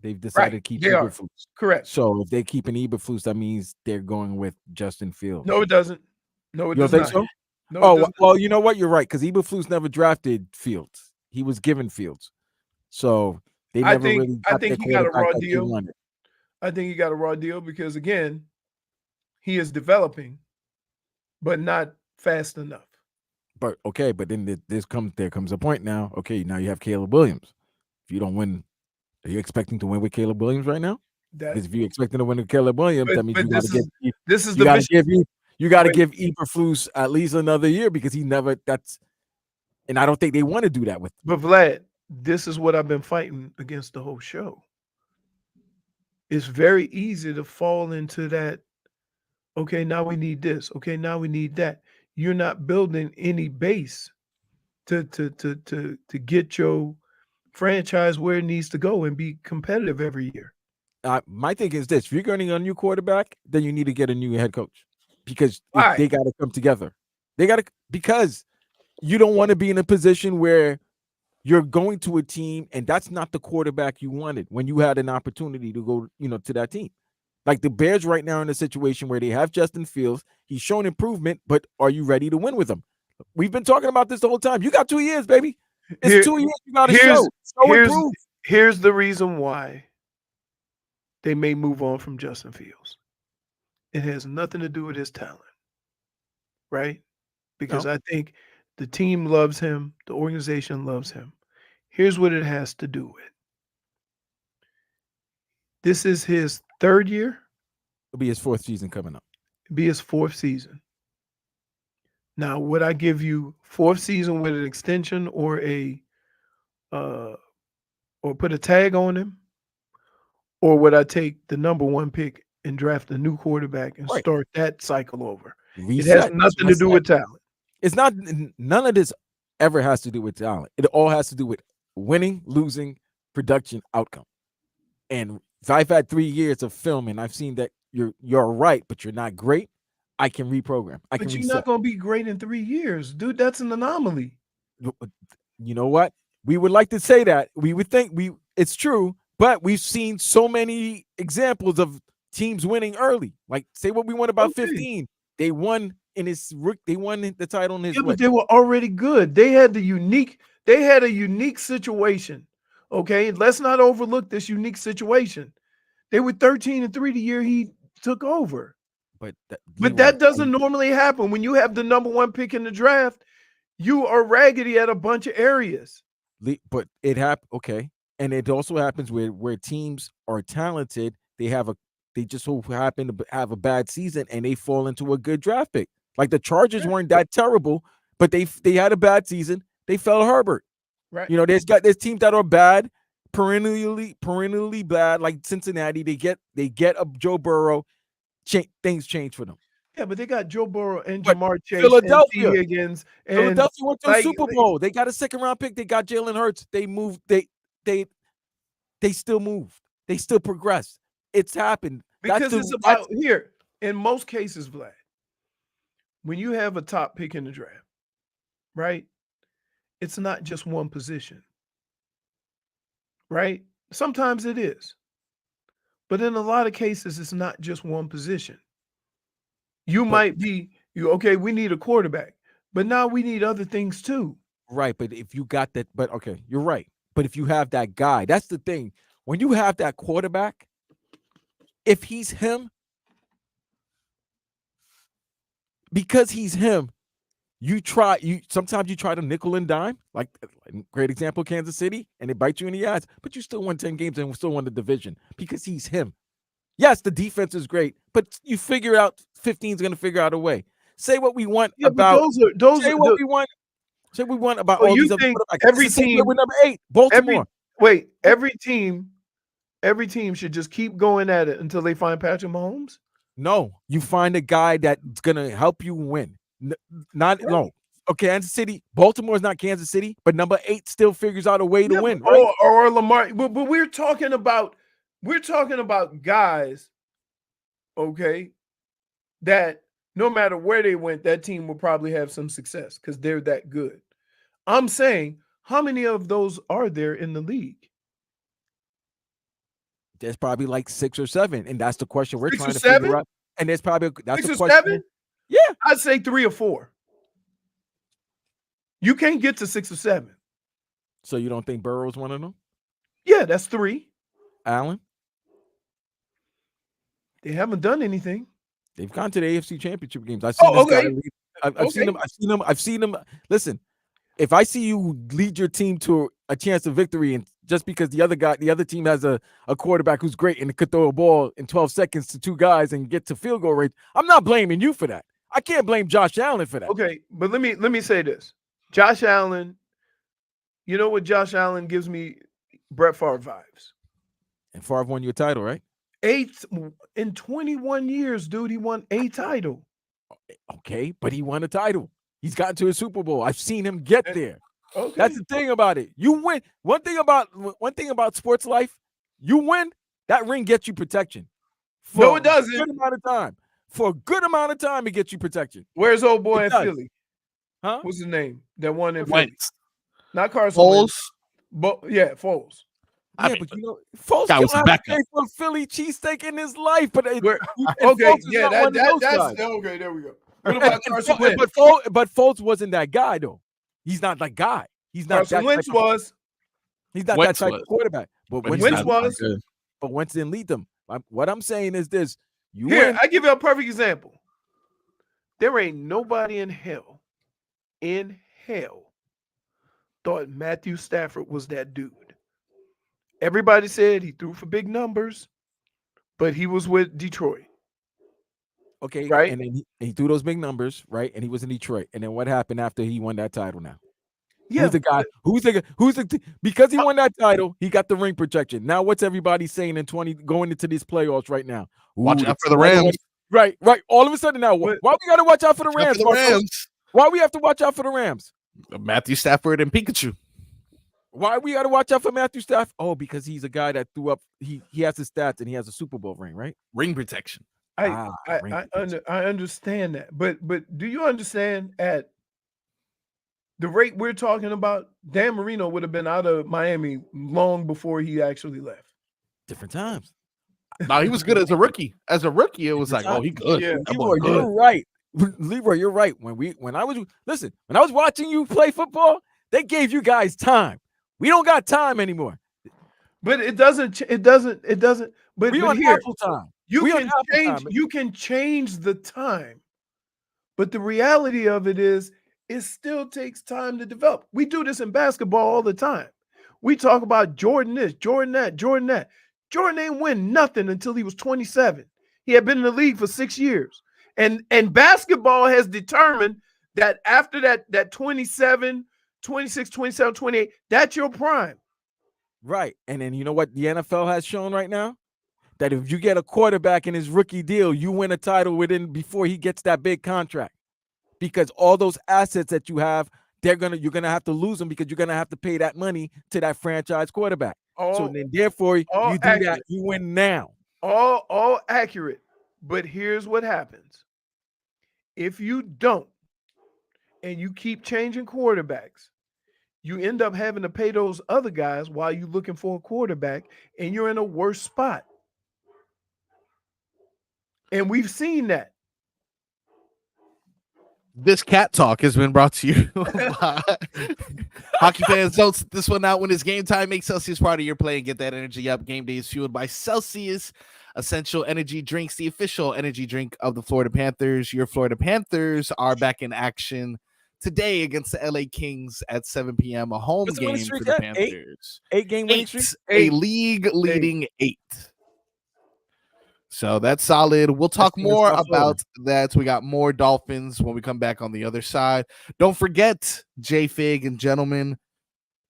[SPEAKER 3] They've decided to keep
[SPEAKER 2] They are.
[SPEAKER 3] Eberflus.
[SPEAKER 2] Correct.
[SPEAKER 3] So if they're keeping Eberflus, that means they're going with Justin Fields.
[SPEAKER 2] No, it doesn't. No, it
[SPEAKER 3] You
[SPEAKER 2] does
[SPEAKER 3] don't
[SPEAKER 2] not.
[SPEAKER 3] think so?
[SPEAKER 2] No,
[SPEAKER 3] Oh,
[SPEAKER 2] it does not.
[SPEAKER 3] well, you know what? You're right, because Eberflus never drafted Fields. He was given Fields. So they never really got their
[SPEAKER 2] he got a
[SPEAKER 3] quarterback
[SPEAKER 2] raw
[SPEAKER 3] that they
[SPEAKER 2] deal.
[SPEAKER 3] wanted.
[SPEAKER 2] I think he got a raw deal because, again, he is developing, but not fast enough.
[SPEAKER 3] But okay, but then there comes a point now. Okay, now you have Caleb Williams. If you don't win, are you expecting to win with Caleb Williams right now? Because if you're expecting to win with Caleb Williams, that means you got to give. You got to give Eberflus at least another year because he never. And I don't think they want to do that with.
[SPEAKER 2] But Vlad, this is what I've been fighting against the whole show. It's very easy to fall into that. Okay, now we need this. Okay, now we need that. You're not building any base to get your franchise where it needs to go and be competitive every year.
[SPEAKER 3] My thing is this: if you're getting a new quarterback, then you need to get a new head coach because they got to come together. They got to, because you don't want to be in a position where you're going to a team and that's not the quarterback you wanted when you had an opportunity to go, to that team. Like the Bears right now in a situation where they have Justin Fields. He's shown improvement, but are you ready to win with him? We've been talking about this the whole time. You got 2 years, baby. It's 2 years. You got to show improve.
[SPEAKER 2] Here's the reason why they may move on from Justin Fields. It has nothing to do with his talent, right? Because I think the team loves him. The organization loves him. Here's what it has to do with. This is his 3rd year.
[SPEAKER 3] It'll be his 4th season coming up.
[SPEAKER 2] It'll be his 4th season. Now, would I give you 4th season with an extension or or put a tag on him? Or would I take the number 1 pick and draft a new quarterback and start that cycle over? It has nothing to do with talent.
[SPEAKER 3] It's not. None of this ever has to do with talent. It all has to do with winning, losing, production, outcome. And if I've had 3 years of film and I've seen that you're right, but you're not great, I can reprogram.
[SPEAKER 2] But you're not going to be great in 3 years, dude. That's an anomaly.
[SPEAKER 3] You know what? We would like to say that. We would think it's true, but we've seen so many examples of teams winning early. Like, say what we want about 15. They won they won the title in his
[SPEAKER 2] but they were already good. They had a unique situation. Okay, let's not overlook this unique situation. They were 13-3 the year he took over.
[SPEAKER 3] But
[SPEAKER 2] that doesn't normally happen. When you have the number 1 pick in the draft, you are raggedy at a bunch of areas.
[SPEAKER 3] But it happened. Okay. And it also happens where teams are talented. They just so happen to have a bad season and they fall into a good draft pick. Like the Chargers weren't that terrible, but they had a bad season. They fell Herbert.
[SPEAKER 2] Right.
[SPEAKER 3] There's teams that are bad, perennially bad, like Cincinnati. They get a Joe Burrow. Things change for them.
[SPEAKER 2] Yeah, but they got Joe Burrow and Jamar Chase
[SPEAKER 3] Philadelphia.
[SPEAKER 2] and T. Higgins. And
[SPEAKER 3] Philadelphia went to the Super Bowl. They got a 2nd-round pick. They got Jalen Hurts. They moved. They still moved. They still progressed. It's happened.
[SPEAKER 2] Because it's about here. In most cases, Vlad, when you have a top pick in the draft, right? It's not just one position, right? Sometimes it is. But in a lot of cases, it's not just one position. We need a quarterback, but now we need other things too.
[SPEAKER 3] Right, but if you got that, but okay, you're right. But if you have that guy, that's the thing. When you have that quarterback, if he's because he's him, sometimes you try to nickel and dime, like great example, Kansas City, and it bites you in the ass, but you still won 10 games and still won the division because he's him. Yes, the defense is great, but you figure out 15 is going to figure out a way. Say what we want about Say we want about all these other quarterbacks.
[SPEAKER 2] Every team
[SPEAKER 3] with number 8, Baltimore.
[SPEAKER 2] Every team should just keep going at it until they find Patrick Mahomes.
[SPEAKER 3] No, you find a guy that's going to help you win. No. Okay, Kansas City, Baltimore is not Kansas City, but number 8 still figures out a way to win. Right?
[SPEAKER 2] Or Lamar, but we're talking about guys okay, that no matter where they went, that team will probably have some success because they're that good. I'm saying, how many of those are there in the league?
[SPEAKER 3] There's probably like 6 or 7, and that's the question we're
[SPEAKER 2] 6
[SPEAKER 3] trying
[SPEAKER 2] or
[SPEAKER 3] to
[SPEAKER 2] 7?
[SPEAKER 3] figure out. And there's probably that's
[SPEAKER 2] 6
[SPEAKER 3] the
[SPEAKER 2] or
[SPEAKER 3] question.
[SPEAKER 2] 7?
[SPEAKER 3] Yeah,
[SPEAKER 2] I'd say 3 or 4. You can't get to 6 or 7.
[SPEAKER 3] So you don't think Burrow's one of them?
[SPEAKER 2] Yeah, that's 3.
[SPEAKER 3] Allen?
[SPEAKER 2] They haven't done anything.
[SPEAKER 3] They've gone to the AFC Championship games. I've seen this guy
[SPEAKER 2] okay.
[SPEAKER 3] lead. I've seen him. Listen, if I see you lead your team to a chance of victory, and just because the other team has a quarterback who's great and could throw a ball in 12 seconds to 2 guys and get to field goal range, I'm not blaming you for that. I can't blame Josh Allen for that.
[SPEAKER 2] Okay, but let me say this. Josh Allen, you know what Josh Allen gives me? Brett Favre vibes.
[SPEAKER 3] And Favre won your title, right?
[SPEAKER 2] 8 in 21 years, dude. He won a title.
[SPEAKER 3] Okay, but he won a title. He's gotten to a Super Bowl. I've seen him get there.
[SPEAKER 2] Okay.
[SPEAKER 3] That's the thing about it. You win. One thing about sports life, you win, that ring gets you protection.
[SPEAKER 2] No, it doesn't.
[SPEAKER 3] For a good amount of time. For a good amount of time, it gets you protection.
[SPEAKER 2] Where's old boy in Philly?
[SPEAKER 3] Huh?
[SPEAKER 2] What's his name? That one in Philly.
[SPEAKER 1] Wentz.
[SPEAKER 2] Not Carson
[SPEAKER 1] Foles.
[SPEAKER 2] Wentz. But yeah, Foles.
[SPEAKER 3] Yeah, but you know, Foles
[SPEAKER 1] Guy was
[SPEAKER 3] can't
[SPEAKER 1] a
[SPEAKER 3] have to
[SPEAKER 1] backup.
[SPEAKER 3] pay for a Philly cheesesteak in his life. But
[SPEAKER 2] Okay,
[SPEAKER 3] Foles is
[SPEAKER 2] yeah,
[SPEAKER 3] not one of those
[SPEAKER 2] that's
[SPEAKER 3] guys.
[SPEAKER 2] okay. There we go. What about Carson Wentz?
[SPEAKER 3] But Foles wasn't that guy though. He's not that guy. He's not
[SPEAKER 2] Carson
[SPEAKER 3] that
[SPEAKER 2] Wentz
[SPEAKER 3] type of-
[SPEAKER 2] was.
[SPEAKER 3] He's not
[SPEAKER 1] Wentz
[SPEAKER 3] that type
[SPEAKER 1] was.
[SPEAKER 3] of quarterback. But
[SPEAKER 1] But
[SPEAKER 3] Wentz,
[SPEAKER 1] he's
[SPEAKER 2] Wentz
[SPEAKER 1] not
[SPEAKER 2] was.
[SPEAKER 1] good.
[SPEAKER 3] but Wentz didn't lead them. What I'm saying is this: you
[SPEAKER 2] Here,
[SPEAKER 3] win.
[SPEAKER 2] I give you a perfect example. There ain't nobody in hell thought Matthew Stafford was that dude. Everybody said he threw for big numbers, but he was with Detroit.
[SPEAKER 3] Okay,
[SPEAKER 2] Right.
[SPEAKER 3] and then he threw those big numbers, right? And he was in Detroit. And then what happened after he won that title? Now,
[SPEAKER 2] Yeah,
[SPEAKER 3] who's the guy? Because he won that title, he got the ring protection. Now, what's everybody saying in going into these playoffs right now?
[SPEAKER 1] Watch
[SPEAKER 3] Ooh,
[SPEAKER 1] out for the Rams.
[SPEAKER 3] Right. All of a sudden now, why we got to watch out for the
[SPEAKER 1] Watch out
[SPEAKER 3] Rams?
[SPEAKER 1] for the
[SPEAKER 3] Marcos?
[SPEAKER 1] Rams.
[SPEAKER 3] Why we have to watch out for the Rams?
[SPEAKER 1] Matthew Stafford and Pikachu.
[SPEAKER 3] Why we got to watch out for Matthew Stafford? Oh, because he's a guy that threw up. He has his stats and he has a Super Bowl ring, right?
[SPEAKER 1] Ring protection.
[SPEAKER 2] I understand that, but do you understand at the rate we're talking about, Dan Marino would have been out of Miami long before he actually left.
[SPEAKER 3] Different times.
[SPEAKER 1] No, he was good as a rookie. As a rookie, it was like, oh, he good.
[SPEAKER 2] Yeah.
[SPEAKER 1] That boy
[SPEAKER 3] Leroy,
[SPEAKER 1] good.
[SPEAKER 3] you're right. Leroy, you're right. When I was watching you play football, they gave you guys time. We don't got time anymore.
[SPEAKER 2] But it doesn't. But
[SPEAKER 3] We
[SPEAKER 2] but
[SPEAKER 3] on
[SPEAKER 2] here,
[SPEAKER 3] Apple time.
[SPEAKER 2] you
[SPEAKER 3] We on
[SPEAKER 2] can
[SPEAKER 3] Apple
[SPEAKER 2] change.
[SPEAKER 3] time.
[SPEAKER 2] You can change the time, but the reality of it is, it still takes time to develop. We do this in basketball all the time. We talk about Jordan this, Jordan that, Jordan that. Jordan ain't win nothing until he was 27. He had been in the league for 6 years. And basketball has determined that after that 27, 26, 27, 28, that's your prime.
[SPEAKER 3] Right. And then you know what the NFL has shown right now? That if you get a quarterback in his rookie deal, you win a title before he gets that big contract. Because all those assets that you have, you're gonna have to lose them because you're gonna have to pay that money to that franchise quarterback. So then therefore you do that, you win now.
[SPEAKER 2] All accurate. But here's what happens. If you don't, and you keep changing quarterbacks, you end up having to pay those other guys while you're looking for a quarterback, and you're in a worse spot. And we've seen that.
[SPEAKER 1] This cat talk has been brought to you by hockey fans. Don't sit this one out when it's game time. Make Celsius part of your play and get that energy up. Game day is fueled by Celsius Essential Energy Drinks, the official energy drink of the Florida Panthers. Your Florida Panthers are back in action today against the LA Kings at 7 p.m. A home
[SPEAKER 3] What's the winning
[SPEAKER 1] game for
[SPEAKER 3] streak
[SPEAKER 1] the
[SPEAKER 3] at?
[SPEAKER 1] Panthers.
[SPEAKER 3] 8-game winning streak?
[SPEAKER 1] A league leading 8. So that's solid. We'll talk more about that. We got more Dolphins when we come back on the other side. Don't forget, JFig and gentlemen,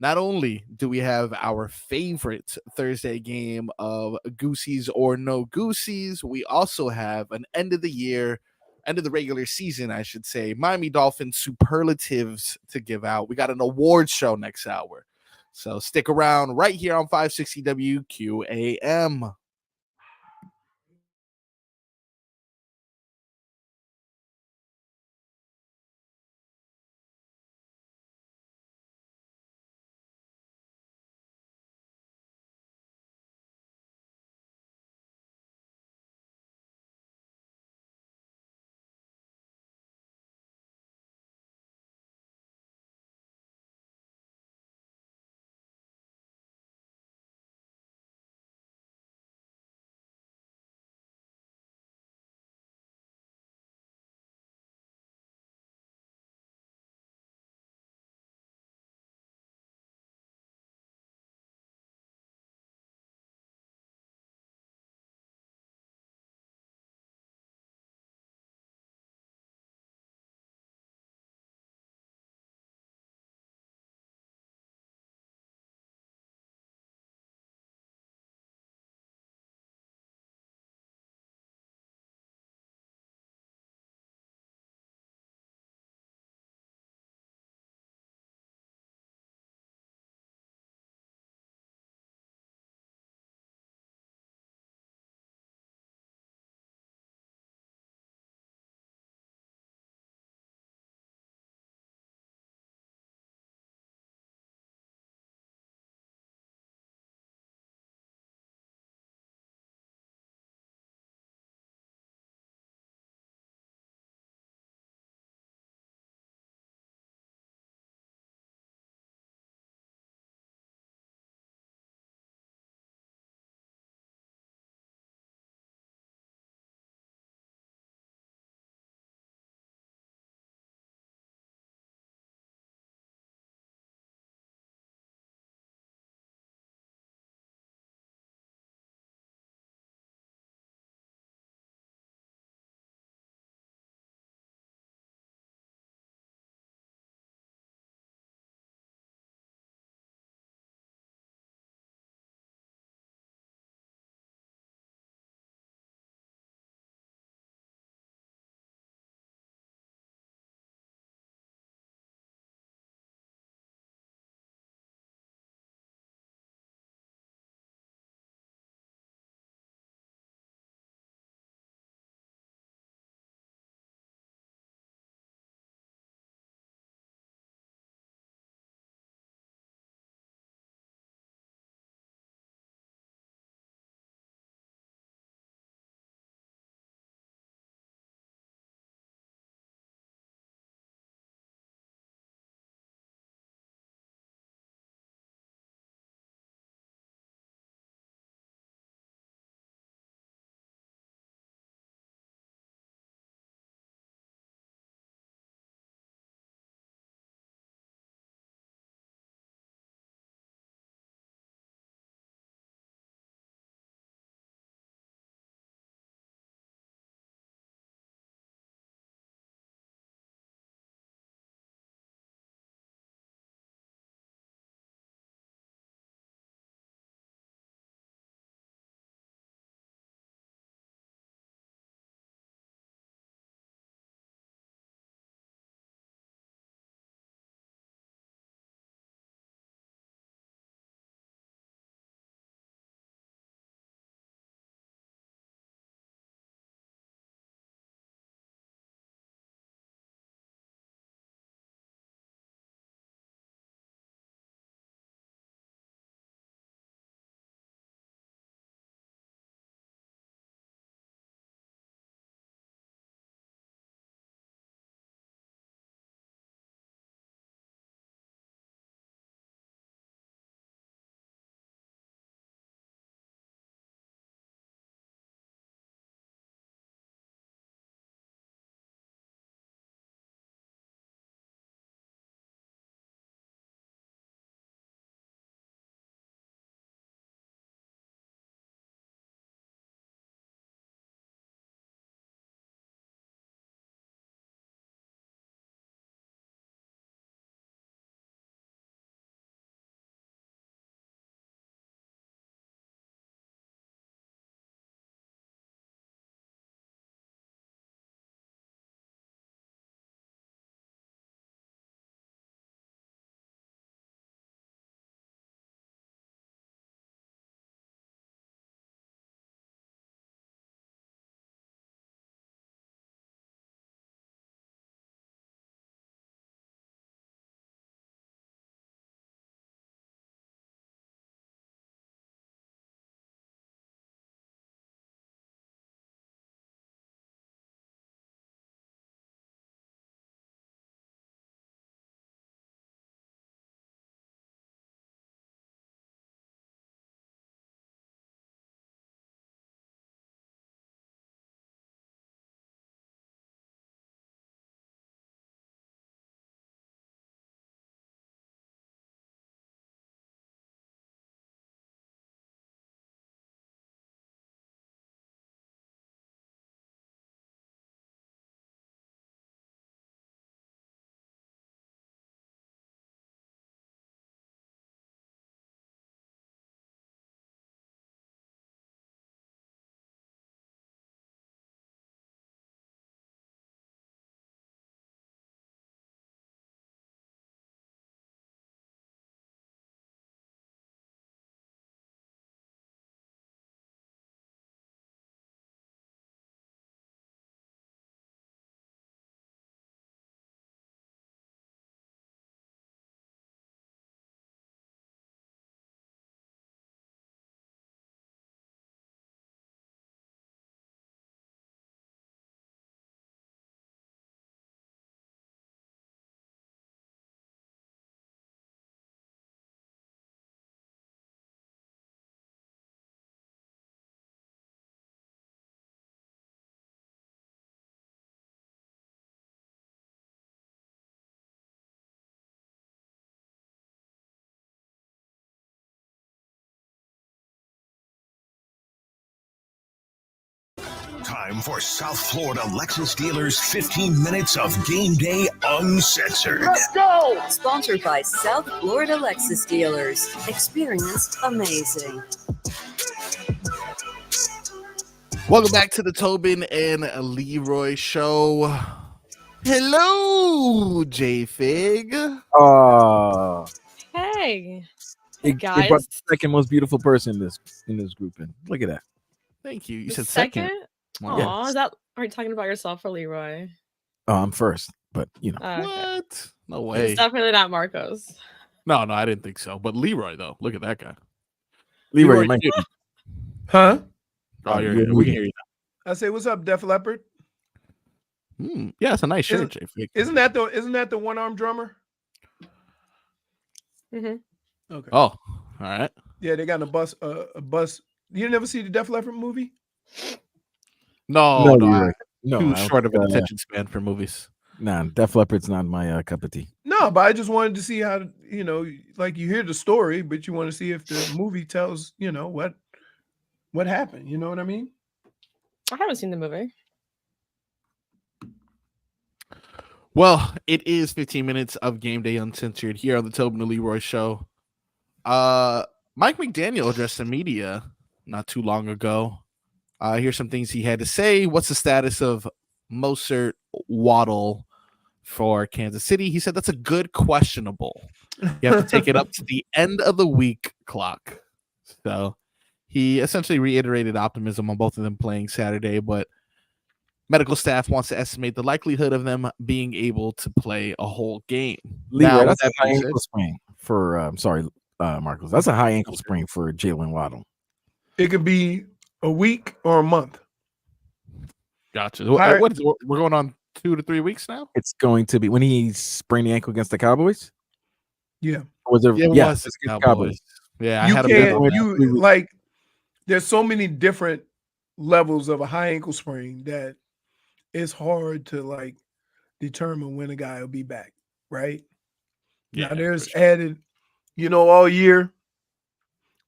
[SPEAKER 1] not only do we have our favorite Thursday game of Goosies or No Goosies, we also have an end of the regular season, I should say, Miami Dolphins superlatives to give out. We got an awards show next hour. So stick around right here on 560 WQAM.
[SPEAKER 6] time for South Florida Lexus dealers' 15 minutes of game day uncensored.
[SPEAKER 7] Let's go!
[SPEAKER 11] Sponsored by South Florida Lexus dealers. Experience amazing.
[SPEAKER 1] Welcome back to the Tobin and Leroy show. Hello, JFig.
[SPEAKER 12] Hey,
[SPEAKER 3] It
[SPEAKER 12] guys.
[SPEAKER 3] brought the second most beautiful person in this grouping. Look at that.
[SPEAKER 1] Thank you. You
[SPEAKER 12] The
[SPEAKER 1] said second.
[SPEAKER 12] Aw,
[SPEAKER 3] Yeah.
[SPEAKER 12] is that? Are you talking about yourself or Leroy?
[SPEAKER 3] Oh, I'm first, but you know.
[SPEAKER 12] Okay.
[SPEAKER 1] What? No way.
[SPEAKER 12] It's definitely not Marcos.
[SPEAKER 1] No, I didn't think so. But Leroy, though, look at that guy.
[SPEAKER 3] Leroy,
[SPEAKER 1] Leroy,
[SPEAKER 3] you
[SPEAKER 1] too.
[SPEAKER 2] Huh?
[SPEAKER 1] Oh,
[SPEAKER 3] you're
[SPEAKER 1] we can hear you
[SPEAKER 2] I say, what's up, Def Leppard?
[SPEAKER 1] now. Yeah, it's a nice shirt, JFig.
[SPEAKER 2] Isn't that the one armed drummer?
[SPEAKER 12] Mm-hmm.
[SPEAKER 2] Okay.
[SPEAKER 1] Oh, all right.
[SPEAKER 2] Yeah, they got a bus. You never see the Def Leppard movie?
[SPEAKER 1] No,
[SPEAKER 3] Leroy.
[SPEAKER 1] too
[SPEAKER 3] I
[SPEAKER 1] short of an
[SPEAKER 3] don't-
[SPEAKER 1] attention span for movies.
[SPEAKER 3] Nah, Def Leppard's not my cup of tea.
[SPEAKER 2] No, but I just wanted to see how, like you hear the story, but you want to see if the movie tells, what happened. You know what I mean?
[SPEAKER 12] I haven't seen the movie.
[SPEAKER 1] Well, it is 15 minutes of game day uncensored here on the Tobin and Leroy show. Mike McDaniel addressed the media not too long ago. Here's some things he had to say. What's the status of Mostert, Waddle for Kansas City? He said that's a good questionable. You have to take it up to the end of the week clock. So he essentially reiterated optimism on both of them playing Saturday, but medical staff wants to estimate the likelihood of them being able to play a whole game.
[SPEAKER 3] Leroy,
[SPEAKER 1] Now,
[SPEAKER 3] that's a
[SPEAKER 1] that
[SPEAKER 3] high
[SPEAKER 1] being said-
[SPEAKER 3] ankle sprain for Marcos. That's a high ankle sprain for Jalen Waddle.
[SPEAKER 2] It could be a week or a month.
[SPEAKER 1] Gotcha.
[SPEAKER 2] Higher-
[SPEAKER 1] What is it? We're going on 2 to 3 weeks now?
[SPEAKER 3] It's going to be when he sprained the ankle against the Cowboys.
[SPEAKER 2] Yeah.
[SPEAKER 3] Or was it?
[SPEAKER 1] Yeah, it
[SPEAKER 3] Yeah,
[SPEAKER 1] was
[SPEAKER 3] it's
[SPEAKER 1] the
[SPEAKER 3] against
[SPEAKER 1] Cowboys. Yeah, I
[SPEAKER 2] You
[SPEAKER 1] had a bit of
[SPEAKER 2] can't,
[SPEAKER 1] that.
[SPEAKER 2] like, there's so many different levels of a high ankle sprain that it's hard to, like, determine when a guy will be back, right?
[SPEAKER 1] Yeah,
[SPEAKER 2] Now, there's
[SPEAKER 1] for sure.
[SPEAKER 2] added, all year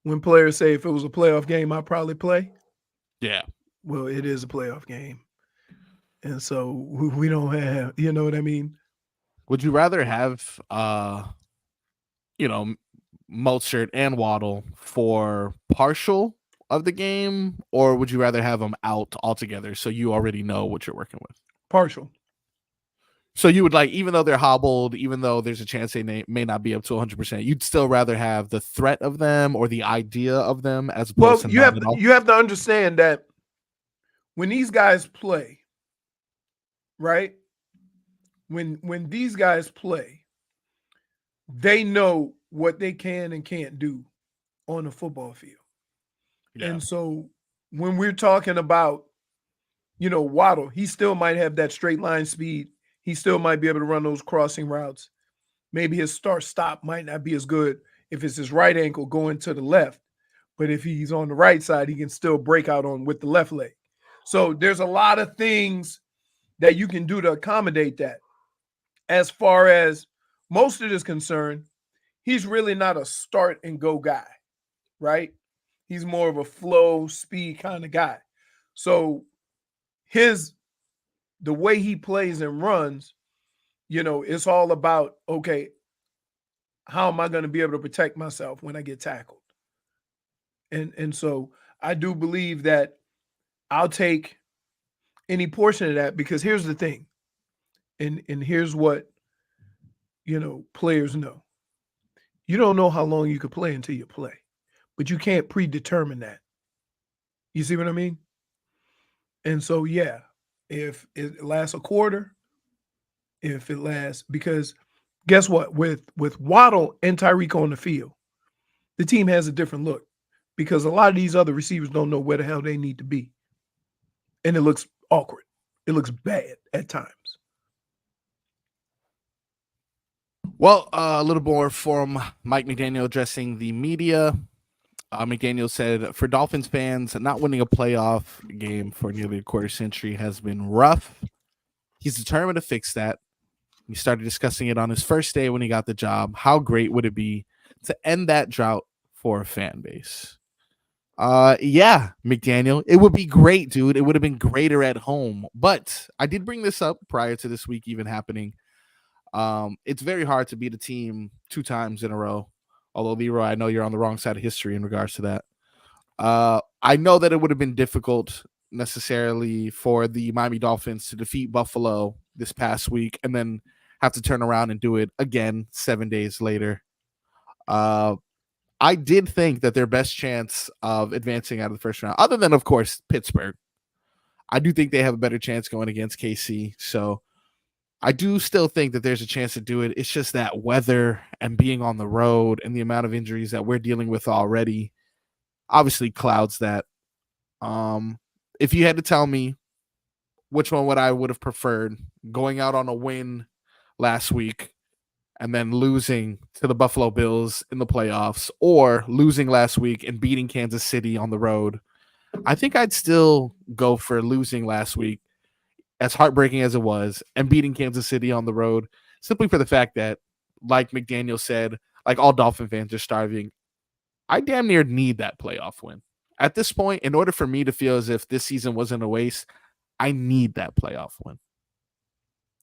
[SPEAKER 2] when players say if it was a playoff game, I'd probably play.
[SPEAKER 1] Yeah.
[SPEAKER 2] Well, it is a playoff game. And so we don't have, you know what I mean?
[SPEAKER 1] Would you rather have Mostert and Waddle for partial of the game, or would you rather have them out altogether so you already know what you're working with?
[SPEAKER 2] Partial.
[SPEAKER 1] So you would like, even though they're hobbled, even though there's a chance they may not be up to 100%, you'd still rather have the threat of them or the idea of them as opposed
[SPEAKER 2] Well,
[SPEAKER 1] to
[SPEAKER 2] you
[SPEAKER 1] none at all?
[SPEAKER 2] have to understand that when these guys play, right? When these guys play, they know what they can and can't do on the football field.
[SPEAKER 1] Yeah.
[SPEAKER 2] And so when we're talking about, Waddle, he still might have that straight line speed. He still might be able to run those crossing routes. Maybe his start-stop might not be as good if it's his right ankle going to the left. But if he's on the right side, he can still break out with the left leg. So there's a lot of things that you can do to accommodate that. As far as Mostert is concerned, he's really not a start and go guy, right? He's more of a flow, speed kind of guy. So the way he plays and runs, it's all about, okay, how am I going to be able to protect myself when I get tackled? And so I do believe that I'll take any portion of that, because here's the thing. And here's what, players know. You don't know how long you could play until you play, but you can't predetermine that. You see what I mean? And so, yeah, if it lasts a quarter, if it lasts, because guess what? With Waddle and Tyreek on the field, the team has a different look, because a lot of these other receivers don't know where the hell they need to be. And it looks awkward. It looks bad at times.
[SPEAKER 1] Well, a little more from Mike McDaniel addressing the media. McDaniel said, for Dolphins fans, not winning a playoff game for nearly a quarter century has been rough. He's determined to fix that. He started discussing it on his first day when he got the job. How great would it be to end that drought for a fan base? Yeah, McDaniel. It would be great, dude. It would have been greater at home. But I did bring this up prior to this week even happening. It's very hard to beat a team 2 times in a row. Although, Leroy, I know you're on the wrong side of history in regards to that. I know that it would have been difficult necessarily for the Miami Dolphins to defeat Buffalo this past week and then have to turn around and do it again 7 days later. I did think that their best chance of advancing out of the first round, other than, of course, Pittsburgh, I do think they have a better chance going against KC. So I do still think that there's a chance to do it. It's just that weather and being on the road and the amount of injuries that we're dealing with already obviously clouds that. If you had to tell me which one would have preferred, going out on a win last week and then losing to the Buffalo Bills in the playoffs, or losing last week and beating Kansas City on the road, I think I'd still go for losing last week, as heartbreaking as it was, and beating Kansas City on the road, simply for the fact that, like McDaniel said, like all Dolphin fans are starving. I damn near need that playoff win. At this point, in order for me to feel as if this season wasn't a waste, I need that playoff win.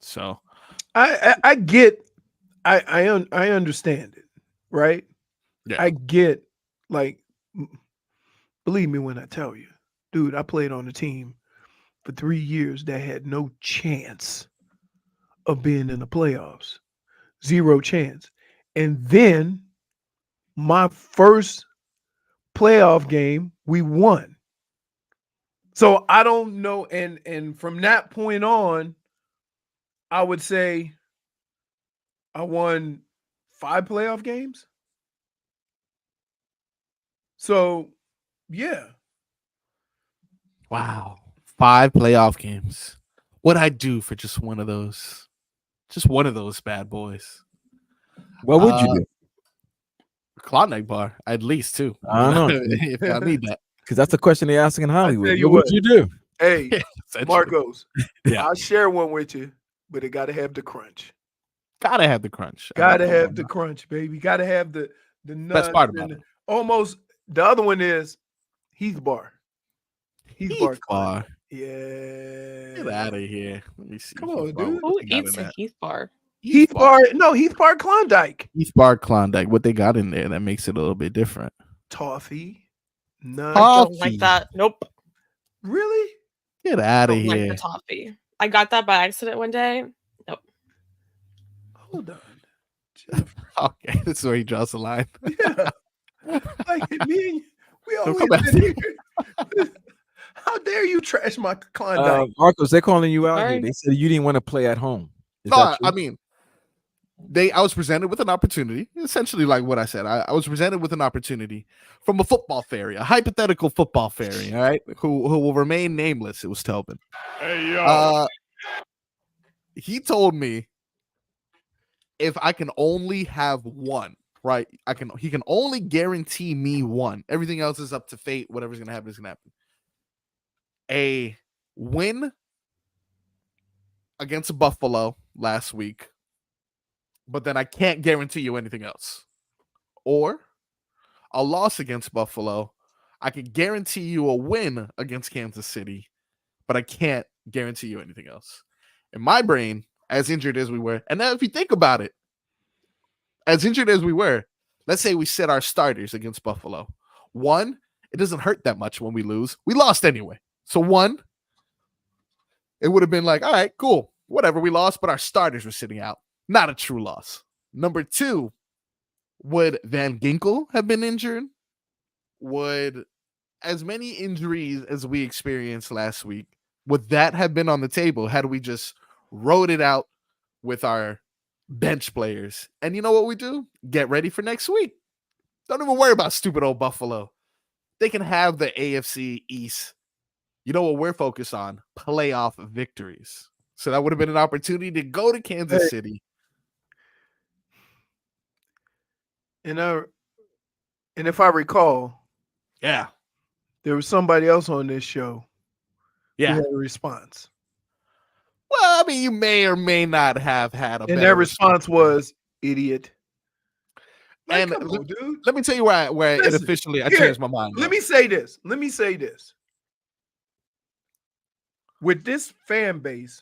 [SPEAKER 1] So
[SPEAKER 2] I understand it, right?
[SPEAKER 1] Yeah.
[SPEAKER 2] I get, like, believe me when I tell you, dude, I played on a team for 3 years that had no chance of being in the playoffs. 0 chance. And then my first playoff game, we won. So I don't know. And from that point on, I would say I won 5 playoff games. So, yeah.
[SPEAKER 1] Wow. 5 playoff games. What'd I do for just one of those? Just one of those bad boys.
[SPEAKER 3] What would you do?
[SPEAKER 1] Klondike bar, at least 2.
[SPEAKER 3] I don't know.
[SPEAKER 1] If I need that.
[SPEAKER 3] Because that's the question they asking in Hollywood.
[SPEAKER 2] you
[SPEAKER 3] What would
[SPEAKER 2] what.
[SPEAKER 3] you do?
[SPEAKER 2] Hey,
[SPEAKER 1] Essentially.
[SPEAKER 2] Marcos,
[SPEAKER 1] Yeah.
[SPEAKER 2] I'll share one with you, but it got to have the crunch.
[SPEAKER 1] Gotta have the crunch.
[SPEAKER 2] Got to have the crunch, baby. Got to have the nuts.
[SPEAKER 1] Best part about it.
[SPEAKER 2] Almost, the other one is Heath Bar.
[SPEAKER 1] Heath
[SPEAKER 2] Bar.
[SPEAKER 1] bar.
[SPEAKER 2] Yeah.
[SPEAKER 1] Get out of here. Let me see.
[SPEAKER 2] Come on,
[SPEAKER 1] Heath bar.
[SPEAKER 2] dude.
[SPEAKER 1] What
[SPEAKER 12] Who
[SPEAKER 1] they got
[SPEAKER 12] eats
[SPEAKER 1] in
[SPEAKER 12] a
[SPEAKER 1] that?
[SPEAKER 12] Heath bar?
[SPEAKER 2] Heath Bar. No, Heath Bar Klondike.
[SPEAKER 1] Heath bar Klondike. What they got in there that makes it a little bit different?
[SPEAKER 2] Toffee. Nuts.
[SPEAKER 12] Don't
[SPEAKER 1] Toffee.
[SPEAKER 12] like that. Nope.
[SPEAKER 2] Really?
[SPEAKER 1] Get out of
[SPEAKER 12] Don't like
[SPEAKER 1] here.
[SPEAKER 12] the toffee. I got that by accident one day. Nope.
[SPEAKER 2] Hold on.
[SPEAKER 1] Okay, this is where he draws the line.
[SPEAKER 2] Yeah. Like, me and you, we
[SPEAKER 1] Don't
[SPEAKER 2] always
[SPEAKER 1] come back.
[SPEAKER 2] been here. How dare you trash my Klondike?
[SPEAKER 3] Marcos, they're calling you out
[SPEAKER 12] Sorry.
[SPEAKER 3] here. They said you didn't want to play at home. Is
[SPEAKER 1] No,
[SPEAKER 3] that
[SPEAKER 1] I
[SPEAKER 3] true?
[SPEAKER 1] mean, I was presented with an opportunity, essentially like what I said. I was presented with an opportunity from a football fairy, a hypothetical football fairy, all right, who will remain nameless. It was Tobin.
[SPEAKER 2] Hey, yo.
[SPEAKER 1] He told me if I can only have one, right? He can only guarantee me one. Everything else is up to fate. Whatever's gonna happen is gonna happen. A win against Buffalo last week, but then I can't guarantee you anything else. Or a loss against Buffalo, I can guarantee you a win against Kansas City, but I can't guarantee you anything else. In my brain, as injured as we were, and now if you think about it, as injured as we were, let's say we set our starters against Buffalo. 1, it doesn't hurt that much when we lose. We lost anyway. So 1, it would have been like, all right, cool, whatever, we lost, but our starters were sitting out. Not a true loss. Number 2, would Van Ginkel have been injured? Would as many injuries as we experienced last week, would that have been on the table had we just rode it out with our bench players? And you know what we do? Get ready for next week. Don't even worry about stupid old Buffalo. They can have the AFC East. You know what we're focused on? Playoff victories. So that would have been an opportunity to go to Kansas City.
[SPEAKER 2] And if I recall,
[SPEAKER 1] Yeah.
[SPEAKER 2] there was somebody else on this show
[SPEAKER 1] Yeah.
[SPEAKER 2] who had a response.
[SPEAKER 1] Well, I mean, you may or may not have had a
[SPEAKER 2] And
[SPEAKER 1] better
[SPEAKER 2] their response was, idiot. Like,
[SPEAKER 1] And
[SPEAKER 2] come on, dude.
[SPEAKER 1] let me tell you where
[SPEAKER 2] Listen,
[SPEAKER 1] officially I
[SPEAKER 2] here,
[SPEAKER 1] changed my mind.
[SPEAKER 2] Let me say this. With this fan base,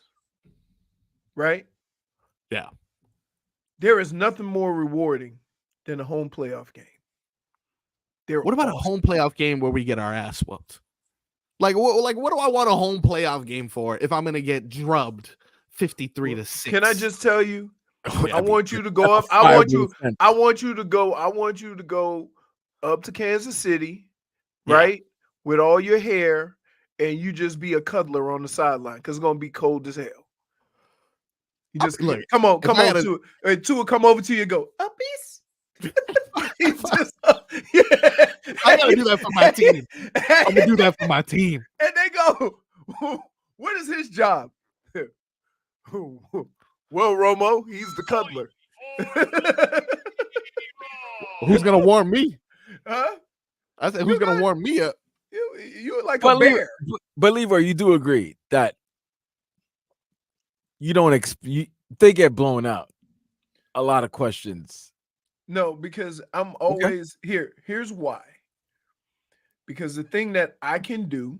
[SPEAKER 2] right?
[SPEAKER 1] Yeah.
[SPEAKER 2] There is nothing more rewarding than a home playoff game.
[SPEAKER 1] What about a home playoff game where we get our ass whooped? Like what do I want a home playoff game for if I'm gonna get drubbed 53-6?
[SPEAKER 2] Can I just tell you?
[SPEAKER 3] Oh,
[SPEAKER 2] I want you to go up. I want you to go up to Kansas City, right? With all your hair, and you just be a cuddler on the sideline because it's gonna be cold as hell. You just
[SPEAKER 1] look,
[SPEAKER 2] come on, Tua. Tua come over to you and go, uppies.
[SPEAKER 1] I gotta do that for my team. I'm gonna do that for my team.
[SPEAKER 2] And they go, what is his job? Well, Romo, he's the cuddler.
[SPEAKER 1] Who's gonna warm me?
[SPEAKER 2] Huh?
[SPEAKER 1] I said, who's gonna warm me up?
[SPEAKER 2] You're like a bear.
[SPEAKER 3] But Leroy, you do agree that you don't they get blown out. A lot of questions.
[SPEAKER 2] No, because I'm always here. Here's why. Because the thing that I can do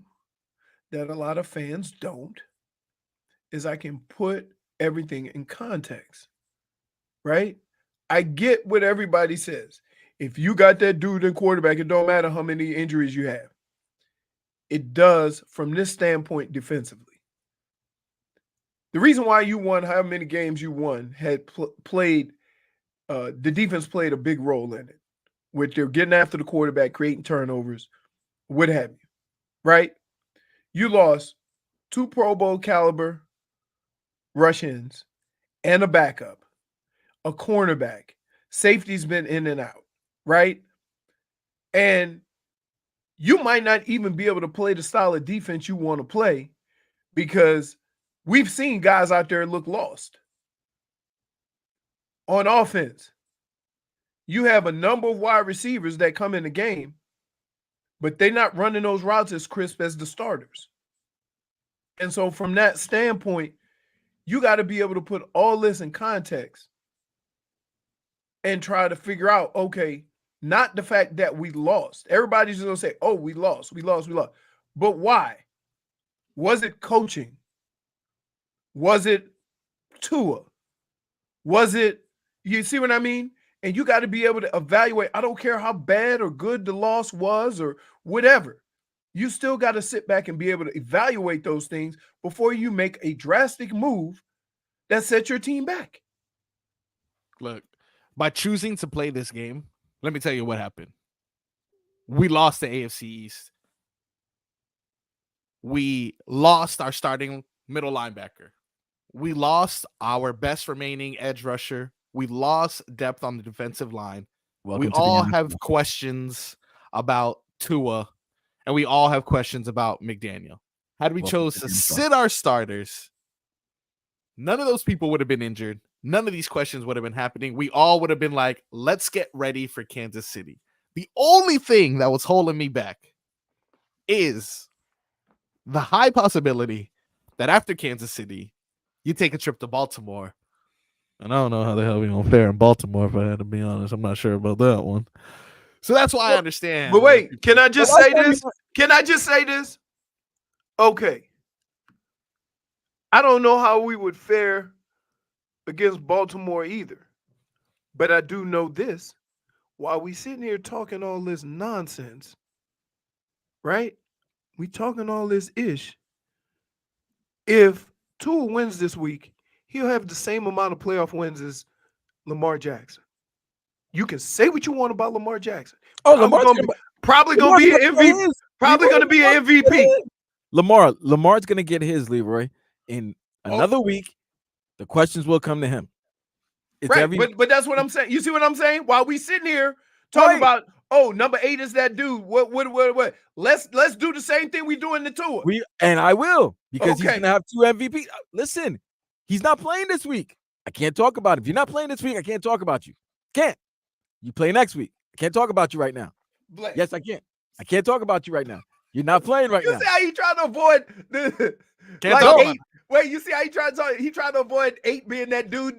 [SPEAKER 2] that a lot of fans don't is I can put everything in context, right? I get what everybody says. If you got that dude in quarterback, it don't matter how many injuries you have. It does from this standpoint defensively. The reason why you won, how many games you won, had played, the defense played a big role in it. With their getting after the quarterback, creating turnovers, what have you, right? You lost 2 Pro Bowl caliber rush-ins and a backup, a cornerback. Safety's been in and out, right? And you might not even be able to play the style of defense you want to play because we've seen guys out there look lost. On offense, you have a number of wide receivers that come in the game, but they're not running those routes as crisp as the starters. And so from that standpoint, you got to be able to put all this in context and try to figure out, okay, not the fact that we lost. Everybody's just going to say, oh, we lost. But why? Was it coaching? Was it Tua? Was it, you see what I mean? And you got to be able to evaluate. I don't care how bad or good the loss was or whatever. You still got to sit back and be able to evaluate those things before you make a drastic move that sets your team back.
[SPEAKER 1] Look, by choosing to play this game, let me tell you what happened. We lost the AFC East. We lost our starting middle linebacker. We lost our best remaining edge rusher. We lost depth on the defensive line. We all have questions about Tua, and we all have questions about McDaniel. Had we chose to sit our starters, none of those people would have been injured. None of these questions would have been happening. We all would have been like, let's get ready for Kansas City. The only thing that was holding me back is the high possibility that after Kansas City, you take a trip to Baltimore. And I don't know how the hell we're going to fare in Baltimore, if I had to be honest. I'm not sure about that one. So that's why I understand.
[SPEAKER 2] But wait, can I just say this? Can I just say this? Okay. I don't know how we would fare against Baltimore either. But I do know this. While we sitting here talking all this nonsense, right? We talking all this ish. If Tua wins this week, he'll have the same amount of playoff wins as Lamar Jackson. You can say what you want about Lamar Jackson.
[SPEAKER 3] Oh, Lamar's
[SPEAKER 2] probably gonna be an MVP. Probably gonna be an MVP.
[SPEAKER 3] Lamar's gonna get his, Leroy. In another week, the questions will come to him. It's
[SPEAKER 2] right, but that's what I'm saying. You see what I'm saying? While we sitting here talking about, oh, number 8 is that dude. What? Let's do the same thing we do in the Tua.
[SPEAKER 3] And I will, because he's gonna have 2 MVP. Listen, he's not playing this week. I can't talk about it. If you're not playing this week, I can't talk about you. Can't. You play next week. I can't talk about you right now.
[SPEAKER 2] Blake.
[SPEAKER 3] Yes, I can. I can't talk about you right now. You're not playing right now.
[SPEAKER 2] You see how he trying to avoid the
[SPEAKER 1] can't talk
[SPEAKER 2] 8? Wait, you see how he trying to avoid 8 being that dude?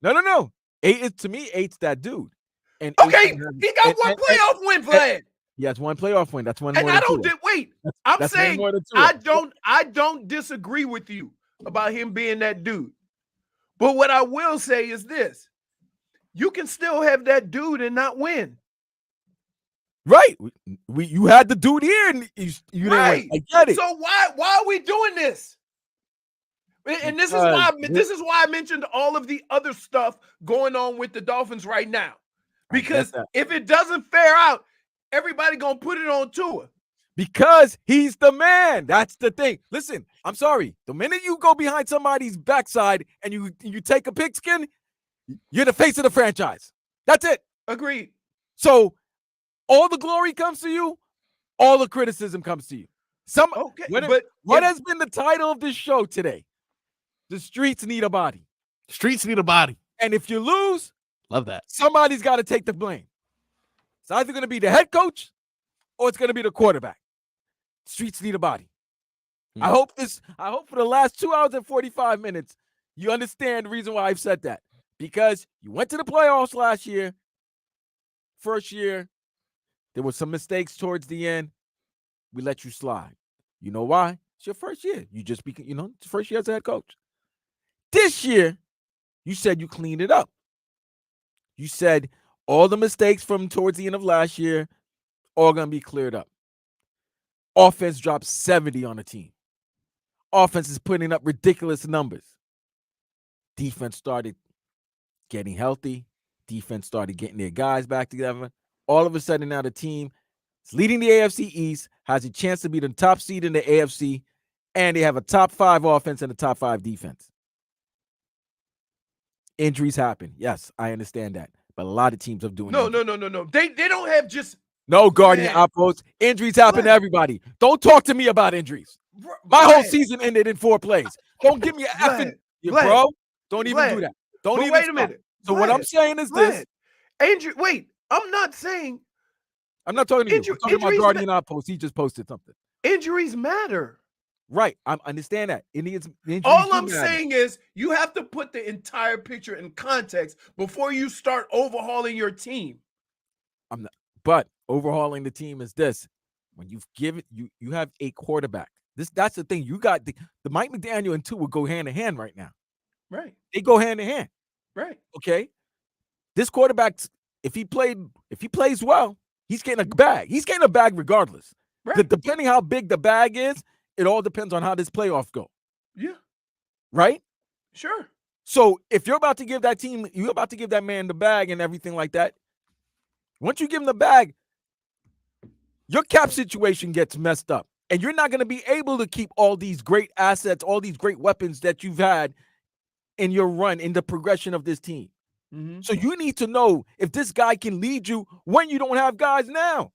[SPEAKER 3] No. 8 is, to me, 8's that dude. And
[SPEAKER 2] Okay, he got one playoff win, Vlad.
[SPEAKER 3] He has one playoff win. That's one
[SPEAKER 2] And
[SPEAKER 3] more
[SPEAKER 2] I
[SPEAKER 3] than
[SPEAKER 2] don't
[SPEAKER 3] Tua.
[SPEAKER 2] wait.
[SPEAKER 3] That's
[SPEAKER 2] I'm
[SPEAKER 3] one
[SPEAKER 2] saying
[SPEAKER 3] more than Tua.
[SPEAKER 2] I don't disagree with you about him being that dude. But what I will say is this: you can still have that dude and not win.
[SPEAKER 3] Right. You had the dude here and you didn't win. I get it.
[SPEAKER 2] So why are we doing this? And this is why I mentioned all of the other stuff going on with the Dolphins right now. Because if it doesn't fare out, everybody gonna put it on Tua.
[SPEAKER 3] Because he's the man. That's the thing. Listen, I'm sorry. The minute you go behind somebody's backside and you take a pigskin, you're the face of the franchise. That's it.
[SPEAKER 2] Agreed.
[SPEAKER 3] So all the glory comes to you, all the criticism comes to you. What has been the title of this show today? The streets need a body.
[SPEAKER 1] Streets need a body.
[SPEAKER 3] And if you lose,
[SPEAKER 1] love that.
[SPEAKER 3] Somebody's got to take the blame. It's either going to be the head coach or it's going to be the quarterback. Streets need a body. I hope for the last 2 hours and 45 minutes, you understand the reason why I've said that. Because you went to the playoffs last year, first year. There were some mistakes towards the end. We let you slide. You know why? It's your first year. You just it's your first year as a head coach. This year, you said you cleaned it up. You said all the mistakes from towards the end of last year all going to be cleared up. Offense dropped 70 on the team. Offense is putting up ridiculous numbers. Defense started getting healthy. Defense started getting their guys back together. All of a sudden now the team is leading the AFC East, has a chance to be the top seed in the AFC, and they have a top 5 offense and a top 5 defense. Injuries happen. Yes, I understand that. But a lot of teams are doing
[SPEAKER 2] No. They don't have just
[SPEAKER 3] guardian outposts. Injuries happen to everybody. Don't talk to me about injuries. My whole season ended in 4 plays. Don't give me an effing bro. Don't even do that. Don't even
[SPEAKER 2] wait a minute.
[SPEAKER 3] So what I'm saying is this.
[SPEAKER 2] I'm not saying.
[SPEAKER 3] I'm not talking to you. I'm talking about guardian outposts. He just posted something.
[SPEAKER 2] Injuries matter.
[SPEAKER 3] Right. I understand that.
[SPEAKER 2] All I'm saying is you have to put the entire picture in context before you start overhauling your team.
[SPEAKER 3] But overhauling the team is this. When you've given you have a quarterback. That's the thing. You got the Mike McDaniel and Tua go hand in hand right now.
[SPEAKER 2] Right.
[SPEAKER 3] They go hand in hand.
[SPEAKER 2] Right.
[SPEAKER 3] Okay. This quarterback, if he plays well, he's getting a bag. He's getting a bag regardless.
[SPEAKER 2] Right.
[SPEAKER 3] Depending how big the bag is, it all depends on how this playoff go.
[SPEAKER 2] Yeah.
[SPEAKER 3] Right?
[SPEAKER 2] Sure.
[SPEAKER 3] So if you're about to give that team, you're about to give that man the bag and everything like that. Once you give him the bag, your cap situation gets messed up. And you're not going to be able to keep all these great assets, all these great weapons that you've had in your run, in the progression of this team.
[SPEAKER 2] Mm-hmm.
[SPEAKER 3] So you need to know if this guy can lead you when you don't have guys now.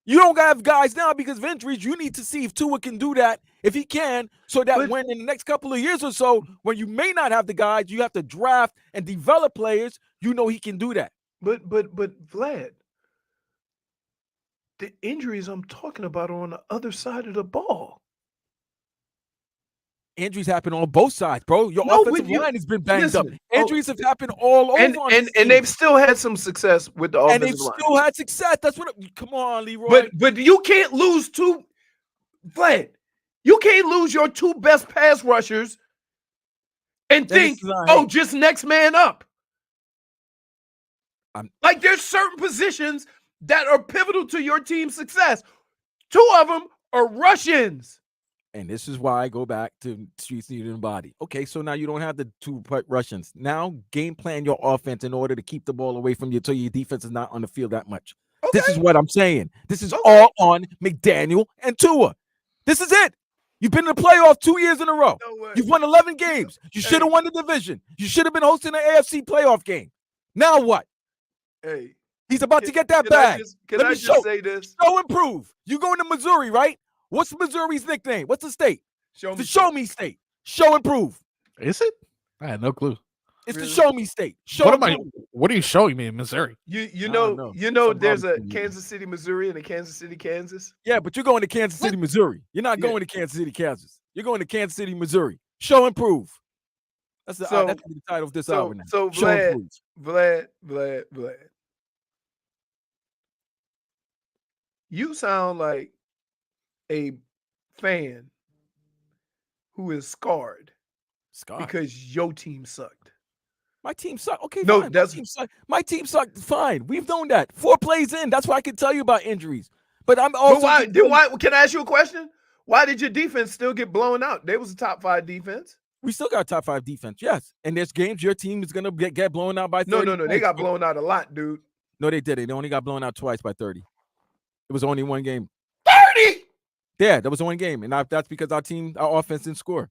[SPEAKER 3] You don't have guys now because of injuries. You need to see if Tua can do that, if he can, so that when in the next couple of years or so, when you may not have the guys, you have to draft and develop players, you know he can do that.
[SPEAKER 2] But Vlad, the injuries I'm talking about are on the other side of the ball.
[SPEAKER 3] Injuries happen on both sides, bro. Your offensive line has been banged up. Injuries have happened all over.
[SPEAKER 2] And they've still had some success with the offensive line.
[SPEAKER 3] And they've still had success. That's what. Come on, Leroy.
[SPEAKER 2] But you can't lose Vlad. You can't lose your 2 best pass rushers and think, just next man up. Like there's certain positions that are pivotal to your team's success. 2 of them are Russians.
[SPEAKER 3] And this is why I go back to streets needing a body. Okay, so now you don't have the 2 Russians. Now game plan your offense in order to keep the ball away from you so your defense is not on the field that much. Okay. This is what I'm saying. This is all on McDaniel and Tua. This is it. You've been in the playoff 2 years in a row. You've won 11 games. You should have won the division. You should have been hosting an AFC playoff game. Now what?
[SPEAKER 2] Hey.
[SPEAKER 3] He's about to get that bag.
[SPEAKER 2] Can I just say this?
[SPEAKER 3] Show and prove. You going to Missouri, right? What's Missouri's nickname? What's the state? Show me state. Show and prove.
[SPEAKER 1] Is it? I had no clue.
[SPEAKER 3] It's the show me state.
[SPEAKER 1] What are you showing me in Missouri?
[SPEAKER 2] You know there's a Kansas City, Missouri and a Kansas City, Kansas.
[SPEAKER 3] Yeah, but you're going to Kansas City, Missouri. You're not going to Kansas City, Kansas. You're going to Kansas City, Missouri. Show and prove. That's the
[SPEAKER 2] So-
[SPEAKER 3] that's the title of this
[SPEAKER 2] so-
[SPEAKER 3] album. Now.
[SPEAKER 2] so
[SPEAKER 3] Show and
[SPEAKER 2] Vlad-
[SPEAKER 3] prove.
[SPEAKER 2] Vlad. You sound like a fan who is scarred because your team sucked.
[SPEAKER 3] My team sucked. Okay,
[SPEAKER 2] No,
[SPEAKER 3] fine.
[SPEAKER 2] that's-
[SPEAKER 3] My team sucked. Fine. We've known that. 4 plays in. That's why I can tell you about injuries. But I'm also.
[SPEAKER 2] But why? Can I ask you a question? Why did your defense still get blown out? They was a top 5 defense.
[SPEAKER 3] We still got top 5 defense. Yes. And there's games your team is gonna get blown out by 30.
[SPEAKER 2] No. They got blown out a lot, dude.
[SPEAKER 3] No, they didn't. They only got blown out twice by 30. It was only one game.
[SPEAKER 2] 30.
[SPEAKER 3] Yeah, that was one game, and that's because our offense didn't score.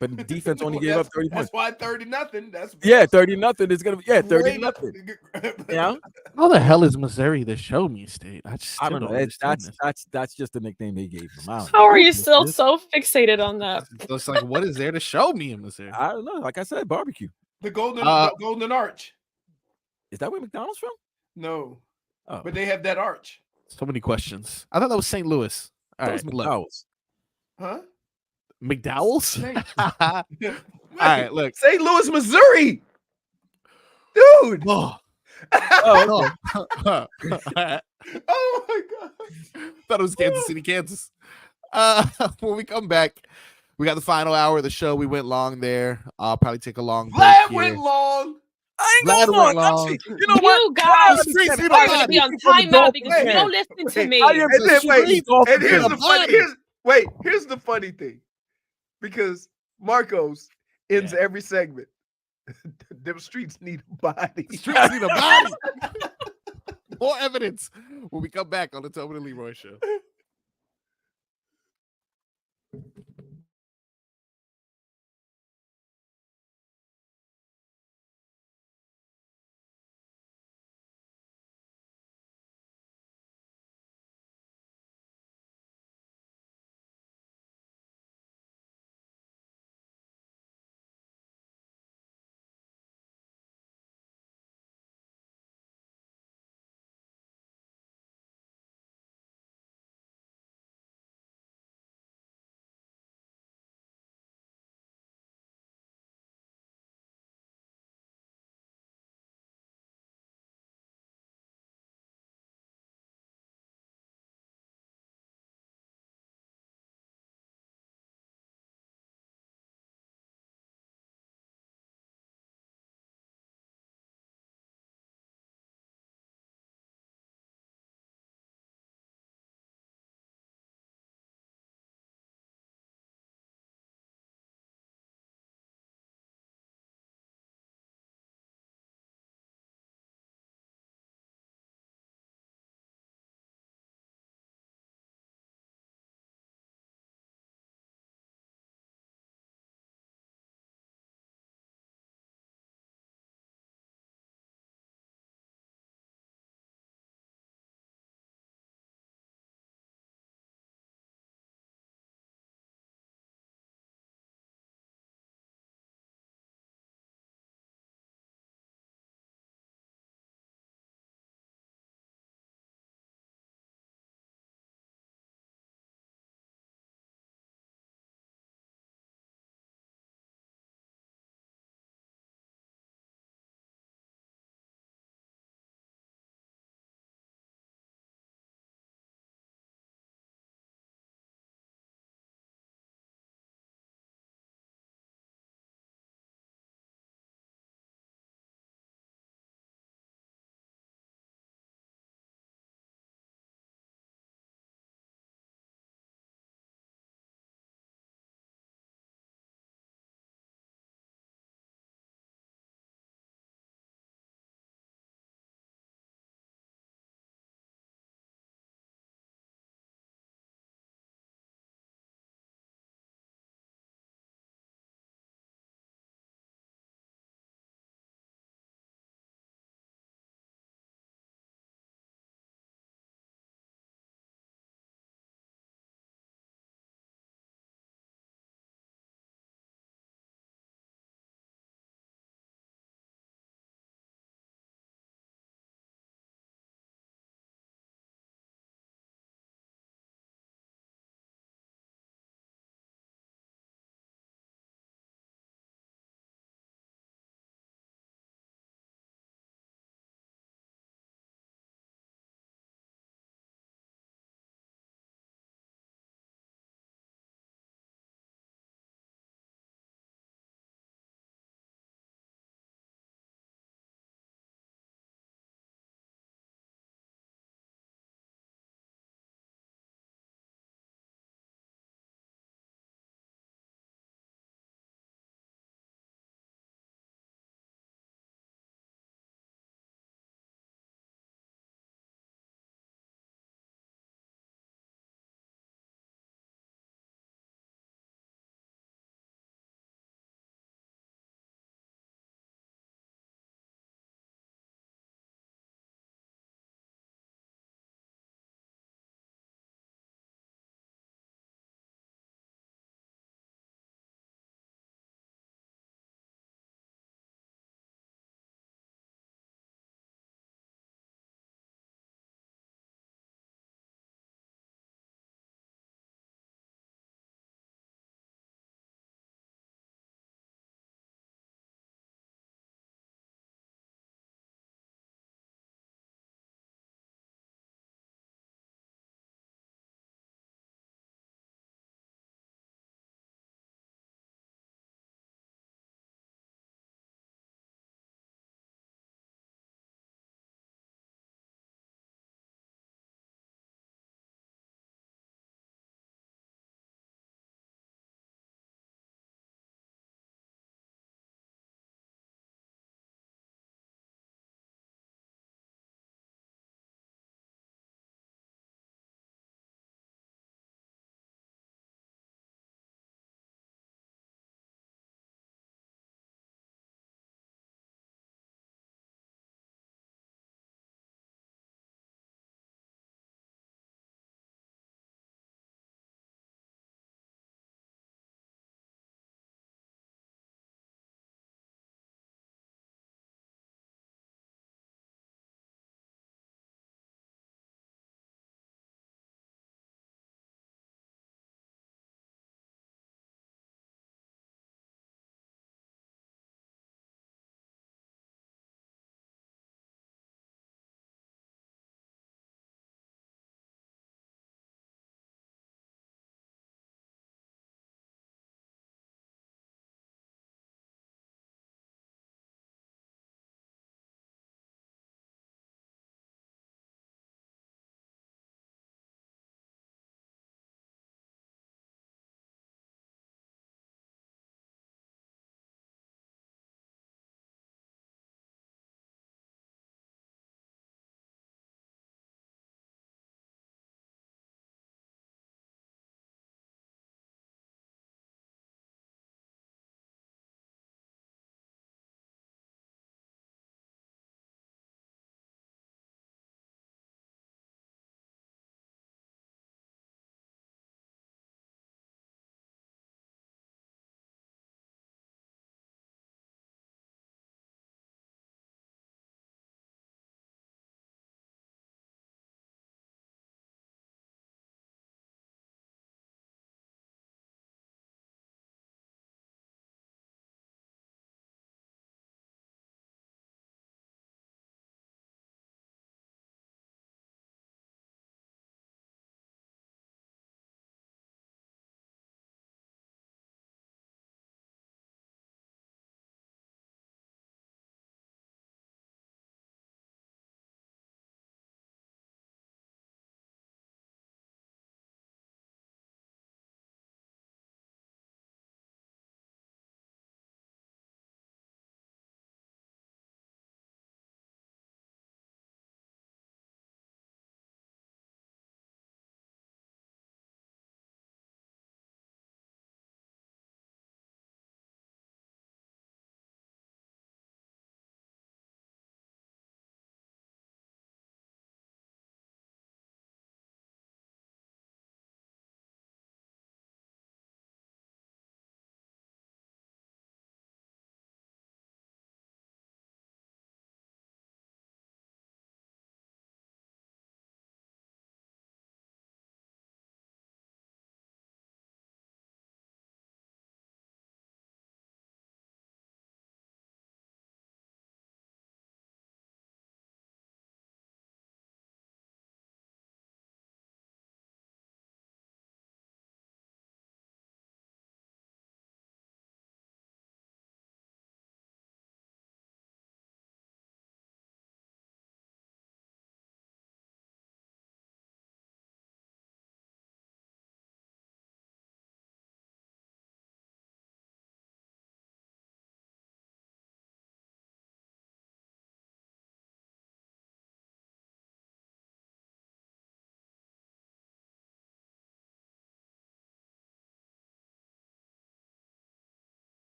[SPEAKER 3] But the defense only gave up 30 points.
[SPEAKER 2] That's why 30-0. That's
[SPEAKER 3] 30-0 is gonna be 30-0. Yeah.
[SPEAKER 1] How the hell is Missouri the show me state?
[SPEAKER 3] I don't know. That's just the nickname they gave them. I don't
[SPEAKER 12] How
[SPEAKER 3] know.
[SPEAKER 12] are you still so fixated on that?
[SPEAKER 1] It's like, what is there to show me in Missouri?
[SPEAKER 3] I don't know. Like I said, barbecue.
[SPEAKER 2] The golden arch.
[SPEAKER 3] Is that where McDonald's from?
[SPEAKER 2] No.
[SPEAKER 3] Oh.
[SPEAKER 2] But they have that arch.
[SPEAKER 1] So many questions. I thought that was St. Louis. All
[SPEAKER 3] That
[SPEAKER 1] right,
[SPEAKER 3] was
[SPEAKER 1] look.
[SPEAKER 3] McDowell's.
[SPEAKER 2] Huh?
[SPEAKER 1] McDowell's?
[SPEAKER 2] St.
[SPEAKER 1] All right, look.
[SPEAKER 2] St. Louis, Missouri. Dude.
[SPEAKER 1] Oh,
[SPEAKER 3] Oh, okay.
[SPEAKER 2] Oh my God.
[SPEAKER 1] Thought it was Kansas City, Kansas. When we come back, we got the final hour of the show. We went long there. I'll probably take a long break
[SPEAKER 2] Vlad
[SPEAKER 1] here.
[SPEAKER 2] went long.
[SPEAKER 3] I ain't
[SPEAKER 1] Vlad
[SPEAKER 3] going
[SPEAKER 1] went
[SPEAKER 3] long.
[SPEAKER 1] long.
[SPEAKER 3] You know what?
[SPEAKER 12] You guys
[SPEAKER 1] The streets need a
[SPEAKER 12] are going
[SPEAKER 1] body.
[SPEAKER 12] to be on
[SPEAKER 3] For the
[SPEAKER 12] timeout because you
[SPEAKER 3] Dolphins.
[SPEAKER 12] don't listen to me.
[SPEAKER 3] I am
[SPEAKER 2] And
[SPEAKER 3] the
[SPEAKER 2] then, wait,
[SPEAKER 3] street Dolphins
[SPEAKER 2] and here's
[SPEAKER 3] fan.
[SPEAKER 2] the funny. Here's the funny thing, because Marcos ends every segment. Them streets need a body.
[SPEAKER 1] The streets need a body. More evidence when we come back on the Tobin and Leroy show.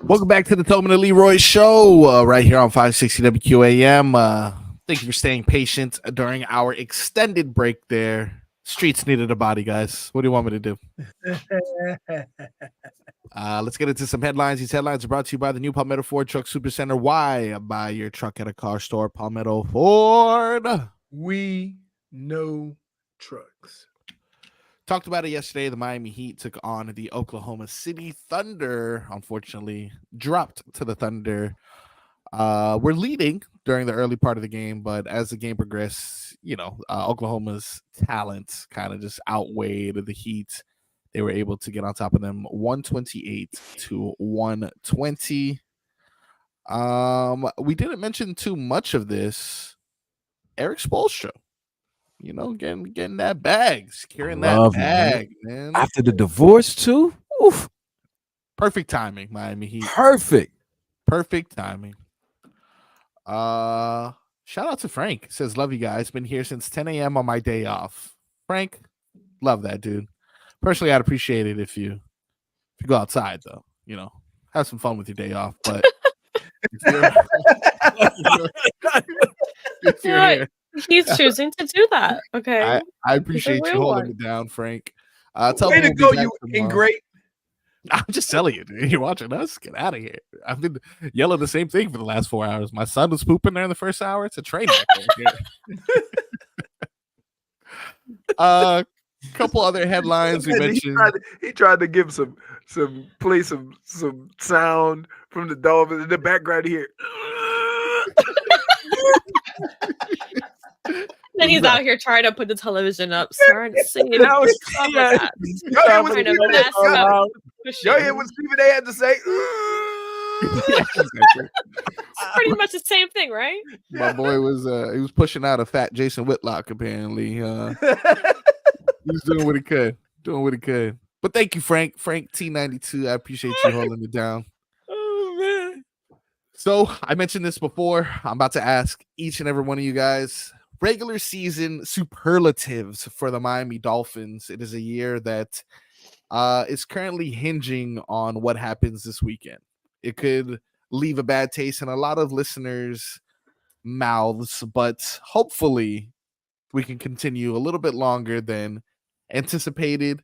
[SPEAKER 1] Welcome back to the Tobin and Leroy show right here on 560 WQAM. Thank you for staying patient during our extended break there. Streets needed a body, guys. What do you want me to do? Let's get into some headlines. These headlines are brought to you by the new Palmetto Ford Truck Supercenter. Why buy your truck at a car store? Palmetto Ford.
[SPEAKER 2] We know trucks.
[SPEAKER 1] Talked about it yesterday. The Miami Heat took on the Oklahoma City Thunder. Unfortunately, dropped to the Thunder. We're leading during the early part of the game, but as the game progressed, Oklahoma's talent kind of just outweighed the Heat. They were able to get on top of them 128-120. We didn't mention too much of this. Eric Spoelstra, getting that bag, securing that bag, man.
[SPEAKER 3] After the divorce, too. Oof.
[SPEAKER 1] Perfect timing, Miami Heat.
[SPEAKER 3] Perfect
[SPEAKER 1] timing. Shout out to Frank. Says, love you guys. Been here since 10 a.m. on my day off. Frank, love that, dude. Personally, I'd appreciate it if you go outside, though. Have some fun with your day off. But if you're here,
[SPEAKER 12] he's choosing to do that. Okay,
[SPEAKER 1] I appreciate you holding it down, Frank. Tell
[SPEAKER 2] Way
[SPEAKER 1] me
[SPEAKER 2] to go, you ingrate.
[SPEAKER 1] I'm just telling you, dude. You're watching us. Get out of here. I've been yelling the same thing for the last 4 hours. My son was pooping there in the first hour. It's a train wreck. Couple other headlines we mentioned.
[SPEAKER 2] He tried to give some sound from the Dolphins in the background here.
[SPEAKER 12] Then he's out here trying to put the television up, starting to sing.
[SPEAKER 2] Y'all hear what Stephen A had to say?
[SPEAKER 12] It's pretty much the same thing, right?
[SPEAKER 1] My boy was he was pushing out a fat Jason Whitlock, apparently. He was doing what he could. But thank you, Frank T92. I appreciate you holding it down.
[SPEAKER 3] Oh man.
[SPEAKER 1] So I mentioned this before. I'm about to ask each and every one of you guys regular season superlatives for the Miami Dolphins. It is a year that is currently hinging on what happens this weekend. It could leave a bad taste in a lot of listeners' mouths, but hopefully we can continue a little bit longer than anticipated.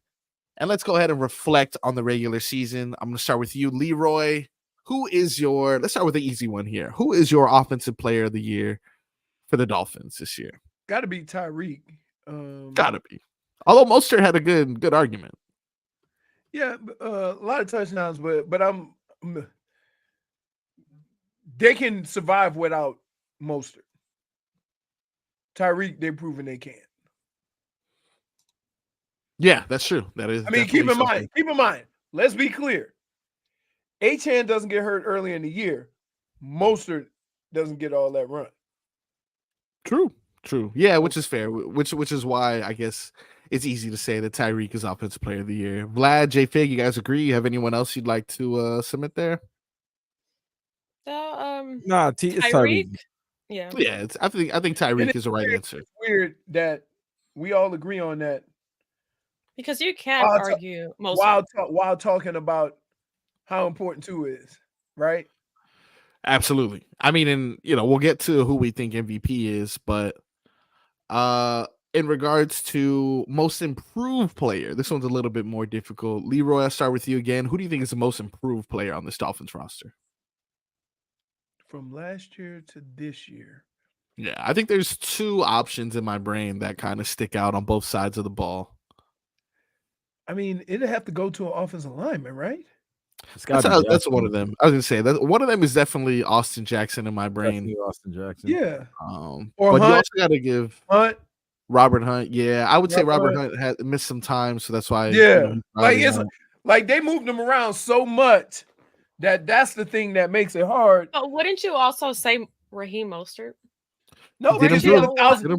[SPEAKER 1] And let's go ahead and reflect on the regular season. I'm going to start with you, Leroy. Let's start with the easy one here. Who is your offensive player of the year for the Dolphins this year?
[SPEAKER 2] Got to be Tyreek.
[SPEAKER 1] Gotta be. Although Mostert had a good argument.
[SPEAKER 2] Yeah, a lot of touchdowns, but they can survive without Mostert. Tyreek, they've proven they can.
[SPEAKER 1] Yeah, that's true. That is.
[SPEAKER 2] I mean, keep in mind. Let's be clear. Achane doesn't get hurt early in the year. Mostert doesn't get all that run.
[SPEAKER 1] True. Yeah, which is fair. Which is why I guess it's easy to say that Tyreek is offensive player of the year. Vlad, JFig, you guys agree? You have anyone else you'd like to submit there?
[SPEAKER 12] It's
[SPEAKER 3] Tyreek.
[SPEAKER 12] Yeah.
[SPEAKER 1] I think Tyreek is the right answer.
[SPEAKER 2] It's weird that we all agree on that.
[SPEAKER 12] Because you can't argue most
[SPEAKER 2] while talking about how important Tua is, right?
[SPEAKER 1] Absolutely. I mean, and we'll get to who we think MVP is, but in regards to most improved player, this one's a little bit more difficult. Leroy, I'll start with you again. Who do you think is the most improved player on this Dolphins roster?
[SPEAKER 2] From last year to this year.
[SPEAKER 1] Yeah, I think there's two options in my brain that kind of stick out on both sides of the ball.
[SPEAKER 2] I mean, it'd have to go to an offensive lineman, right?
[SPEAKER 1] That's one of them. I was gonna say that one of them is definitely Austin Jackson in my brain.
[SPEAKER 3] Definitely Austin Jackson.
[SPEAKER 2] Yeah.
[SPEAKER 1] Or but Hunt. You also got to give
[SPEAKER 2] Hunt.
[SPEAKER 1] Robert Hunt. Yeah, I would say Robert Hunt had missed some time, so that's why.
[SPEAKER 2] Yeah, like they moved him around so much that's the thing that makes it hard.
[SPEAKER 12] But wouldn't you also say Raheem Mostert?
[SPEAKER 2] No, he had 1,000.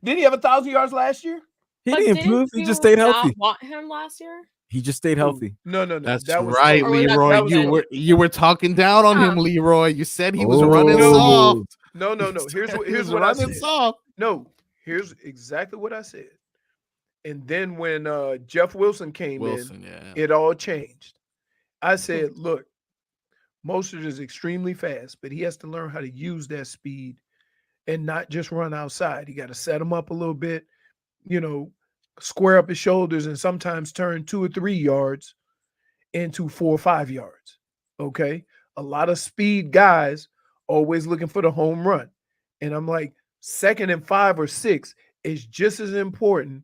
[SPEAKER 2] Did he have 1,000 yards last year?
[SPEAKER 3] He didn't improve. He just stayed healthy.
[SPEAKER 12] Want him last year?
[SPEAKER 3] He just stayed healthy.
[SPEAKER 2] No.
[SPEAKER 1] That's right, Leroy. You were talking down on him, Leroy. You said he was running soft.
[SPEAKER 2] No. Here's what I said.
[SPEAKER 1] Soft.
[SPEAKER 2] No, Here's exactly what I said. And then when Jeff Wilson came in, it all changed. I said, look, Mostert is extremely fast, but he has to learn how to use that speed and not just run outside. He got to set him up a little bit, square up his shoulders and sometimes turn 2 or 3 yards into 4 or 5 yards. Okay. A lot of speed guys always looking for the home run. And I'm like, 2nd and 5 or 6 is just as important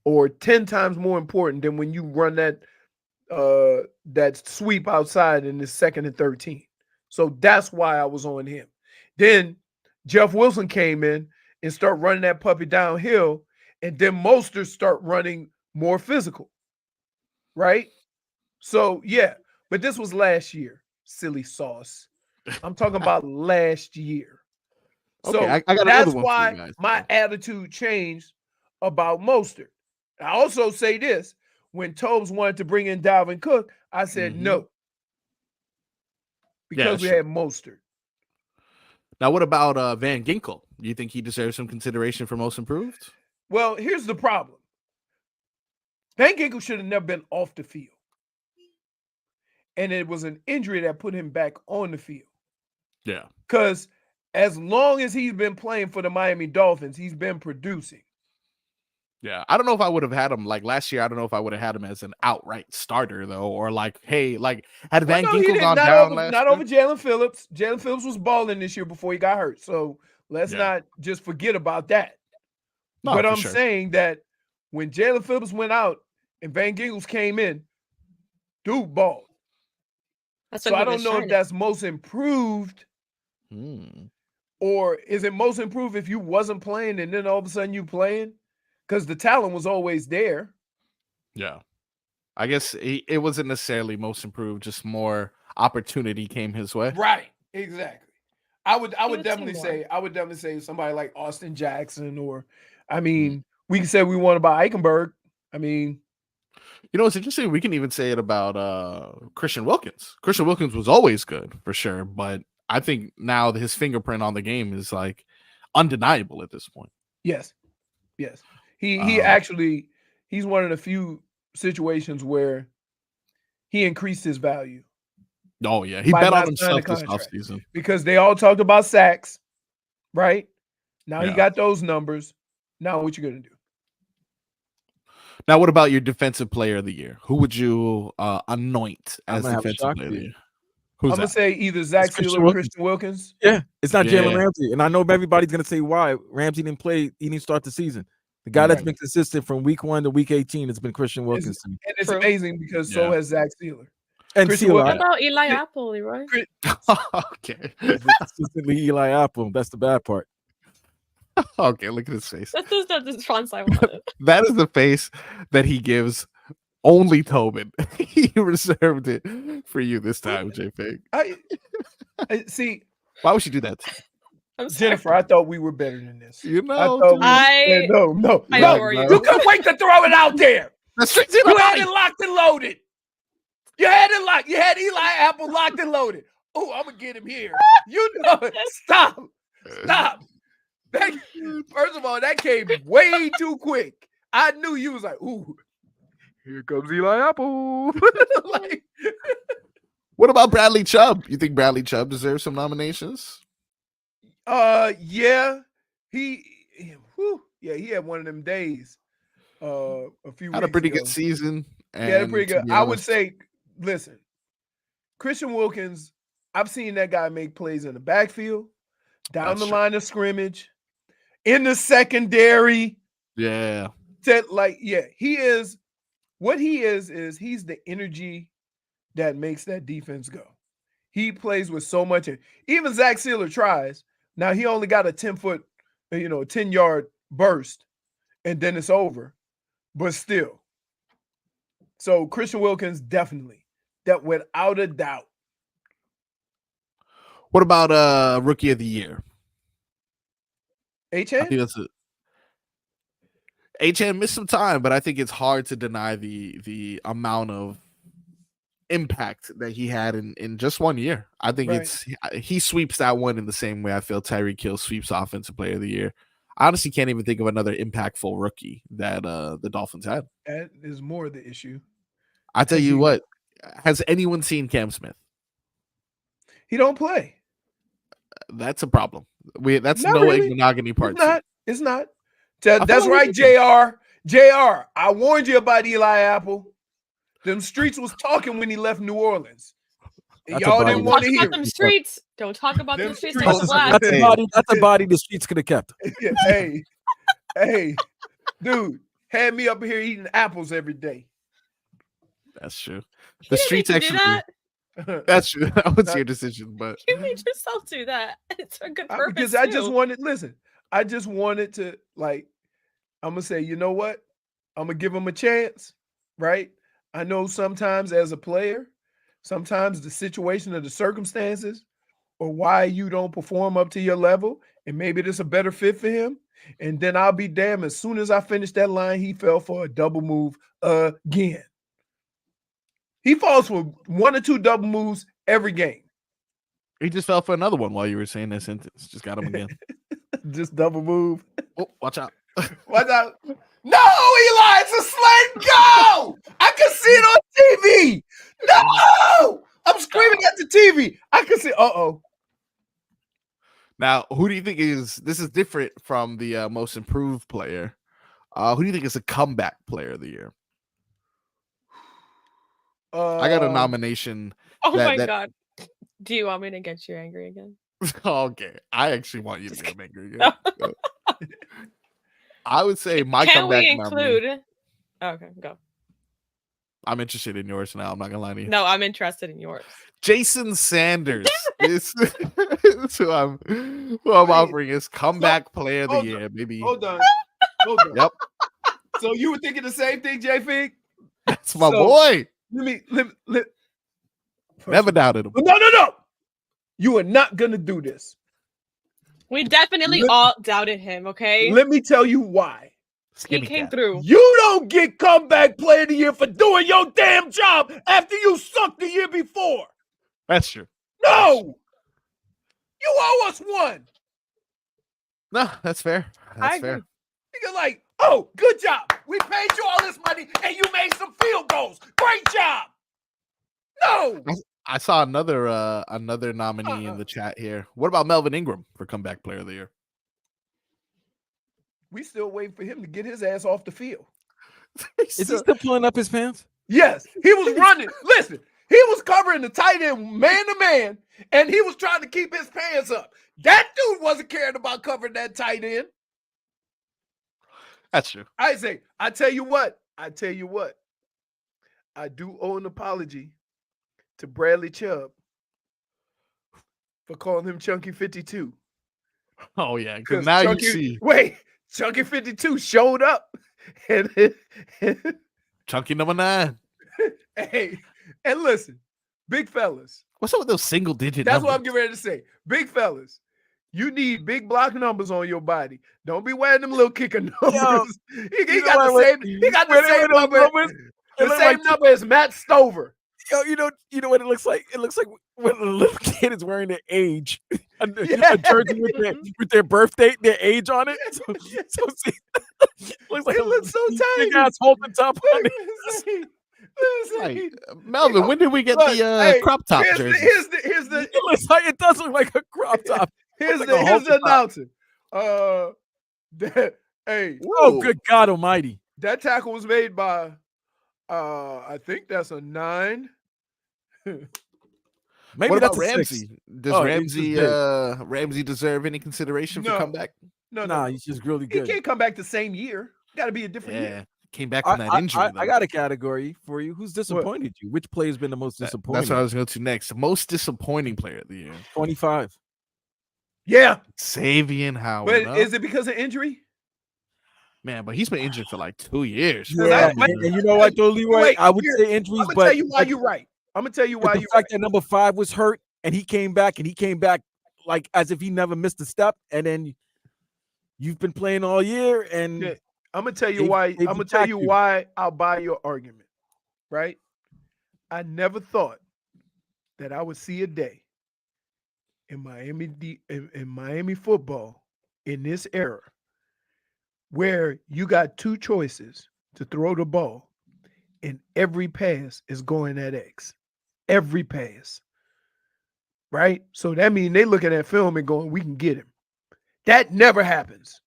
[SPEAKER 2] or 10 times more important than when you run that sweep outside in the 2nd and 13. So that's why I was on him. Then Jeff Wilson came in and start running that puppy downhill, and then Mostert start running more physical, right? So yeah, but this was last year, silly sauce. I'm talking about last year. So
[SPEAKER 1] Okay, I got
[SPEAKER 2] that's
[SPEAKER 1] another one for
[SPEAKER 2] why
[SPEAKER 1] you guys.
[SPEAKER 2] my attitude changed about Mostert. I also say this: when Tobes wanted to bring in Dalvin Cook, I said no because we
[SPEAKER 1] sure.
[SPEAKER 2] had Mostert.
[SPEAKER 1] Now, what about Van Ginkel? Do you think he deserves some consideration for most improved?
[SPEAKER 2] Well, here's the problem. Van Ginkel should have never been off the field. And it was an injury that put him back on the field.
[SPEAKER 1] Yeah.
[SPEAKER 2] Because as long as he's been playing for the Miami Dolphins, he's been producing.
[SPEAKER 1] Yeah. I don't know if I would have had him like last year. I don't know if I would have had him as an outright starter, though, or like, hey, like, had Van Ginkel gone down last year?
[SPEAKER 2] Not over Jalen Phillips. Jalen Phillips was balling this year before he got hurt. So let's not just forget about that.
[SPEAKER 1] No,
[SPEAKER 2] but
[SPEAKER 1] for
[SPEAKER 2] I'm
[SPEAKER 1] sure.
[SPEAKER 2] saying that when Jalen Phillips went out and Van Ginkel came in, dude balled. So I don't know if that's most improved or is it most improved if you wasn't playing and then all of a sudden you playing? Because the talent was always there.
[SPEAKER 1] Yeah. I guess it wasn't necessarily most improved, just more opportunity came his way.
[SPEAKER 2] Right. Exactly. I would definitely say somebody like Austin Jackson or we can say we want about Eichenberg.
[SPEAKER 1] It's interesting. We can even say it about Christian Wilkins. Christian Wilkins was always good for sure, but I think now his fingerprint on the game is like undeniable at this point.
[SPEAKER 2] Yes. He's one of the few situations where he increased his value.
[SPEAKER 1] Oh yeah, he bet on himself this offseason
[SPEAKER 2] because they all talked about sacks, right? Now he
[SPEAKER 1] Yeah.
[SPEAKER 2] got those numbers. Now what you gonna do?
[SPEAKER 1] Now, what about your defensive player of the year? Who would you anoint as
[SPEAKER 3] gonna have a
[SPEAKER 1] defensive
[SPEAKER 3] shock
[SPEAKER 1] player
[SPEAKER 3] for
[SPEAKER 1] of the
[SPEAKER 3] you.
[SPEAKER 1] year? Who's
[SPEAKER 2] I'm gonna
[SPEAKER 1] that?
[SPEAKER 2] say either Zach
[SPEAKER 3] It's Christian
[SPEAKER 2] Sealer or
[SPEAKER 3] Wilkins.
[SPEAKER 2] Christian Wilkins.
[SPEAKER 3] Yeah, it's not Jalen
[SPEAKER 1] Yeah.
[SPEAKER 3] Ramsey. And I know everybody's going to say why. Ramsey didn't play. He didn't start the season. The guy that's been consistent from week 1 to week 18 has been Christian Wilkins.
[SPEAKER 2] And it's amazing because so has Zach Sealer.
[SPEAKER 3] And
[SPEAKER 2] Christian
[SPEAKER 3] Sealer.
[SPEAKER 12] What about Eli Apple, Leroy?
[SPEAKER 1] Okay.
[SPEAKER 3] Consistently Eli Apple. That's the bad part.
[SPEAKER 1] Okay, look at his face.
[SPEAKER 12] That's the response I wanted.
[SPEAKER 1] That is the face that he gives only Tobin. He reserved it for you this time, JFig.
[SPEAKER 2] I see.
[SPEAKER 1] Why would you do that?
[SPEAKER 2] Jennifer, I thought we were better than this.
[SPEAKER 1] You know,
[SPEAKER 2] I thought no.
[SPEAKER 12] I know where you
[SPEAKER 2] You couldn't wait to throw it out there. You had it
[SPEAKER 1] it.
[SPEAKER 2] locked and loaded. You had it locked. You had Eli Apple locked and loaded. Oh, I'm gonna get him here. You know it. Stop. First of all, that came way too quick. I knew you was like, ooh, here comes Eli Apple.
[SPEAKER 1] What about Bradley Chubb? You think Bradley Chubb deserves some nominations?
[SPEAKER 2] Yeah. He had one of them days. A few
[SPEAKER 1] Had a
[SPEAKER 2] weeks
[SPEAKER 1] pretty
[SPEAKER 2] ago.
[SPEAKER 1] good season.
[SPEAKER 2] Yeah, pretty
[SPEAKER 1] to
[SPEAKER 2] good.
[SPEAKER 1] be
[SPEAKER 2] I would
[SPEAKER 1] honest,
[SPEAKER 2] say, listen, Christian Wilkins, I've seen that guy make plays in the backfield, down
[SPEAKER 1] That's
[SPEAKER 2] the
[SPEAKER 1] true.
[SPEAKER 2] line of scrimmage, in the secondary.
[SPEAKER 1] yeah.
[SPEAKER 2] He is what he is he's the energy that makes that defense go. He plays with so much. Even Zach Sealer tries. Now he only got a 10-foot, 10-yard burst, and then it's over. But still. So Christian Wilkins definitely, that without a doubt.
[SPEAKER 1] What about rookie of the year? I
[SPEAKER 2] HN?
[SPEAKER 1] think that's it. HN missed some time, but I think it's hard to deny the amount of impact that he had in just 1 year. I think he sweeps that one in the same way I feel Tyreek Hill sweeps offensive player of the year. I honestly can't even think of another impactful rookie that the Dolphins had.
[SPEAKER 2] That is more the issue.
[SPEAKER 1] I tell you what, has anyone seen Cam Smith?
[SPEAKER 2] He don't play.
[SPEAKER 1] That's a problem. That's
[SPEAKER 2] Not
[SPEAKER 1] no
[SPEAKER 2] really.
[SPEAKER 1] monogamy part.
[SPEAKER 2] It's not. That's right, JR. JR, I warned you about Eli Apple. Them streets was talking when he left New Orleans. Y'all didn't want to hear
[SPEAKER 12] them streets. Don't talk about them streets.
[SPEAKER 3] That's a body the streets could have kept.
[SPEAKER 2] Hey, dude, had me up here eating apples every day.
[SPEAKER 1] That's true. The streets actually. That's true. That was your decision, but
[SPEAKER 12] you made yourself do that. It's a good purpose.
[SPEAKER 2] Because I just wanted to, like, I'm gonna say, you know what? I'm gonna give him a chance, right? I know sometimes as a player, sometimes the situation or the circumstances or why you don't perform up to your level, and maybe there's a better fit for him. And then I'll be damned, as soon as I finished that line, he fell for a double move again. He falls for 1 or 2 double moves every game.
[SPEAKER 1] He just fell for another one while you were saying that sentence. Just got him again.
[SPEAKER 2] Just double move.
[SPEAKER 1] Oh, watch out.
[SPEAKER 2] Watch out. No, Eli, it's a slant go. I can see it on TV. No, I'm screaming at the TV. I can see,
[SPEAKER 1] Now, who do you think this is different from the most improved player? Who do you think is a comeback player of the year? I got a nomination.
[SPEAKER 12] Oh my God. Do you want me to get you angry again?
[SPEAKER 1] Okay. I actually want you to get angry again. I would say my comeback.
[SPEAKER 12] Can we include? Okay, go.
[SPEAKER 1] I'm interested in yours now. I'm not gonna lie to you.
[SPEAKER 12] No, I'm interested in yours.
[SPEAKER 1] Jason Sanders is who I'm offering as comeback player of the year. Maybe.
[SPEAKER 2] Hold on.
[SPEAKER 1] Yep.
[SPEAKER 2] So you were thinking the same thing, JFig?
[SPEAKER 1] That's my boy.
[SPEAKER 2] Let
[SPEAKER 1] Never doubted him.
[SPEAKER 2] No. You are not gonna do this.
[SPEAKER 12] We definitely all doubted him, okay?
[SPEAKER 2] Let me tell you why.
[SPEAKER 12] He came through.
[SPEAKER 2] You don't get comeback player of the year for doing your damn job after you sucked the year before.
[SPEAKER 1] That's true.
[SPEAKER 2] No. You owe us one.
[SPEAKER 1] No, that's fair. That's fair.
[SPEAKER 2] You're like, oh, good job. We paid you all this money and you made some field goals. Great job. No.
[SPEAKER 1] I saw another nominee in the chat here. What about Melvin Ingram for comeback player of the year?
[SPEAKER 2] We still waiting for him to get his ass off the field.
[SPEAKER 3] Is he still pulling up his pants?
[SPEAKER 2] Yes, he was running. Listen, he was covering the tight end man to man, and he was trying to keep his pants up. That dude wasn't caring about covering that tight end.
[SPEAKER 1] That's true.
[SPEAKER 2] I tell you what. I do owe an apology to Bradley Chubb for calling him Chunky 52.
[SPEAKER 1] Oh yeah, because now you see.
[SPEAKER 2] Wait, Chunky 52 showed up, and
[SPEAKER 1] Chunky number 9.
[SPEAKER 2] Hey, and listen, big fellas.
[SPEAKER 1] What's up with those single digit?
[SPEAKER 2] That's
[SPEAKER 1] numbers?
[SPEAKER 2] what I'm getting ready to say. Big fellas, you need big block numbers on your body. Don't be wearing them little kicker numbers. He got the same number. The same number as Matt Stover.
[SPEAKER 3] Yo, you know what it looks like? It looks like when a little kid is wearing their age, a jersey with their birthday, their age on it.
[SPEAKER 2] It looks so tiny.
[SPEAKER 3] Big ass Holton top on it.
[SPEAKER 1] Hey, Melvin, when did we get the crop top jersey?
[SPEAKER 2] Here's the.
[SPEAKER 3] It does look like a crop top.
[SPEAKER 2] Here's the announcer. Hey.
[SPEAKER 3] Oh, good God Almighty!
[SPEAKER 2] That tackle was made by. I think that's a 9.
[SPEAKER 3] Maybe
[SPEAKER 1] what
[SPEAKER 3] that's
[SPEAKER 1] about Ramsey? Does Ramsey deserve any consideration for comeback?
[SPEAKER 2] No,
[SPEAKER 3] he's just really good.
[SPEAKER 2] He can't come back the same year. Got to be a different year.
[SPEAKER 1] Came back from that injury.
[SPEAKER 3] I got a category for you. Who's disappointed you? Which player's been the most disappointing?
[SPEAKER 1] That's what I was going to next. Most disappointing player of the year.
[SPEAKER 3] 25.
[SPEAKER 2] Yeah.
[SPEAKER 1] Xavier Howard.
[SPEAKER 2] But is it because of injury?
[SPEAKER 1] Man, but he's been injured for like 2 years.
[SPEAKER 3] Yeah, and you know what, though, Leroy? I would say injuries, but
[SPEAKER 2] I'm going to tell you why you're right. I'm going to tell you why
[SPEAKER 3] the fact that number 5 was hurt and he came back like as if he never missed a step. And then you've been playing all year. And
[SPEAKER 2] I'm going to tell you why. I'm going to tell you why I'll buy your argument, right? I never thought that I would see a day in Miami football in this era where you got two choices to throw the ball, and every pass is going at X. Every pass. Right? So that means they looking at film and going, we can get him. That never happens.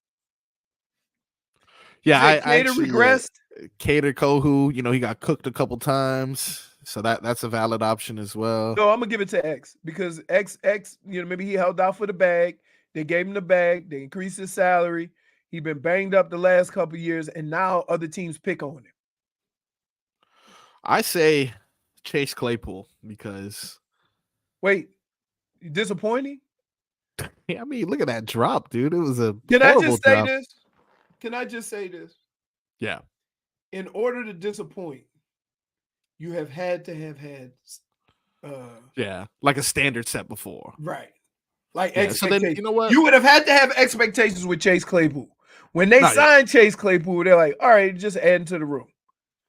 [SPEAKER 1] Yeah, I
[SPEAKER 2] Cater
[SPEAKER 1] actually
[SPEAKER 2] regressed.
[SPEAKER 1] Cater Kohu, he got cooked a couple times. So that's a valid option as well.
[SPEAKER 2] No, I'm gonna give it to X because X, maybe he held out for the bag. They gave him the bag. They increased his salary. He's been banged up the last couple of years, and now other teams pick on him.
[SPEAKER 1] I say Chase Claypool because.
[SPEAKER 2] Wait, disappointing?
[SPEAKER 1] Yeah, I mean, look at that drop, dude. It was a
[SPEAKER 2] Can I
[SPEAKER 1] horrible
[SPEAKER 2] just say
[SPEAKER 1] drop.
[SPEAKER 2] this? Can I just say this?
[SPEAKER 1] Yeah.
[SPEAKER 2] In order to disappoint, you have had to have had
[SPEAKER 1] like a standard set before.
[SPEAKER 2] Right. Like
[SPEAKER 1] expectations. So then, you know what?
[SPEAKER 2] You would have had to have expectations with Chase Claypool. When they signed Chase Claypool, they're like, all right, just add to the room.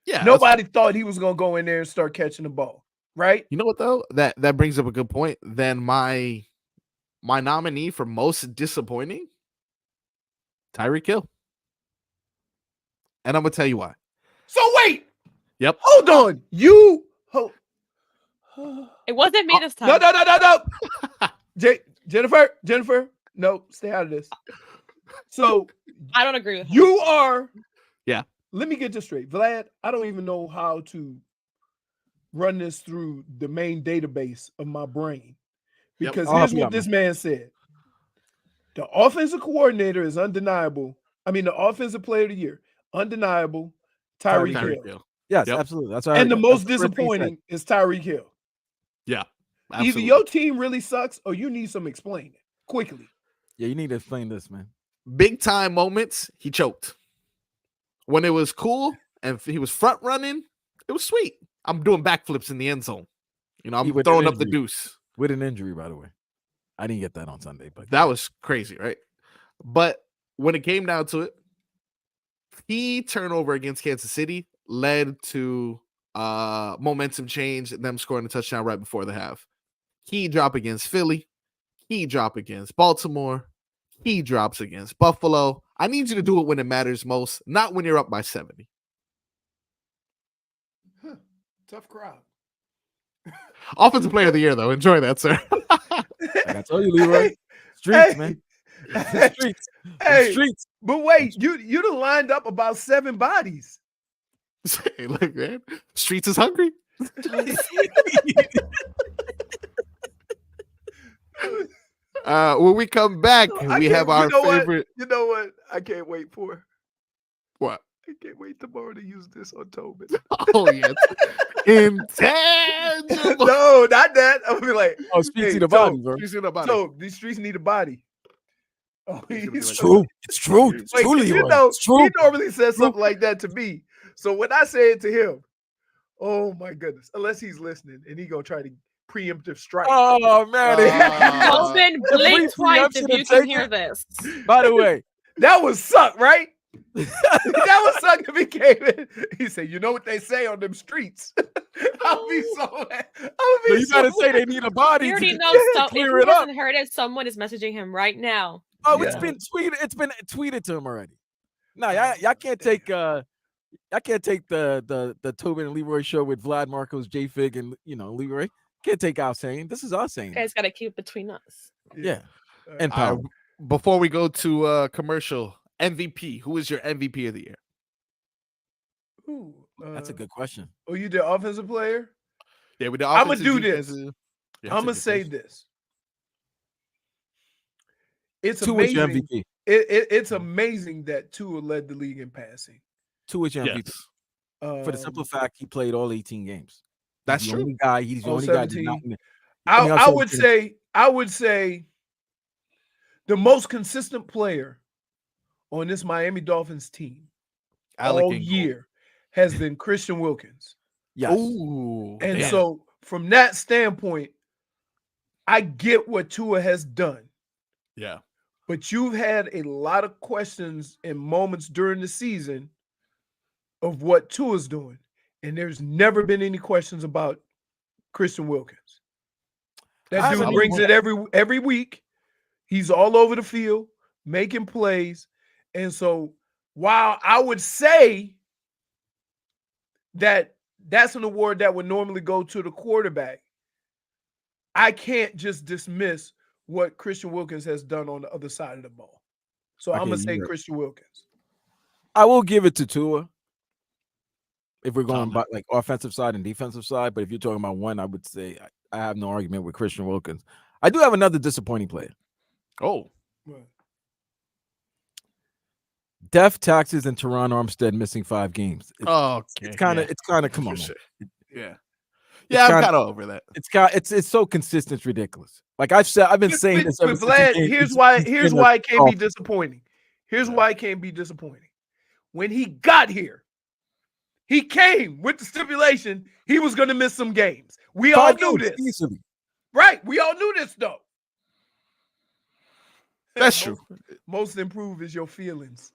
[SPEAKER 1] Yeah.
[SPEAKER 2] Nobody thought he was going to go in there and start catching the ball. Right?
[SPEAKER 1] You know what, though? That brings up a good point. Then my nominee for most disappointing, Tyreek Hill. And I'm going to tell you why.
[SPEAKER 2] So wait.
[SPEAKER 1] Yep.
[SPEAKER 2] Hold on.
[SPEAKER 12] It wasn't me this time.
[SPEAKER 2] No. Jennifer, no, stay out of this. So
[SPEAKER 12] I don't agree with
[SPEAKER 2] you are.
[SPEAKER 1] Yeah.
[SPEAKER 2] Let me get this straight. Vlad, I don't even know how to run this through the main database of my brain. Because here's what this man said. The offensive coordinator is undeniable. I mean, the offensive player of the year, undeniable, Tyreek Hill.
[SPEAKER 3] Yes, absolutely. That's
[SPEAKER 2] and the most disappointing is Tyreek Hill.
[SPEAKER 1] Yeah. Absolutely.
[SPEAKER 2] Either your team really sucks or you need some explaining quickly.
[SPEAKER 3] Yeah, you need to explain this, man.
[SPEAKER 1] Big time moments, he choked. When it was cool and he was front running, it was sweet. I'm doing backflips in the end zone. I'm throwing up the deuce.
[SPEAKER 3] With an injury, by the way. I didn't get that on Sunday, but
[SPEAKER 1] that was crazy, right? But when it came down to it, key turnover against Kansas City led to momentum change and them scoring a touchdown right before the half. Key drop against Philly. Key drop against Baltimore. Key drops against Buffalo. I need you to do it when it matters most, not when you're up by 70.
[SPEAKER 2] Tough crowd.
[SPEAKER 1] Offensive player of the year, though. Enjoy that, sir.
[SPEAKER 3] I told you, Leroy. Streets, man. Streets. Streets.
[SPEAKER 2] But wait, you done lined up about 7 bodies.
[SPEAKER 1] Hey, look, man. Streets is hungry. When we come back, we have our favorite.
[SPEAKER 2] You know what? I can't wait for.
[SPEAKER 1] What?
[SPEAKER 2] I can't wait tomorrow to use this on Tobin.
[SPEAKER 1] Oh, yeah. Intangible.
[SPEAKER 2] No, not that. I'm gonna be like,
[SPEAKER 3] streets need a body, bro.
[SPEAKER 1] Streets need a body.
[SPEAKER 2] So these streets need a body. Oh,
[SPEAKER 3] it's true. It's true. It's
[SPEAKER 2] like,
[SPEAKER 3] truly,
[SPEAKER 2] it's true. He normally says something like that to me. So when I say it to him, oh my goodness, unless he's listening and he gonna try to preemptive strike.
[SPEAKER 3] Oh man,
[SPEAKER 12] Tobin, blink twice if you can hear this.
[SPEAKER 3] By the way,
[SPEAKER 2] that was suck, right? That was suck if he came in. He said, "You know what they say on them streets." I'll be so.
[SPEAKER 3] You gotta say they need a body.
[SPEAKER 12] He already
[SPEAKER 3] to
[SPEAKER 12] knows. If he
[SPEAKER 3] clear it up.
[SPEAKER 12] hasn't heard it, someone is messaging him right now.
[SPEAKER 3] Oh, it's been tweeted. It's been tweeted to him already. No, y'all can't take. I can't take the Tobin and Leroy show with Vlad, Marcos, JFig, and Leroy. Can't take our saying. This is our saying.
[SPEAKER 12] You guys gotta keep it between us.
[SPEAKER 3] Yeah. And power.
[SPEAKER 1] Before we go to commercial, MVP. Who is your MVP of the year?
[SPEAKER 2] Ooh,
[SPEAKER 3] that's a good question.
[SPEAKER 2] Oh, you the offensive player?
[SPEAKER 1] Yeah, we the
[SPEAKER 2] I'm gonna
[SPEAKER 1] offensive.
[SPEAKER 2] do this. I'm gonna say this. It's
[SPEAKER 3] Tua is your
[SPEAKER 2] amazing.
[SPEAKER 3] MVP.
[SPEAKER 2] It's amazing that Tua led the league in passing.
[SPEAKER 3] Tua is your MVP. For the simple fact he played all 18 games.
[SPEAKER 1] That's
[SPEAKER 3] the
[SPEAKER 1] true.
[SPEAKER 3] Only guy, he's the only
[SPEAKER 2] 17.
[SPEAKER 3] guy. Did not,
[SPEAKER 2] I would say the most consistent player on this Miami Dolphins team all year has been Christian Wilkins.
[SPEAKER 3] Yes.
[SPEAKER 1] Ooh,
[SPEAKER 2] and so from that standpoint, I get what Tua has done.
[SPEAKER 1] Yeah.
[SPEAKER 2] But you've had a lot of questions and moments during the season of what Tua's doing. And there's never been any questions about Christian Wilkins. That dude brings it every week. He's all over the field, making plays. And so while I would say that that's an award that would normally go to the quarterback, I can't just dismiss what Christian Wilkins has done on the other side of the ball. So I'm going to say Christian Wilkins.
[SPEAKER 3] I will give it to Tua if we're going by like offensive side and defensive side. But if you're talking about one, I would say I have no argument with Christian Wilkins. I do have another disappointing player.
[SPEAKER 1] Oh.
[SPEAKER 3] Death, taxes, and Teron Armstead missing 5 games.
[SPEAKER 1] It's
[SPEAKER 3] kind of come on.
[SPEAKER 1] Sure. Yeah.
[SPEAKER 3] Yeah,
[SPEAKER 1] I'm kind of over that.
[SPEAKER 3] It's so consistent, it's ridiculous. Like I've been saying this ever since
[SPEAKER 2] Vlad,
[SPEAKER 3] here's
[SPEAKER 2] why it can't be disappointing. Here's why it can't be disappointing. When he got here, he came with the stipulation he was going to miss some games. We all knew this.
[SPEAKER 3] Easily.
[SPEAKER 2] Right. We all knew this, though.
[SPEAKER 1] That's true.
[SPEAKER 2] Most improved is your feelings.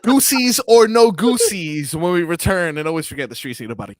[SPEAKER 1] Goosies or no Goosies when we return, and always forget the street scene, buddy.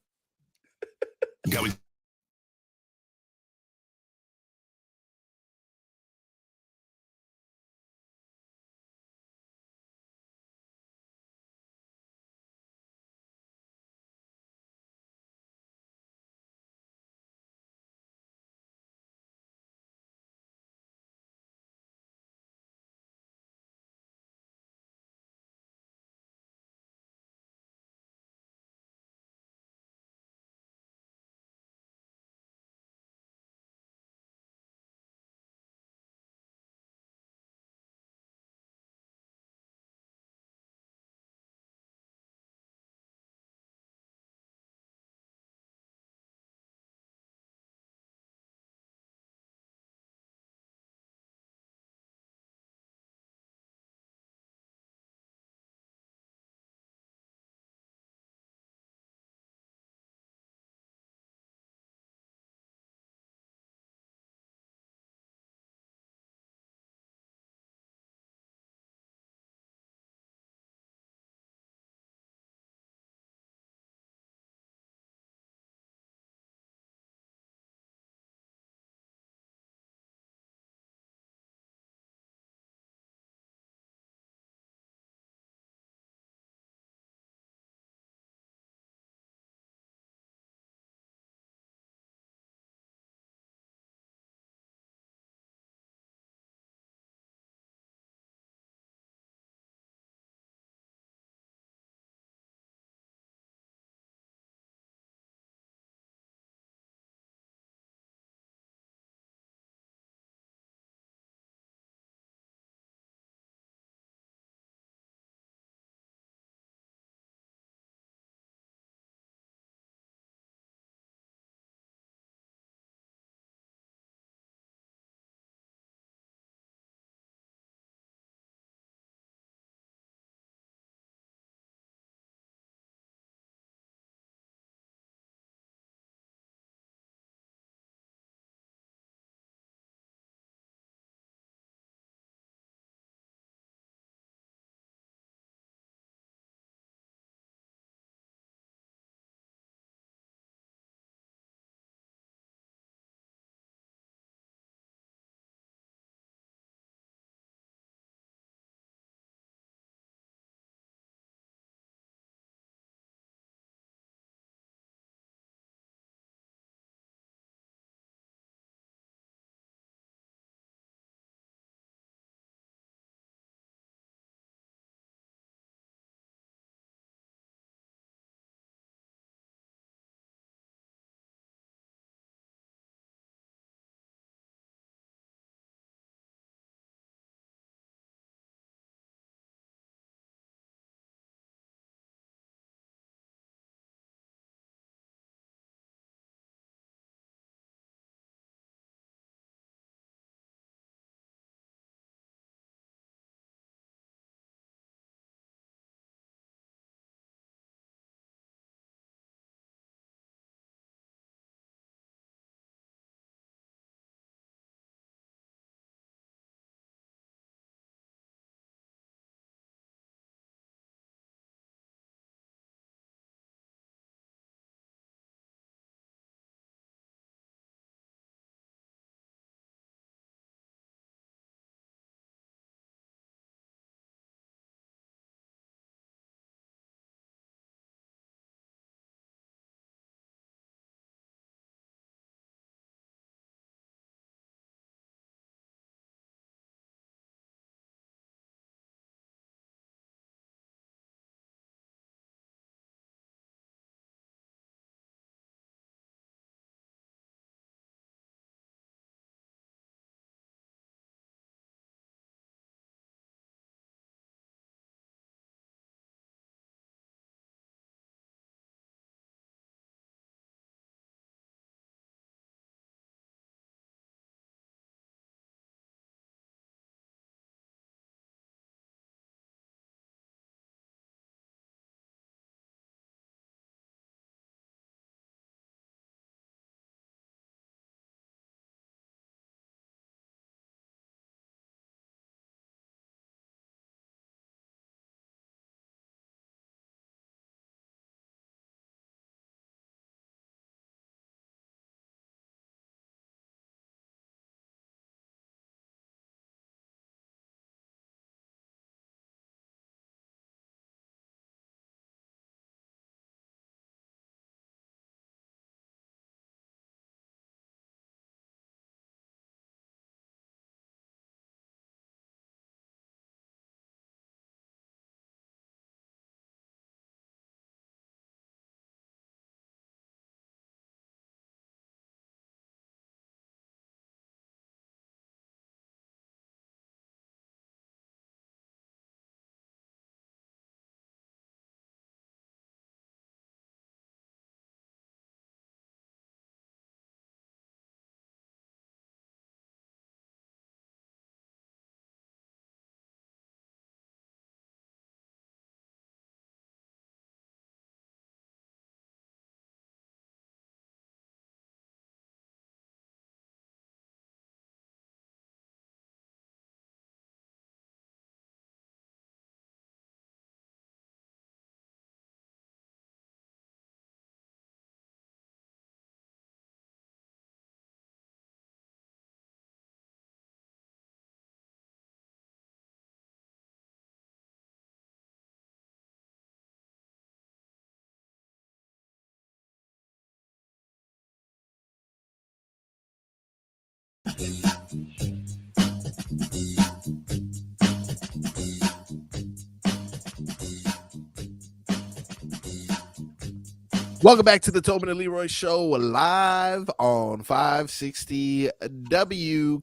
[SPEAKER 1] Welcome back to the Tobin and Leroy Show, live on 560 WQAM.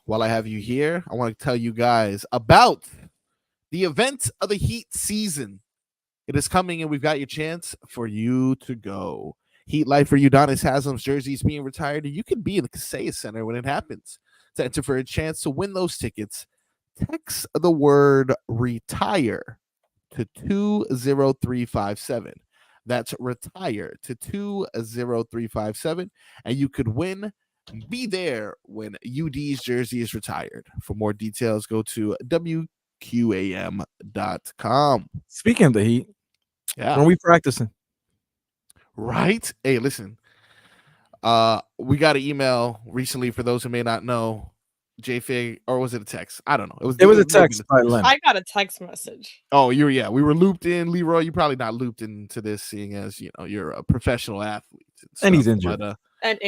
[SPEAKER 1] While I have you here, I want to tell you guys about the event of the Heat season. It is coming, and we've got your chance for you to go. Heat Life for Udonis Haslam's jersey is being retired, and you can be in the Kaseya Center when it happens. To enter for a chance to win those tickets, text the word retire to 20357. That's retire to 20357, and you could win. Be there when UD's jersey is retired. For more details, go to WQAM.com.
[SPEAKER 3] Speaking of the Heat, when we practicing?
[SPEAKER 1] Right? Hey, listen. We got an email recently for those who may not know. JFig, or was it a text? I don't know.
[SPEAKER 3] It was a text.
[SPEAKER 12] I got a text message.
[SPEAKER 1] Oh, we were looped in. Leroy, you're probably not looped into this, seeing as you're a professional athlete,
[SPEAKER 3] and he's injured,
[SPEAKER 12] and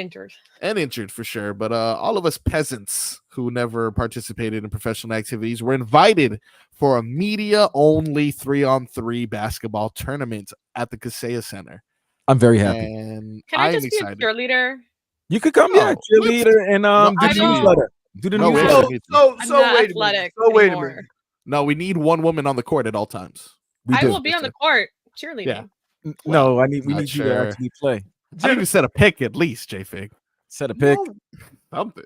[SPEAKER 12] injured
[SPEAKER 1] for sure. But all of us peasants who never participated in professional activities were invited for a media-only 3-on-3 basketball tournament at the Kaseya Center.
[SPEAKER 3] I'm very happy.
[SPEAKER 1] And
[SPEAKER 12] can I just be a cheerleader?
[SPEAKER 3] You could come, cheerleader, and do the newsletter. Do the newsletter.
[SPEAKER 2] Wait a minute.
[SPEAKER 1] No, we need one woman on the court at all times.
[SPEAKER 12] I will be on the court cheerleading.
[SPEAKER 3] Yeah. No, we need you to actually play.
[SPEAKER 1] I need to set a pick at least, JFig.
[SPEAKER 3] Set a pick.
[SPEAKER 1] Something.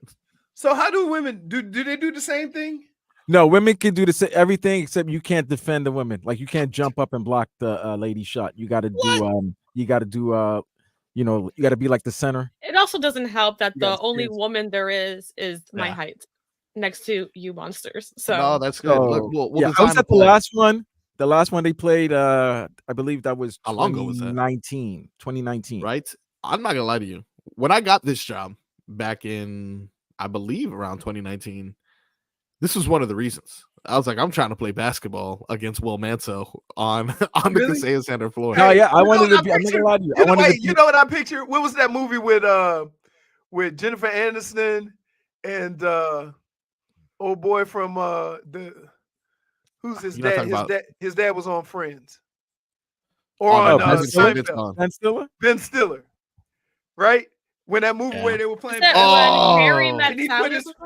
[SPEAKER 2] So how do women do they do the same thing?
[SPEAKER 3] No, women can do everything except you can't defend the women. Like you can't jump up and block the lady shot. You got to do you got to be like the center.
[SPEAKER 12] It also doesn't help that the only woman there is my height next to you monsters. So
[SPEAKER 1] no, that's good. Look, we'll
[SPEAKER 3] I was at the last one. The last one they played, I believe that was
[SPEAKER 1] how long ago was that?
[SPEAKER 3] 2019.
[SPEAKER 1] Right? I'm not gonna lie to you. When I got this job back in, I believe around 2019, this was one of the reasons. I was like, I'm trying to play basketball against Will Manso on the Kaseya Center floor.
[SPEAKER 3] Oh yeah, I wanted to be. I'm not gonna lie to you.
[SPEAKER 2] You know what I picture? What was that movie with Jennifer Aniston and old boy from who's his dad? His dad was on Friends. Or on Seinfeld. Ben Stiller. Right? When that movie where they were playing. And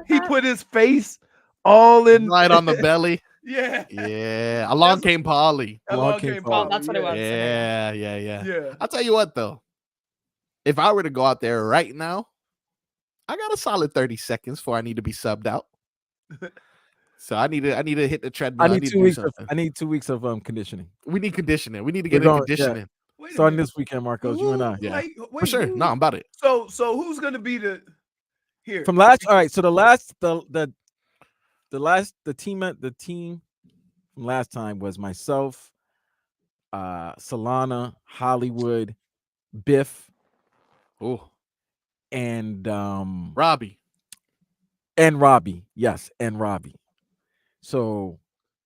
[SPEAKER 2] he put his face all in
[SPEAKER 1] right on the belly.
[SPEAKER 2] Yeah.
[SPEAKER 1] Along came Polly.
[SPEAKER 12] That's what it was.
[SPEAKER 1] Yeah. I'll tell you what though. If I were to go out there right now, I got a solid 30 seconds before I need to be subbed out. So I need to hit the treadmill.
[SPEAKER 3] I need 2 weeks. I need 2 weeks of conditioning.
[SPEAKER 1] We need conditioning. We need to get in conditioning.
[SPEAKER 3] Yeah. Starting this weekend, Marcos, you and I.
[SPEAKER 1] Yeah, for sure. No, I'm about it.
[SPEAKER 2] So who's gonna be the
[SPEAKER 3] from last? All right. So the team from last time was myself, Solana, Hollywood, Biff, and
[SPEAKER 1] Robbie.
[SPEAKER 3] And Robbie, yes, and Robbie. So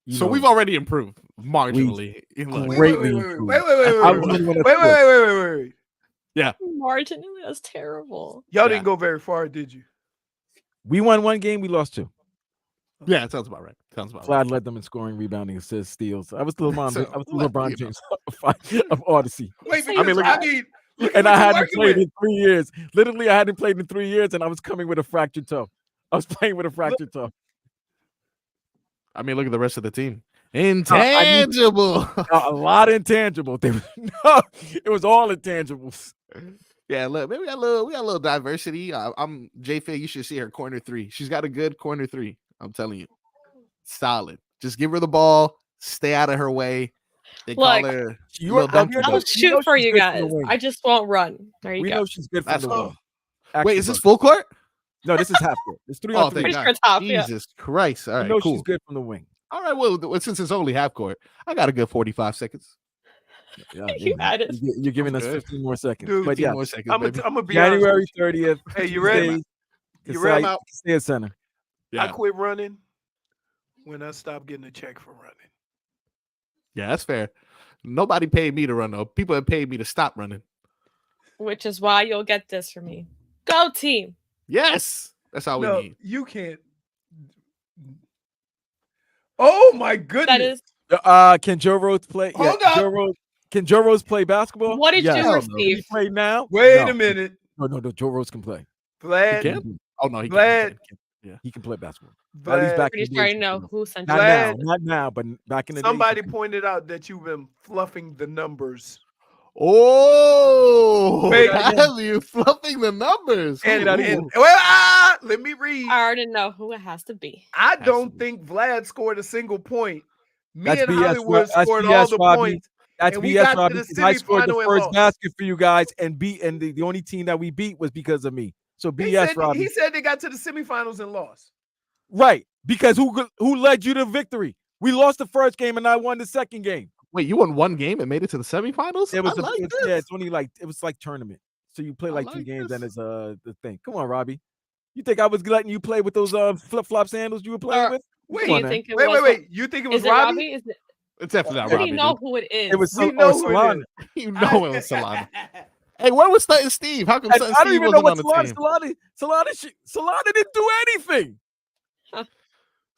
[SPEAKER 2] we've already improved marginally.
[SPEAKER 3] Greatly improved.
[SPEAKER 2] Wait.
[SPEAKER 12] Yeah. Marginally, that's terrible.
[SPEAKER 2] Y'all didn't go very far, did you?
[SPEAKER 3] We won one game, we lost two.
[SPEAKER 1] Yeah, it sounds about right.
[SPEAKER 3] Vlad led them in scoring, rebounding, assists, steals. I was the LeBron James of Odyssey.
[SPEAKER 2] Wait,
[SPEAKER 3] and I hadn't played in 3 years. Literally, I hadn't played in 3 years, and I was coming with a fractured toe. I was playing with a fractured toe.
[SPEAKER 1] I mean, look at the rest of the team. Intangible.
[SPEAKER 3] A lot of intangible. It was all intangibles.
[SPEAKER 1] Yeah, look, maybe we got a little diversity. I'm JFig. You should see her corner three. She's got a good corner three. I'm telling you, solid. Just give her the ball. Stay out of her way. They call her.
[SPEAKER 12] I'll shoot for you guys. I just won't run. There you go.
[SPEAKER 3] We know she's good for the win.
[SPEAKER 1] Wait, is this full court?
[SPEAKER 3] No, this is half court. It's 3-on-3.
[SPEAKER 1] Jesus Christ! All right,
[SPEAKER 3] know
[SPEAKER 1] cool.
[SPEAKER 3] She's good from the wing.
[SPEAKER 1] All right, well, since it's only half court, I got a good 45 seconds.
[SPEAKER 3] Yeah, you're giving us 15 more seconds.
[SPEAKER 2] Dude,
[SPEAKER 3] but
[SPEAKER 1] 15 more seconds.
[SPEAKER 2] I'm gonna be
[SPEAKER 3] January 30th.
[SPEAKER 2] Hey, you ready?
[SPEAKER 3] You ready? Stay at center.
[SPEAKER 2] Yeah. I quit running when I stopped getting a check for running.
[SPEAKER 1] Yeah, that's fair. Nobody paid me to run though. People have paid me to stop running.
[SPEAKER 12] Which is why you'll get this from me. Go team.
[SPEAKER 1] Yes, that's all we
[SPEAKER 2] No,
[SPEAKER 1] need.
[SPEAKER 2] you can't. Oh my
[SPEAKER 12] That
[SPEAKER 2] goodness.
[SPEAKER 12] is.
[SPEAKER 3] Can Joe Rose play?
[SPEAKER 2] Hold
[SPEAKER 3] yeah,
[SPEAKER 2] up.
[SPEAKER 3] Can Joe Rose play basketball?
[SPEAKER 12] What did
[SPEAKER 3] Yes.
[SPEAKER 12] you
[SPEAKER 1] Hell no.
[SPEAKER 3] Can he
[SPEAKER 12] receive?
[SPEAKER 3] play now?
[SPEAKER 2] Wait
[SPEAKER 3] No.
[SPEAKER 2] a minute.
[SPEAKER 3] No, Joe Rose can play.
[SPEAKER 1] He
[SPEAKER 2] Vlad.
[SPEAKER 1] can? Oh no, he
[SPEAKER 2] Vlad.
[SPEAKER 1] can. Yeah.
[SPEAKER 3] He can play basketball. At least
[SPEAKER 2] Vlad.
[SPEAKER 3] back
[SPEAKER 12] Pretty
[SPEAKER 3] in the
[SPEAKER 12] sure I
[SPEAKER 3] days. he
[SPEAKER 12] know
[SPEAKER 3] could.
[SPEAKER 12] who sent you.
[SPEAKER 3] Not now,
[SPEAKER 2] Vlad.
[SPEAKER 3] not now, but back in the
[SPEAKER 2] Somebody
[SPEAKER 3] days.
[SPEAKER 2] pointed out that you've been fluffing the numbers.
[SPEAKER 1] Oh,
[SPEAKER 2] Wait.
[SPEAKER 1] have you fluffing the numbers?
[SPEAKER 2] And,
[SPEAKER 1] Ooh.
[SPEAKER 2] let me read.
[SPEAKER 12] I already know who it has to be.
[SPEAKER 2] I
[SPEAKER 1] to
[SPEAKER 2] don't
[SPEAKER 1] be.
[SPEAKER 2] think Vlad scored a single point. Me
[SPEAKER 3] That's
[SPEAKER 2] and
[SPEAKER 3] BS,
[SPEAKER 2] Hollywood
[SPEAKER 3] that's
[SPEAKER 2] scored
[SPEAKER 3] BS,
[SPEAKER 2] all the
[SPEAKER 3] Robbie.
[SPEAKER 2] points.
[SPEAKER 3] That's
[SPEAKER 2] and we
[SPEAKER 3] BS,
[SPEAKER 2] got
[SPEAKER 3] Robbie,
[SPEAKER 2] to the
[SPEAKER 3] because I scored the
[SPEAKER 2] semifinal and
[SPEAKER 3] first
[SPEAKER 2] lost.
[SPEAKER 3] basket for you guys and the only team that we beat was because of me. So BS, Robbie.
[SPEAKER 2] He said they got to the semifinals and lost.
[SPEAKER 3] Right, because who led you to victory? We lost the first game and I won the second game.
[SPEAKER 1] Wait, you won one game and made it to the semifinals?
[SPEAKER 3] It was
[SPEAKER 1] this.
[SPEAKER 3] it's only like it was like tournament. So you play
[SPEAKER 1] I
[SPEAKER 3] like 2
[SPEAKER 1] like
[SPEAKER 3] games
[SPEAKER 1] this.
[SPEAKER 3] and it's the thing. Come on, Robbie. You think I was letting you play with those flip-flop sandals you were playing with?
[SPEAKER 2] Wait,
[SPEAKER 12] Do you think it
[SPEAKER 2] wait,
[SPEAKER 12] was?
[SPEAKER 2] wait. You think it was
[SPEAKER 12] Is it
[SPEAKER 2] Robbie?
[SPEAKER 12] Robbie? Is it?
[SPEAKER 1] It's definitely not
[SPEAKER 12] We
[SPEAKER 1] Robbie.
[SPEAKER 12] know
[SPEAKER 1] dude.
[SPEAKER 12] who it is.
[SPEAKER 3] It was
[SPEAKER 2] We know who it
[SPEAKER 3] Solana.
[SPEAKER 2] is.
[SPEAKER 1] You know it was Solana. Hey, where was Steve? How come
[SPEAKER 3] I
[SPEAKER 1] Steve
[SPEAKER 3] don't even know
[SPEAKER 1] wasn't
[SPEAKER 3] what
[SPEAKER 1] on the team?
[SPEAKER 3] Solana didn't do anything.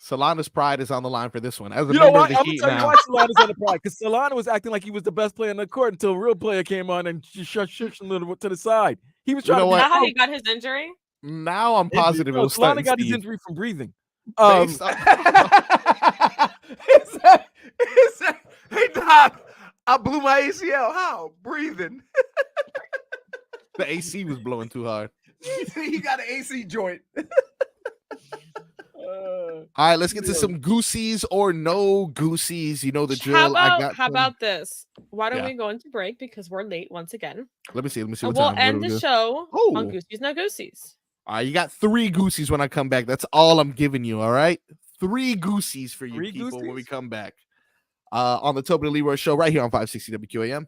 [SPEAKER 1] Solana's pride is on the line for this one. As a
[SPEAKER 3] You know
[SPEAKER 1] member
[SPEAKER 3] what?
[SPEAKER 1] of the
[SPEAKER 3] I'm gonna
[SPEAKER 1] Heat
[SPEAKER 3] tell you
[SPEAKER 1] now.
[SPEAKER 3] why Solana's on the pride. Because Solana was acting like he was the best player on the court until a real player came on and shushed him to the side. He was
[SPEAKER 1] You
[SPEAKER 3] trying
[SPEAKER 1] know
[SPEAKER 3] to
[SPEAKER 1] what?
[SPEAKER 12] Is
[SPEAKER 3] be
[SPEAKER 12] that how he got his injury?
[SPEAKER 1] Now I'm positive it was
[SPEAKER 3] Solana
[SPEAKER 1] starting
[SPEAKER 3] got his
[SPEAKER 1] Steve.
[SPEAKER 3] injury from breathing.
[SPEAKER 1] Based on-
[SPEAKER 2] Hey, Doc, I blew my ACL. How? Breathing.
[SPEAKER 1] the AC was blowing too hard.
[SPEAKER 2] He got an AC joint.
[SPEAKER 1] All right, let's get to some Goosies or no Goosies. You know the drill.
[SPEAKER 12] How about this? Why don't
[SPEAKER 1] Yeah.
[SPEAKER 12] we go into break because we're late once again?
[SPEAKER 1] Let me see.
[SPEAKER 12] And
[SPEAKER 1] What
[SPEAKER 12] we'll
[SPEAKER 1] time.
[SPEAKER 12] end
[SPEAKER 1] What do
[SPEAKER 12] the
[SPEAKER 1] we do?
[SPEAKER 12] show
[SPEAKER 1] Oh.
[SPEAKER 12] on Goosies No Goosies.
[SPEAKER 1] All right, you got 3 Goosies when I come back. That's all I'm giving you. All right, 3 Goosies for you
[SPEAKER 3] 3
[SPEAKER 1] people when we
[SPEAKER 3] Goosies?
[SPEAKER 1] come back on the Tobin and Leroy show right here on 560 WQAM.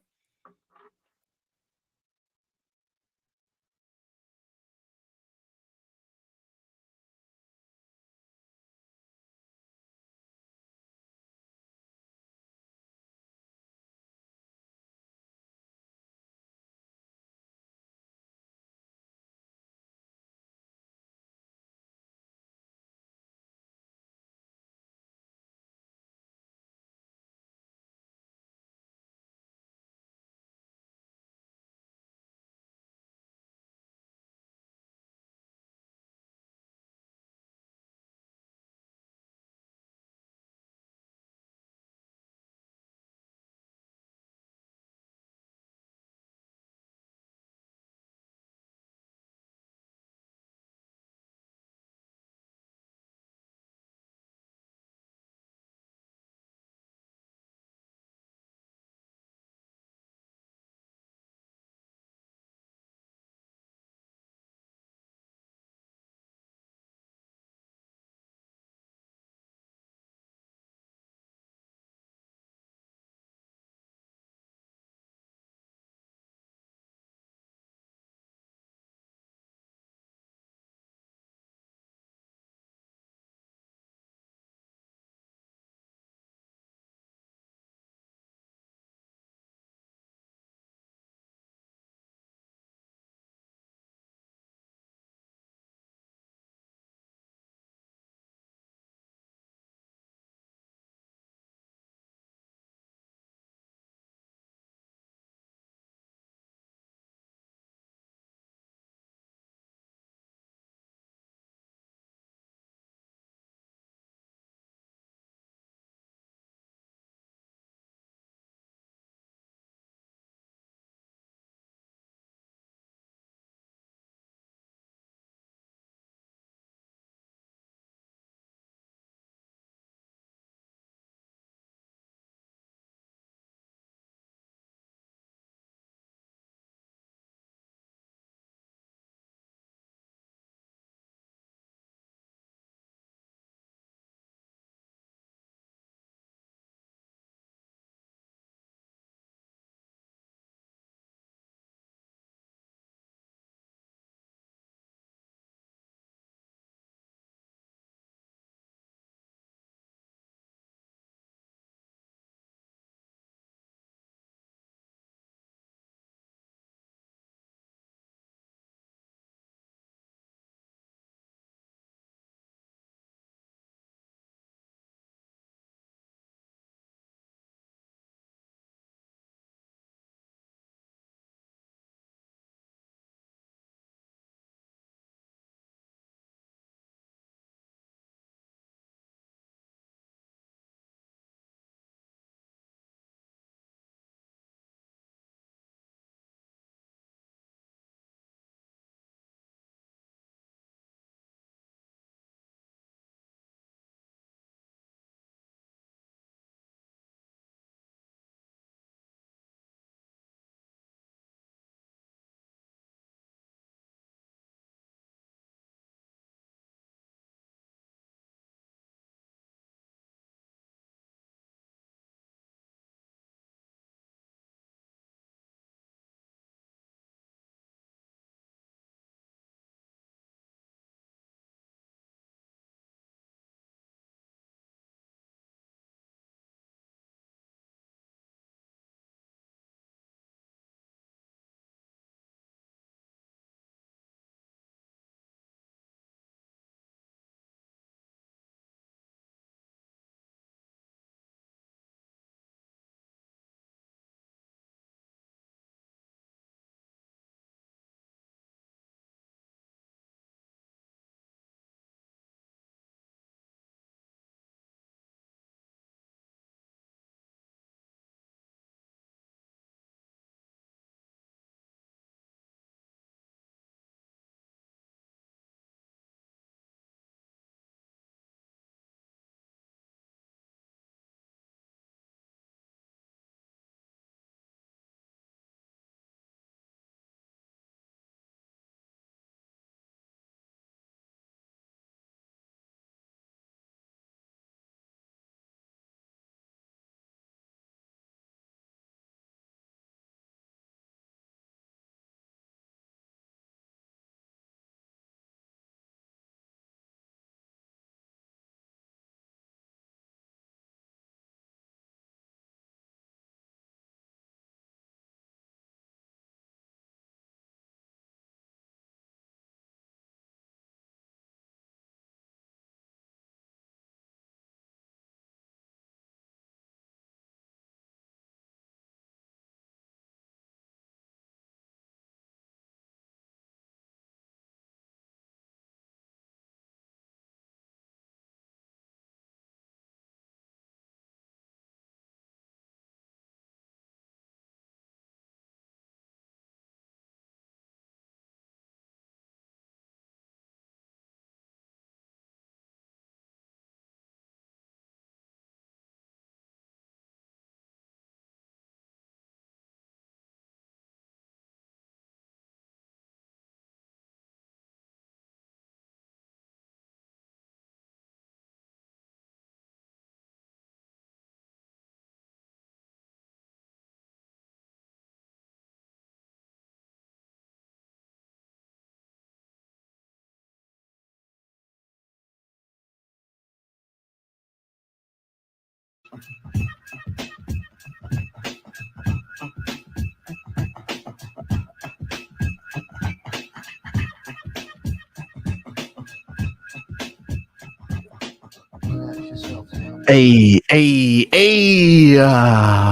[SPEAKER 1] Hey.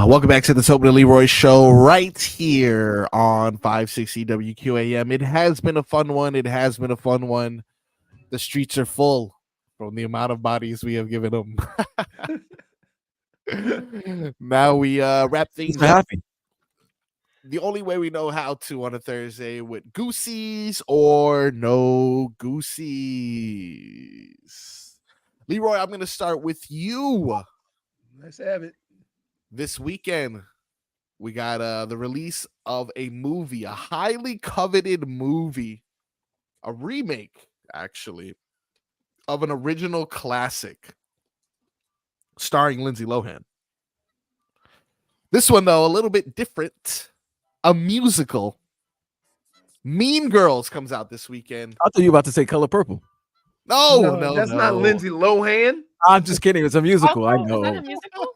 [SPEAKER 1] Welcome back to the Tobin and Leroy show right here on 560 WQAM. It has been a fun one. The streets are full from the amount of bodies we have given them. Now we wrap things up.
[SPEAKER 3] Happy.
[SPEAKER 1] The only way we know how to on a Thursday with Goosies or no Goosies. Leroy, I'm going to start with you.
[SPEAKER 2] Let's have it.
[SPEAKER 1] This weekend, we got the release of a movie, a highly coveted movie, a remake, actually, of an original classic starring Lindsay Lohan. This one, though, a little bit different. A musical. Mean Girls comes out this weekend.
[SPEAKER 3] I thought you were about to say Color Purple.
[SPEAKER 1] No,
[SPEAKER 2] that's not Lindsay Lohan.
[SPEAKER 3] I'm just kidding. It's a musical. I know.
[SPEAKER 12] Is that a musical?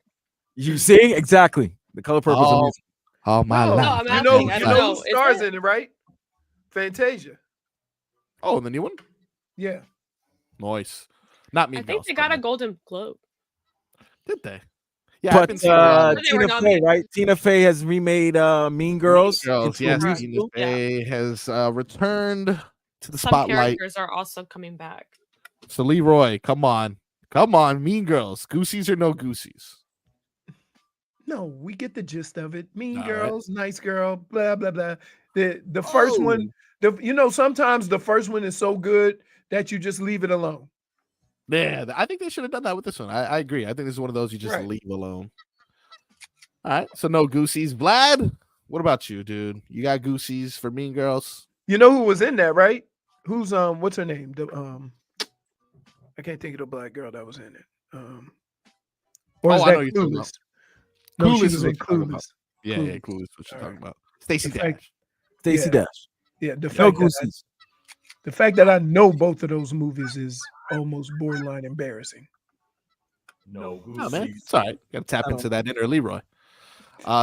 [SPEAKER 3] You see? Exactly. The Color Purple is a musical.
[SPEAKER 1] Oh, my life.
[SPEAKER 2] You know who stars in it, right? Fantasia.
[SPEAKER 1] Oh, the new one?
[SPEAKER 2] Yeah.
[SPEAKER 1] Nice. Not Mean
[SPEAKER 12] I think
[SPEAKER 1] Girls.
[SPEAKER 12] they got a Golden Globe.
[SPEAKER 1] Did they? Yeah,
[SPEAKER 3] but Tina Fey, right? Tina Fey has remade Mean Girls.
[SPEAKER 1] Yes, Tina Fey has returned to the
[SPEAKER 12] Some
[SPEAKER 1] spotlight.
[SPEAKER 12] characters are also coming back.
[SPEAKER 1] So Leroy, come on, Mean Girls, Goosies or no Goosies?
[SPEAKER 2] No, we get the gist of it. Mean Girls, nice girl, blah blah blah. The first one, sometimes the first one is so good that you just leave it alone.
[SPEAKER 1] Yeah, I think they should have done that with this one. I agree. I think this is one of those you just leave alone. All right, so no Goosies. Vlad, what about you, dude? You got Goosies for Mean Girls?
[SPEAKER 2] You know who was in that, right? Who's what's her name? I can't think of the black girl that was in it. Or is
[SPEAKER 1] I
[SPEAKER 2] that
[SPEAKER 1] know you're talking
[SPEAKER 2] Clueless?
[SPEAKER 1] about.
[SPEAKER 2] No,
[SPEAKER 1] Clueless
[SPEAKER 2] she
[SPEAKER 1] is
[SPEAKER 2] was
[SPEAKER 1] what
[SPEAKER 2] in
[SPEAKER 1] you're talking about.
[SPEAKER 2] Clueless.
[SPEAKER 1] Yeah, Clueless. What you're talking about? Stacey Dash.
[SPEAKER 3] Stacey Dash.
[SPEAKER 2] Yeah,
[SPEAKER 3] the
[SPEAKER 2] fact that I know both of those movies is almost borderline embarrassing.
[SPEAKER 1] No, man, it's all right. Got to tap into that inner Leroy.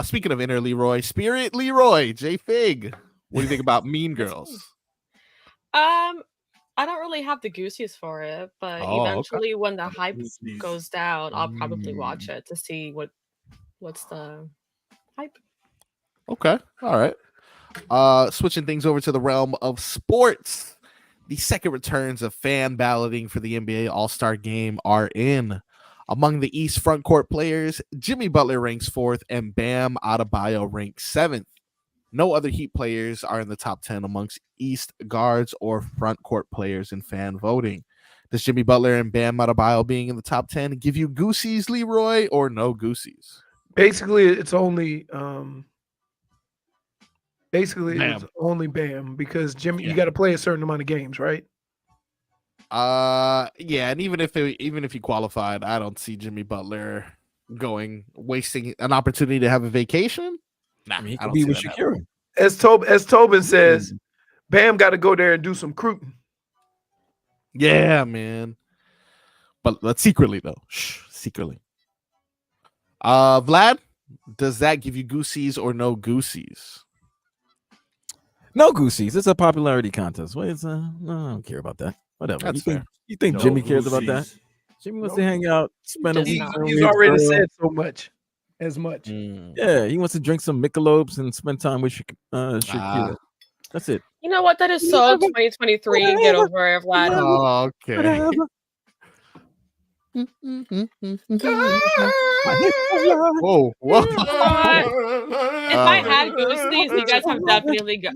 [SPEAKER 1] Speaking of inner Leroy, Spirit Leroy, JFig. What do you think about Mean Girls?
[SPEAKER 12] I don't really have the Goosies for it, but eventually when the hype goes down, I'll probably watch it to see what's the hype.
[SPEAKER 1] Okay, all right. Switching things over to the realm of sports. The second returns of fan balloting for the NBA All Star Game are in. Among the East front court players, Jimmy Butler ranks 4th and Bam Adebayo ranks 7th. No other Heat players are in the top 10 amongst East guards or front court players in fan voting. Does Jimmy Butler and Bam Adebayo being in the top 10 give you Goosies, Leroy, or no Goosies?
[SPEAKER 2] Basically, it's only it's only Bam because Jimmy, you got to play a certain amount of games, right?
[SPEAKER 1] Yeah, and even if he qualified, I don't see Jimmy Butler wasting an opportunity to have a vacation. Nah,
[SPEAKER 3] he
[SPEAKER 1] I
[SPEAKER 3] could
[SPEAKER 1] don't
[SPEAKER 3] be
[SPEAKER 1] see
[SPEAKER 3] with
[SPEAKER 1] that
[SPEAKER 3] Shakira.
[SPEAKER 2] As Tobin says, Bam got to go there and do some recruiting.
[SPEAKER 1] Yeah, man. But secretly though, secretly. Vlad, does that give you Goosies or no Goosies?
[SPEAKER 3] No Goosies. It's a popularity contest. What is no, I don't care about that. Whatever.
[SPEAKER 1] That's fair.
[SPEAKER 3] You think
[SPEAKER 1] No
[SPEAKER 3] Jimmy cares about that?
[SPEAKER 1] Goosies.
[SPEAKER 3] Jimmy wants to hang out, spend a week.
[SPEAKER 2] He's already said so much. As much.
[SPEAKER 3] Yeah, he wants to drink some Michelobes and spend time with Shakira. That's it.
[SPEAKER 12] You know what? That is so 2023. Get over it, Vlad.
[SPEAKER 1] Oh, okay. Whoa.
[SPEAKER 12] If I had Goosies, you guys have definitely got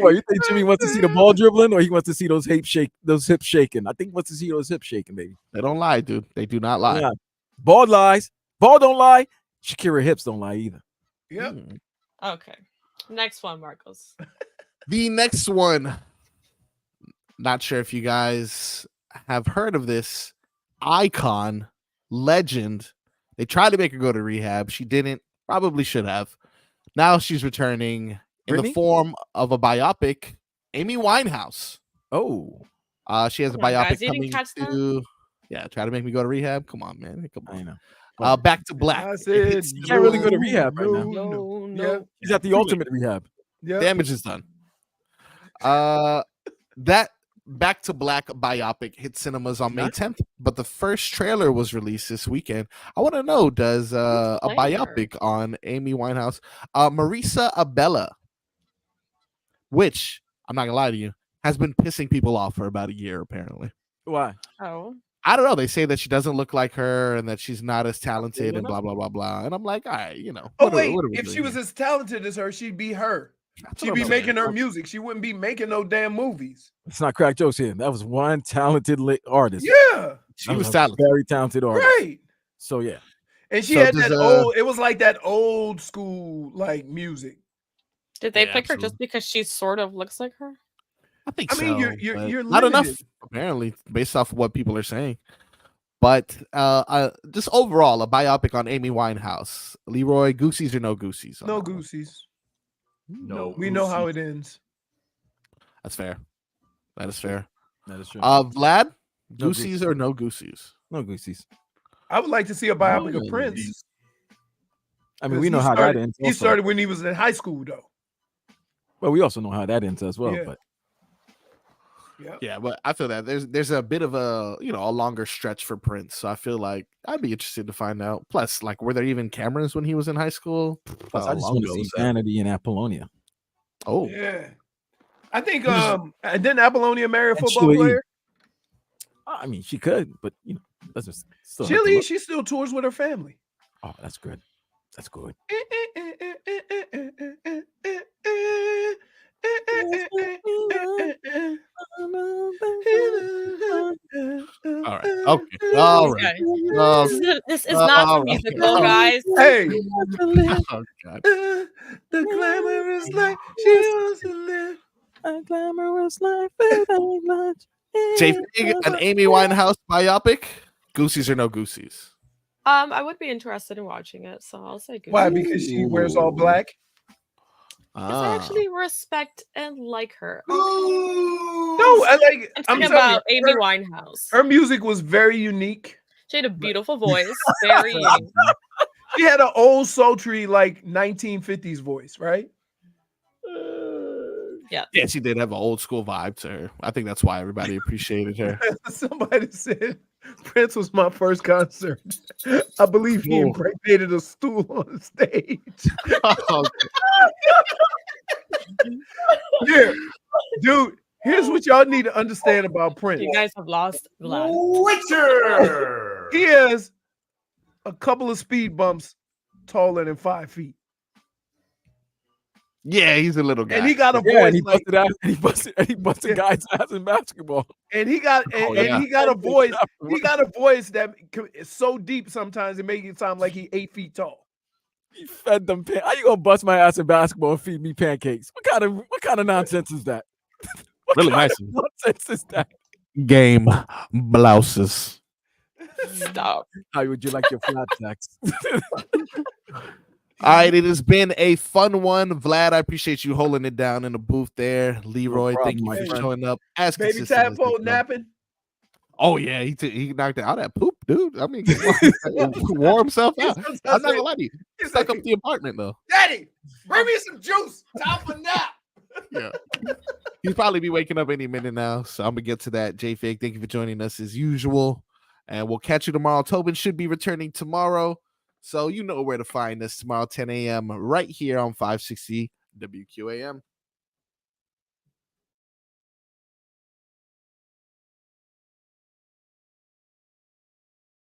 [SPEAKER 3] Well, you think Jimmy wants to see the ball dribbling, or he wants to see those hips shaking? I think he wants to see those hips shaking, baby.
[SPEAKER 1] They don't lie, dude. They do not lie.
[SPEAKER 3] Yeah. Ball lies. Ball don't lie. Shakira hips don't lie either.
[SPEAKER 2] Yep.
[SPEAKER 12] Okay. Next one, Marcos.
[SPEAKER 1] The next one. Not sure if you guys have heard of this icon, legend. They tried to make her go to rehab. She didn't. Probably should have. Now she's returning in the form of a biopic, Amy Winehouse.
[SPEAKER 3] Oh.
[SPEAKER 1] She has a
[SPEAKER 12] Come on,
[SPEAKER 1] biopic
[SPEAKER 12] guys, you didn't
[SPEAKER 1] coming
[SPEAKER 12] catch that?
[SPEAKER 1] to. Yeah, try to make me go to rehab. Come on, man. Come on.
[SPEAKER 3] I know.
[SPEAKER 1] Back to Black.
[SPEAKER 2] I
[SPEAKER 1] It
[SPEAKER 2] said
[SPEAKER 1] hits
[SPEAKER 3] She can't really go to
[SPEAKER 2] no,
[SPEAKER 3] rehab right now.
[SPEAKER 2] no.
[SPEAKER 12] No.
[SPEAKER 2] Yeah,
[SPEAKER 3] She's at the ultimate rehab.
[SPEAKER 2] yeah.
[SPEAKER 1] Damage is done. That Back to Black biopic hit cinemas on May 10th, but the first trailer was released this weekend. I want to know, does a
[SPEAKER 12] playing her?
[SPEAKER 1] biopic on Amy Winehouse, Marisa Abella, which I'm not gonna lie to you, has been pissing people off for about a year apparently.
[SPEAKER 3] Why?
[SPEAKER 12] Oh.
[SPEAKER 1] I don't know. They say that she doesn't look like her and that she's not as talented and
[SPEAKER 3] know.
[SPEAKER 1] blah blah blah blah. And I'm like, all right,
[SPEAKER 2] Oh
[SPEAKER 1] what are-
[SPEAKER 2] wait,
[SPEAKER 1] what are we
[SPEAKER 2] if
[SPEAKER 1] doing
[SPEAKER 2] she was
[SPEAKER 1] here?
[SPEAKER 2] as talented as her, she'd be her.
[SPEAKER 1] That's
[SPEAKER 2] She'd
[SPEAKER 1] what
[SPEAKER 2] be
[SPEAKER 1] I'm
[SPEAKER 2] making
[SPEAKER 1] saying.
[SPEAKER 2] her music. She wouldn't be making no damn movies.
[SPEAKER 3] It's not crack jokes here. That was one talented artist.
[SPEAKER 2] Yeah,
[SPEAKER 1] She
[SPEAKER 3] That
[SPEAKER 1] was
[SPEAKER 3] a
[SPEAKER 1] talented.
[SPEAKER 3] very talented artist.
[SPEAKER 2] right.
[SPEAKER 3] So yeah,
[SPEAKER 2] And she
[SPEAKER 1] So
[SPEAKER 2] had
[SPEAKER 1] does,
[SPEAKER 2] that old. It was like that old school like music.
[SPEAKER 12] Did they
[SPEAKER 1] Yeah,
[SPEAKER 12] pick her just
[SPEAKER 1] absolutely.
[SPEAKER 12] because she sort of looks like her?
[SPEAKER 1] I think
[SPEAKER 2] I mean,
[SPEAKER 1] so.
[SPEAKER 2] you're
[SPEAKER 1] but
[SPEAKER 2] you're
[SPEAKER 1] not enough
[SPEAKER 2] limited.
[SPEAKER 1] apparently, based off of what people are saying. But just overall, a biopic on Amy Winehouse. Leroy, Goosies or no Goosies? on
[SPEAKER 2] No
[SPEAKER 1] that one?
[SPEAKER 2] Goosies.
[SPEAKER 9] No,
[SPEAKER 2] We know how it ends.
[SPEAKER 1] That's fair. That is fair.
[SPEAKER 3] that is true.
[SPEAKER 1] Vlad,
[SPEAKER 3] No
[SPEAKER 1] Goosies or no Goosies?
[SPEAKER 3] No Goosies.
[SPEAKER 2] I would like to see a biopic of
[SPEAKER 3] No.
[SPEAKER 2] Prince.
[SPEAKER 3] I mean,
[SPEAKER 2] 'cause
[SPEAKER 3] we know
[SPEAKER 2] he
[SPEAKER 3] how
[SPEAKER 2] started,
[SPEAKER 3] that ends.
[SPEAKER 2] He
[SPEAKER 3] also.
[SPEAKER 2] started when he was in high school, though.
[SPEAKER 3] Well, we also know how that ends as well.
[SPEAKER 2] Yeah.
[SPEAKER 3] But
[SPEAKER 1] Yeah, but I feel that there's a bit of a a longer stretch for Prince. So I feel like I'd be interested to find out. Plus, like, were there even cameras when he was in high school?
[SPEAKER 3] plus, I
[SPEAKER 1] How
[SPEAKER 3] just
[SPEAKER 1] long
[SPEAKER 3] want to
[SPEAKER 1] ago
[SPEAKER 3] see
[SPEAKER 1] was that?
[SPEAKER 3] Vanity and Apollonia.
[SPEAKER 1] Oh,
[SPEAKER 2] Yeah. I think didn't Apollonia marry a
[SPEAKER 3] And
[SPEAKER 2] football
[SPEAKER 3] Sheila E.
[SPEAKER 2] player?
[SPEAKER 3] I mean, she could, but doesn't still. have to
[SPEAKER 2] Sheila E,
[SPEAKER 3] look.
[SPEAKER 2] she still tours with her family.
[SPEAKER 3] Oh, that's good. That's good.
[SPEAKER 1] all right, okay, all right.
[SPEAKER 12] This is not
[SPEAKER 1] all
[SPEAKER 12] a
[SPEAKER 1] right.
[SPEAKER 12] musical, guys.
[SPEAKER 2] Hey,
[SPEAKER 1] Oh, God.
[SPEAKER 2] the glamorous life she wants to live.
[SPEAKER 3] A glamorous life without much.
[SPEAKER 1] JFig, an Amy Winehouse biopic. Goosies or no Goosies?
[SPEAKER 12] I would be interested in watching it, so I'll say good.
[SPEAKER 2] Why? Because she wears all black.
[SPEAKER 12] Because I actually respect and like her.
[SPEAKER 2] No, I like.
[SPEAKER 12] I'm
[SPEAKER 2] I'm
[SPEAKER 12] talking
[SPEAKER 2] telling
[SPEAKER 12] about
[SPEAKER 2] you,
[SPEAKER 12] Amy Winehouse.
[SPEAKER 2] her music was very unique.
[SPEAKER 12] She had a beautiful voice, very unique.
[SPEAKER 2] She had an old sultry like 1950s voice, right?
[SPEAKER 12] Yeah.
[SPEAKER 1] Yeah, she did have an old school vibe to her. I think that's why everybody appreciated her.
[SPEAKER 2] Somebody said Prince was my first concert. I believe he
[SPEAKER 1] Cool.
[SPEAKER 2] impregnated a stool on the stage.
[SPEAKER 1] Oh,
[SPEAKER 2] Here, dude, here's what y'all need to understand about Prince.
[SPEAKER 12] You guys have lost Vlad.
[SPEAKER 9] Witcher.
[SPEAKER 2] He has a couple of speed bumps taller than 5 feet.
[SPEAKER 1] yeah, he's a little guy.
[SPEAKER 2] And he got a
[SPEAKER 3] Yeah,
[SPEAKER 2] voice
[SPEAKER 3] and he
[SPEAKER 2] like,
[SPEAKER 3] busted out. He busted guys' ass in basketball.
[SPEAKER 2] and he got
[SPEAKER 1] Oh, yeah.
[SPEAKER 2] and he got a voice. He got a voice that is so deep sometimes it makes it sound like he's 8 feet tall.
[SPEAKER 3] He fed them. How you gonna bust my ass in basketball and feed me pancakes? What kind of nonsense is that? What
[SPEAKER 1] Really
[SPEAKER 3] kind
[SPEAKER 1] nice.
[SPEAKER 3] of nonsense is that?
[SPEAKER 1] Game blouses.
[SPEAKER 12] Stop.
[SPEAKER 3] How would you like your flat tax?
[SPEAKER 1] All right, it has been a fun one. Vlad, I appreciate you holding it down in the booth there. Leroy, thank
[SPEAKER 3] problem,
[SPEAKER 1] you
[SPEAKER 3] my
[SPEAKER 1] for
[SPEAKER 3] friend.
[SPEAKER 1] showing up. As
[SPEAKER 2] Baby
[SPEAKER 1] consistent as
[SPEAKER 2] tadpole
[SPEAKER 1] they come.
[SPEAKER 2] napping.
[SPEAKER 1] Oh yeah, he knocked out that poop, dude. I mean, wore himself out. I'm not gonna lie to you. He
[SPEAKER 2] He's
[SPEAKER 1] stuck
[SPEAKER 2] like,
[SPEAKER 1] up the apartment though.
[SPEAKER 2] Daddy, bring me some juice. Time for nap.
[SPEAKER 1] Yeah, he'll probably be waking up any minute now. So I'm gonna get to that. JFig, thank you for joining us as usual, and we'll catch you tomorrow. Tobin should be returning tomorrow, so you know where to find us tomorrow, 10 a.m. right here on 560 WQAM.